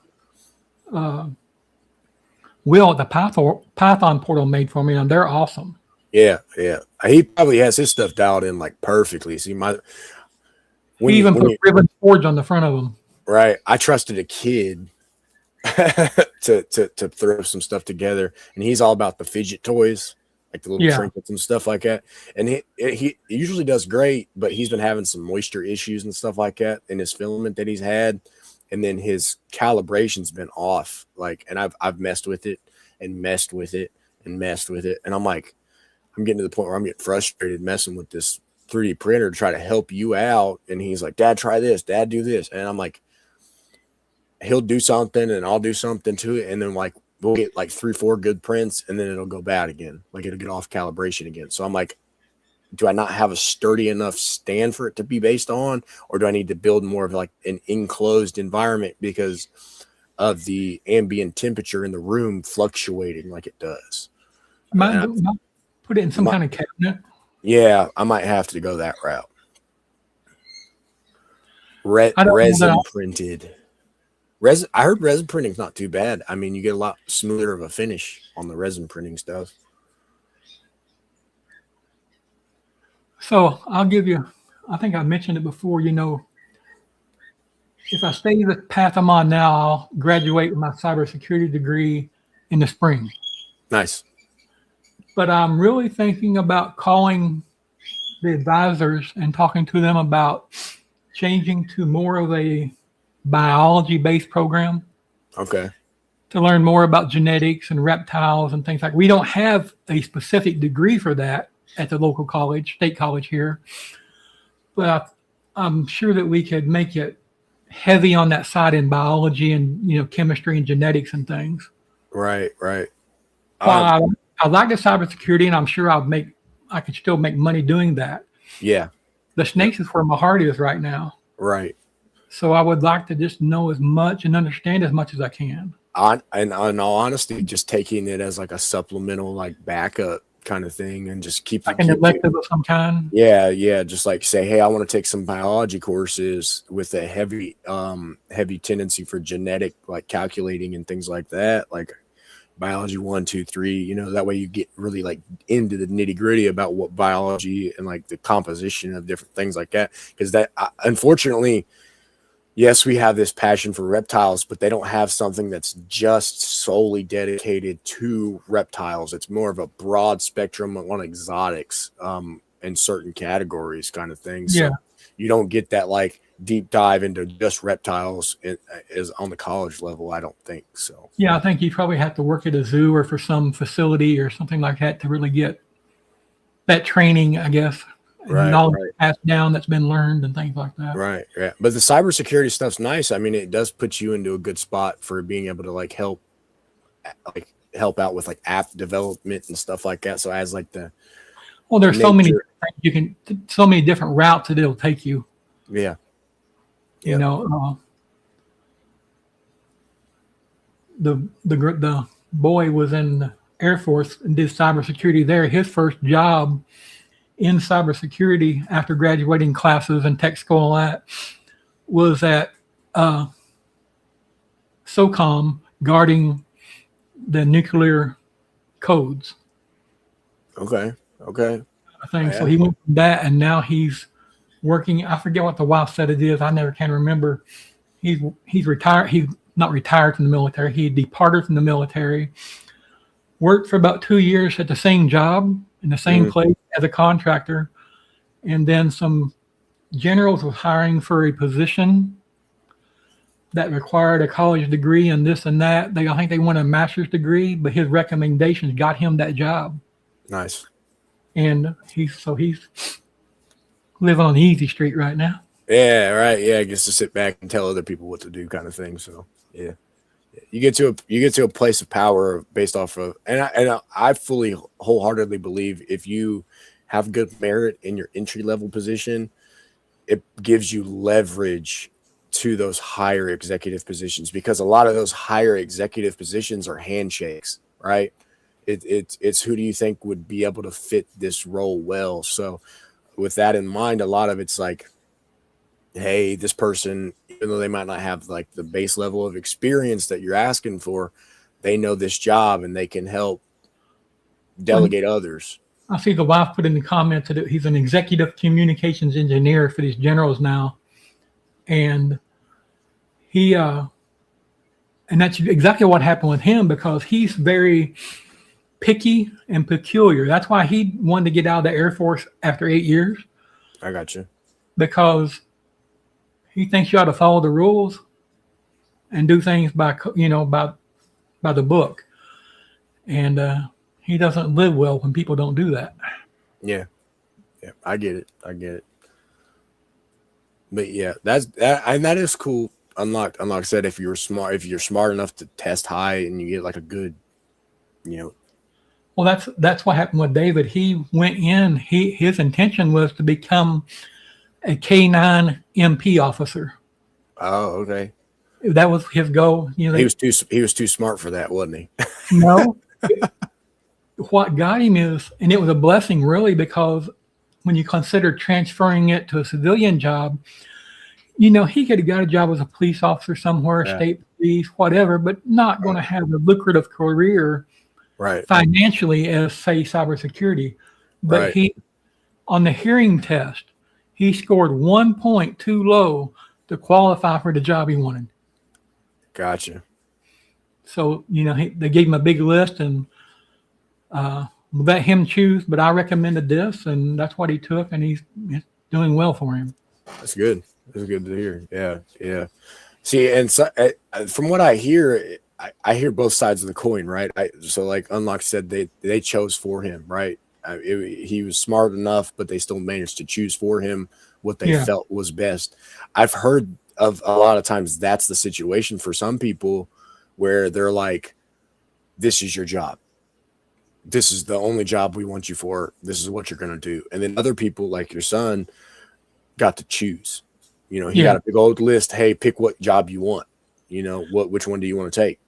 Will at the Python portal made for me, and they're awesome. Yeah. He probably has his stuff dialed in like perfectly. See, We even put ribbon forge on the front of them. Right. I trusted a kid to throw some stuff together, and he's all about the fidget toys, like the little trinkets and stuff like that. And he usually does great, but he's been having some moisture issues and stuff like that in his filament that he's had, and then his calibration's been off. Like, and I've messed with it and messed with it and messed with it, and I'm like, I'm getting to the point where I'm getting frustrated messing with this 3D printer to try to help you out. And he's like, Dad, try this. Dad, do this. And I'm like, he'll do something and I'll do something to it. And then like, we'll get like 3-4 good prints and then it'll go bad again. Like it'll get off calibration again. So I'm like, do I not have a sturdy enough stand for it to be based on? Or do I need to build more of like an enclosed environment because of the ambient temperature in the room fluctuating like it does? Might put it in some kind of cabinet. Yeah, I might have to go that route. Resin printed. I heard resin printing's not too bad. I mean, you get a lot smoother of a finish on the resin printing stuff. So I'll give you, I think I mentioned it before, you know, if I stay the path I'm on now, I'll graduate with my cybersecurity degree in the spring. Nice. But I'm really thinking about calling the advisors and talking to them about changing to more of a biology-based program. Okay. To learn more about genetics and reptiles and things like. We don't have a specific degree for that at the local college, state college here. But I'm sure that we could make it heavy on that side in biology and, you know, chemistry and genetics and things. Right. I like the cybersecurity, and I'm sure I could still make money doing that. Yeah. The snakes is where my heart is right now. Right. So I would like to just know as much and understand as much as I can. And in all honesty, just taking it as like a supplemental, like backup kind of thing, and just keep like an elective of some kind. Yeah. Just like say, hey, I want to take some biology courses with a heavy tendency for genetic, like calculating and things like that, like biology 1, 2, 3. You know, that way you get really like into the nitty gritty about what biology and like the composition of different things like that. Because that, unfortunately, yes, we have this passion for reptiles, but they don't have something that's just solely dedicated to reptiles. It's more of a broad spectrum on exotics, in certain categories kind of thing. So Yeah. you don't get that like deep dive into just reptiles is on the college level. I don't think so. Yeah, I think you probably have to work at a zoo or for some facility or something like that to really get that training, I guess. And Right, knowledge right. passed down that's been learned and things like that. Right. Yeah. But the cybersecurity stuff's nice. I mean, it does put you into a good spot for being able to help out with app development and stuff like that. So as the Well, there's so many nature- things so many different routes that it'll take you. yeah. You Yep. know, the boy was in the Air Force and did cybersecurity there. His first job in cybersecurity after graduating classes and tech school and that was at SOCOM guarding the nuclear codes. Okay. I think so. Yeah. He went from that, and now he's working. I forget what the wife said it is. I never can remember. He's retired. He's not retired from the military. He departed from the military. Worked for about 2 years at the same job in the same place as a contractor, and then some generals was hiring for a position that required a college degree and this and that. I think they wanted a master's degree, but his recommendations got him that job. Nice. And he's living on the easy street right now. Yeah. Right. Yeah. I guess to sit back and tell other people what to do kind of thing. So yeah. You get to a place of power based off of, and I fully wholeheartedly believe if you have good merit in your entry level position, it gives you leverage to those higher executive positions, because a lot of those higher executive positions are handshakes, right? It's who do you think would be able to fit this role well? So with that in mind, a lot of it's hey, this person, even though they might not have the base level of experience that you're asking for, they know this job and they can help delegate others. I see the wife put in the comments that he's an executive communications engineer for these generals now. And and that's exactly what happened with him, because he's very picky and peculiar. That's why he wanted to get out of the Air Force after 8 years, I got you. because he thinks you ought to follow the rules and do things by the book. And he doesn't live well when people don't do that. Yeah. I get it. But yeah, that is cool. Unlike I said, if you're smart enough to test high and you get a good, Well, that's what happened with David. He went in. His intention was to become a K9 MP officer. Oh, okay. That was his goal. He was too smart for that, wasn't he? No. What got him is, and it was a blessing really, because when you consider transferring it to a civilian job, he could have got a job as a police officer somewhere, Yeah. state police, whatever, but not going to have a lucrative career Right. financially as, say, cybersecurity. But Right. he, on the hearing test, he scored 1 point too low to qualify for the job he wanted. Gotcha. So, they gave him a big list and let him choose, but I recommended this, and that's what he took, and it's doing well for him. That's good. That's good to hear. Yeah. See, and so, from what I hear, I hear both sides of the coin, right? So like Unlock said, they chose for him, right? He was smart enough, but they still managed to choose for him what they felt was best. I've heard of a lot of times that's the situation for some people, where they're like, this is your job. This is the only job we want you for. This is what you're going to do. And then other people like your son got to choose. He got a big old list. Hey, pick what job you want. Which one do you want to take?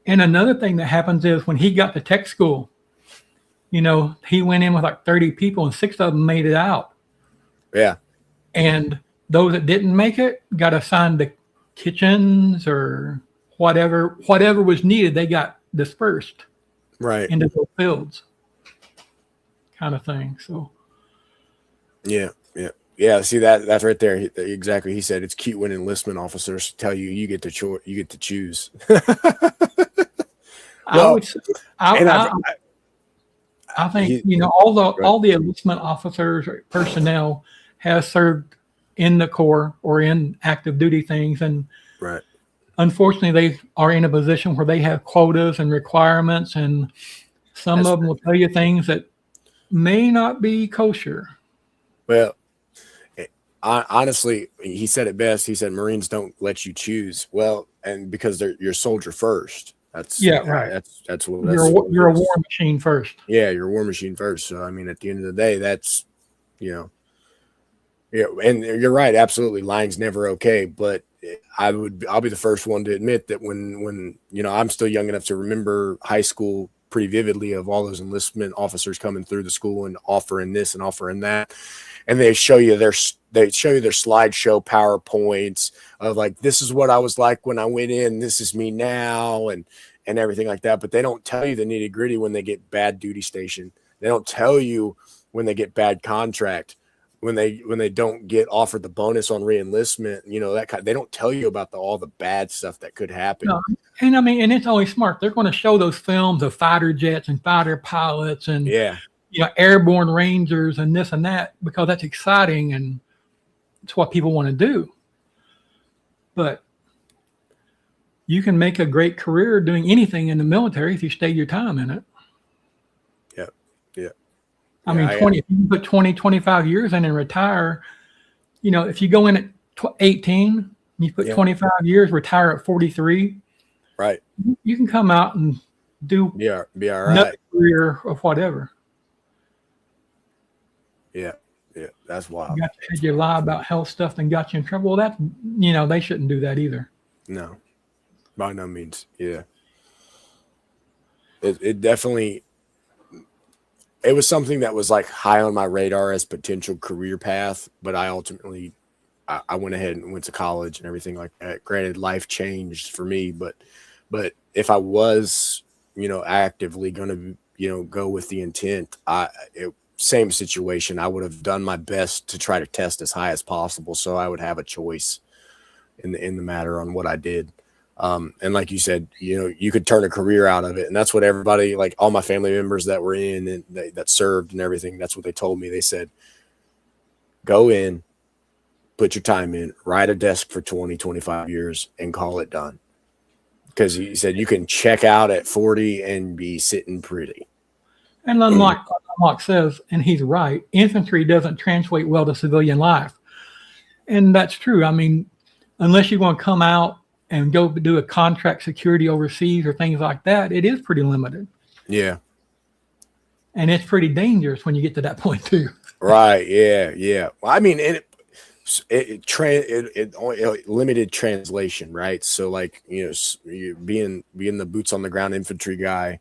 And another thing that happens is when he got to tech school, he went in with 30 people and 6 of them made it out. Yeah. And those that didn't make it got assigned to kitchens or whatever was needed. They got dispersed Right. into those fields, kind of thing. So Yeah. Yeah, see that's right there. Exactly. He said it's cute when enlistment officers tell you get to choose. I Well, would say, I, and I, I think, he, all the enlistment officers or personnel has served in the Corps or in active duty things. And right. unfortunately, they are in a position where they have quotas and requirements, and some That's of them will tell you things that may not be kosher. Well, honestly, he said it best. He said Marines don't let you choose. Well, and because you're soldier first. That's Right. That's what You're a war machine first. Yeah, you're a war machine first. So I mean, at the end of the day, that's yeah, and you're right. Absolutely, lying's never okay. But I'll be the first one to admit that when I'm still young enough to remember high school pretty vividly of all those enlistment officers coming through the school and offering this and offering that, and they show you their slideshow PowerPoints of like, this is what I was like when I went in, this is me now, and everything like that. But they don't tell you the nitty gritty when they get bad duty station. They don't tell you when they get bad contract, when they don't get offered the bonus on reenlistment, they don't tell you about all the bad stuff that could happen. No. And I mean, and it's always smart. They're going to show those films of fighter jets and fighter pilots and airborne rangers and this and that, because that's exciting and it's what people want to do. But you can make a great career doing anything in the military if you stay your time in it. Yeah. I mean, if you put 20, 25 years in and retire, if you go in at 18, you put 25 years, retire at 43. Right. You can come out and do be all right. Another career of whatever. Yeah, that's wild. You lie about health stuff and got you in trouble. Well, they shouldn't do that either. No, by no means. Yeah, it definitely. It was something that was like high on my radar as potential career path, but I ultimately, I went ahead and went to college and everything like that. Granted, life changed for me, but if I was, actively going to, go with the intent, same situation. I would have done my best to try to test as high as possible, so I would have a choice in the matter on what I did. And like you said, you could turn a career out of it, and that's what everybody, like all my family members that were in and that served and everything, that's what they told me. They said, go in, put your time in, ride a desk for 20, 25 years, and call it done. Because he said you can check out at 40 and be sitting pretty. And unlike Mark says, and he's right, infantry doesn't translate well to civilian life. And that's true. I mean, unless you want to come out and go do a contract security overseas or things like that, it is pretty limited. Yeah. And it's pretty dangerous when you get to that point too. Right. Yeah. Well, I mean, limited translation, right? So like, you being the boots on the ground infantry guy,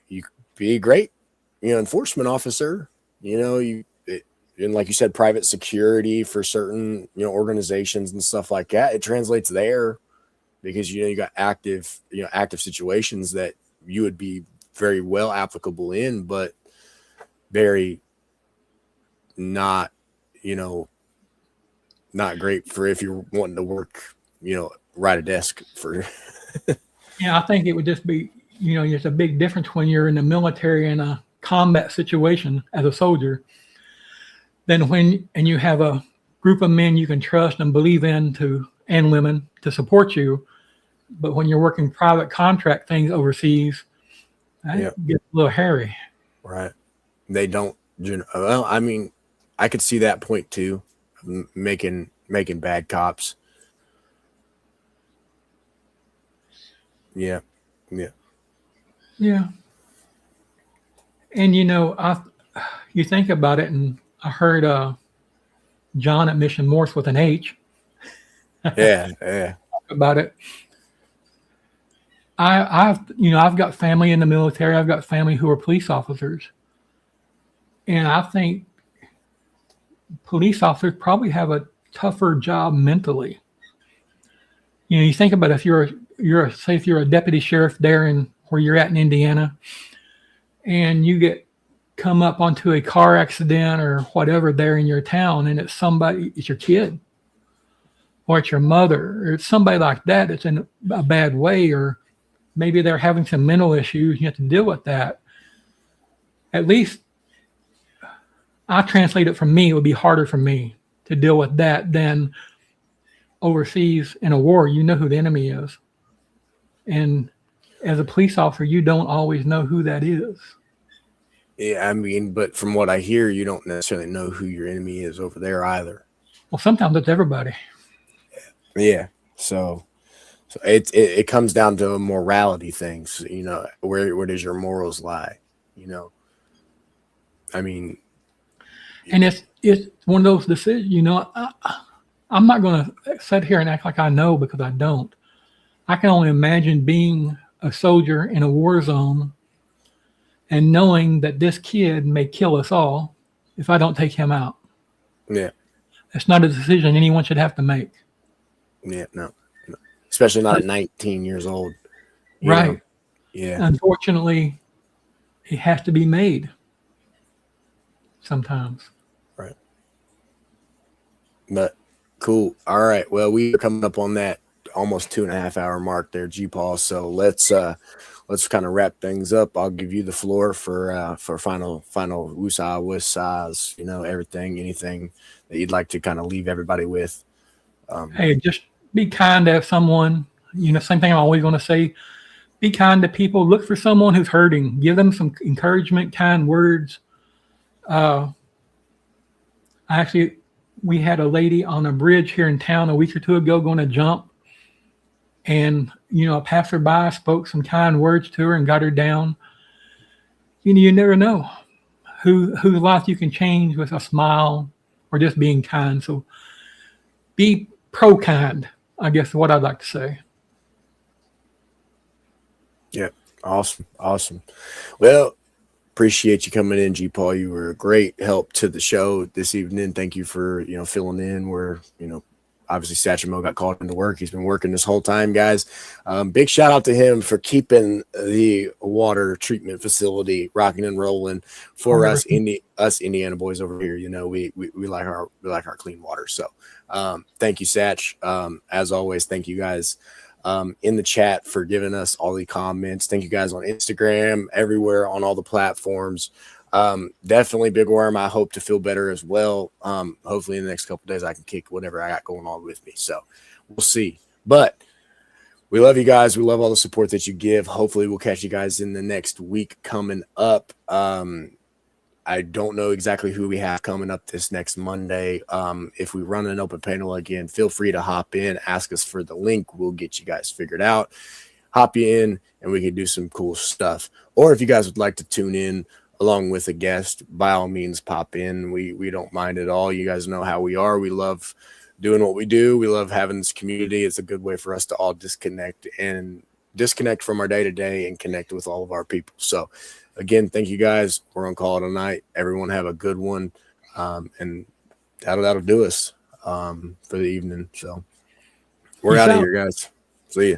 you be a great, enforcement officer, and like you said, private security for certain, organizations and stuff like that. It translates there because, you got active situations that you would be very well applicable in, but very not, not great for if you're wanting to work, ride a desk for. Yeah, I think it would just be, there's a big difference when you're in the military in a combat situation as a soldier than and you have a group of men you can trust and believe in and women to support you. But when you're working private contract things overseas, that gets a little hairy. Right. They don't, well, I mean, I could see that point too, making bad cops. Yeah. And you think about it, and I heard John at Mission Morse with an H. Yeah. Talk about it. I've got family in the military. I've got family who are police officers, and I think police officers probably have a tougher job mentally. You think about if you're a deputy sheriff there in where you're at in Indiana, and you get come up onto a car accident or whatever there in your town, and it's somebody, it's your kid, or it's your mother, or it's somebody like that that's in a bad way, or maybe they're having some mental issues, you have to deal with that. At least I translate it from me, it would be harder for me to deal with that than overseas in a war. You know who the enemy is. And as a police officer, you don't always know who that is. Yeah, I mean, but from what I hear, you don't necessarily know who your enemy is over there either. Well, sometimes it's everybody. Yeah. So it comes down to morality things, you know, where does your morals lie? You know, I mean, And it's one of those decisions, you know, I'm not going to sit here and act like I know, because I don't. I can only imagine being a soldier in a war zone and knowing that this kid may kill us all if I don't take him out. yeah. It's not a decision anyone should have to make. Yeah, no. Especially not at 19 years old. You Right. know? Yeah. Unfortunately, it has to be made sometimes. Right. But cool. All right. Well, we are coming up on that almost 2.5 hour mark there, G Paul. So let's kind of wrap things up. I'll give you the floor for final woosah, wussahs, you know, anything that you'd like to kind of leave everybody with. Hey, just be kind to someone. You know, same thing I'm always going to say. Be kind to people. Look for someone who's hurting. Give them some encouragement, kind words. We had a lady on a bridge here in town a week or two ago going to jump. And, you know, a passerby spoke some kind words to her and got her down. You know, you never know whose life you can change with a smile or just being kind. So be pro-kind, I guess is what I'd like to say. Yeah. Awesome. Well, appreciate you coming in, G Paul. You were a great help to the show this evening. Thank you for, you know, filling in where, you know, obviously Satchmo got called into work. He's been working this whole time, guys. Big shout out to him for keeping the water treatment facility rocking and rolling for us Indiana boys over here. You know, we like our clean water. So thank you, Satch. As always, thank you guys in the chat for giving us all the comments. Thank you guys on Instagram, everywhere on all the platforms. Definitely Big Worm. I hope to feel better as well. Hopefully in the next couple of days I can kick whatever I got going on with me. So we'll see. But we love you guys. We love all the support that you give. Hopefully we'll catch you guys in the next week coming up. I don't know exactly who we have coming up this next Monday. If we run an open panel again, feel free to hop in, ask us for the link. We'll get you guys figured out. Hop you in and we can do some cool stuff. Or if you guys would like to tune in along with a guest, by all means, pop in. We don't mind at all. You guys know how we are. We love doing what we do. We love having this community. It's a good way for us to all disconnect from our day-to-day and connect with all of our people. So, again, thank you guys. We're on call tonight. Everyone have a good one. And that'll do us for the evening. So, we're out of here, guys. See ya.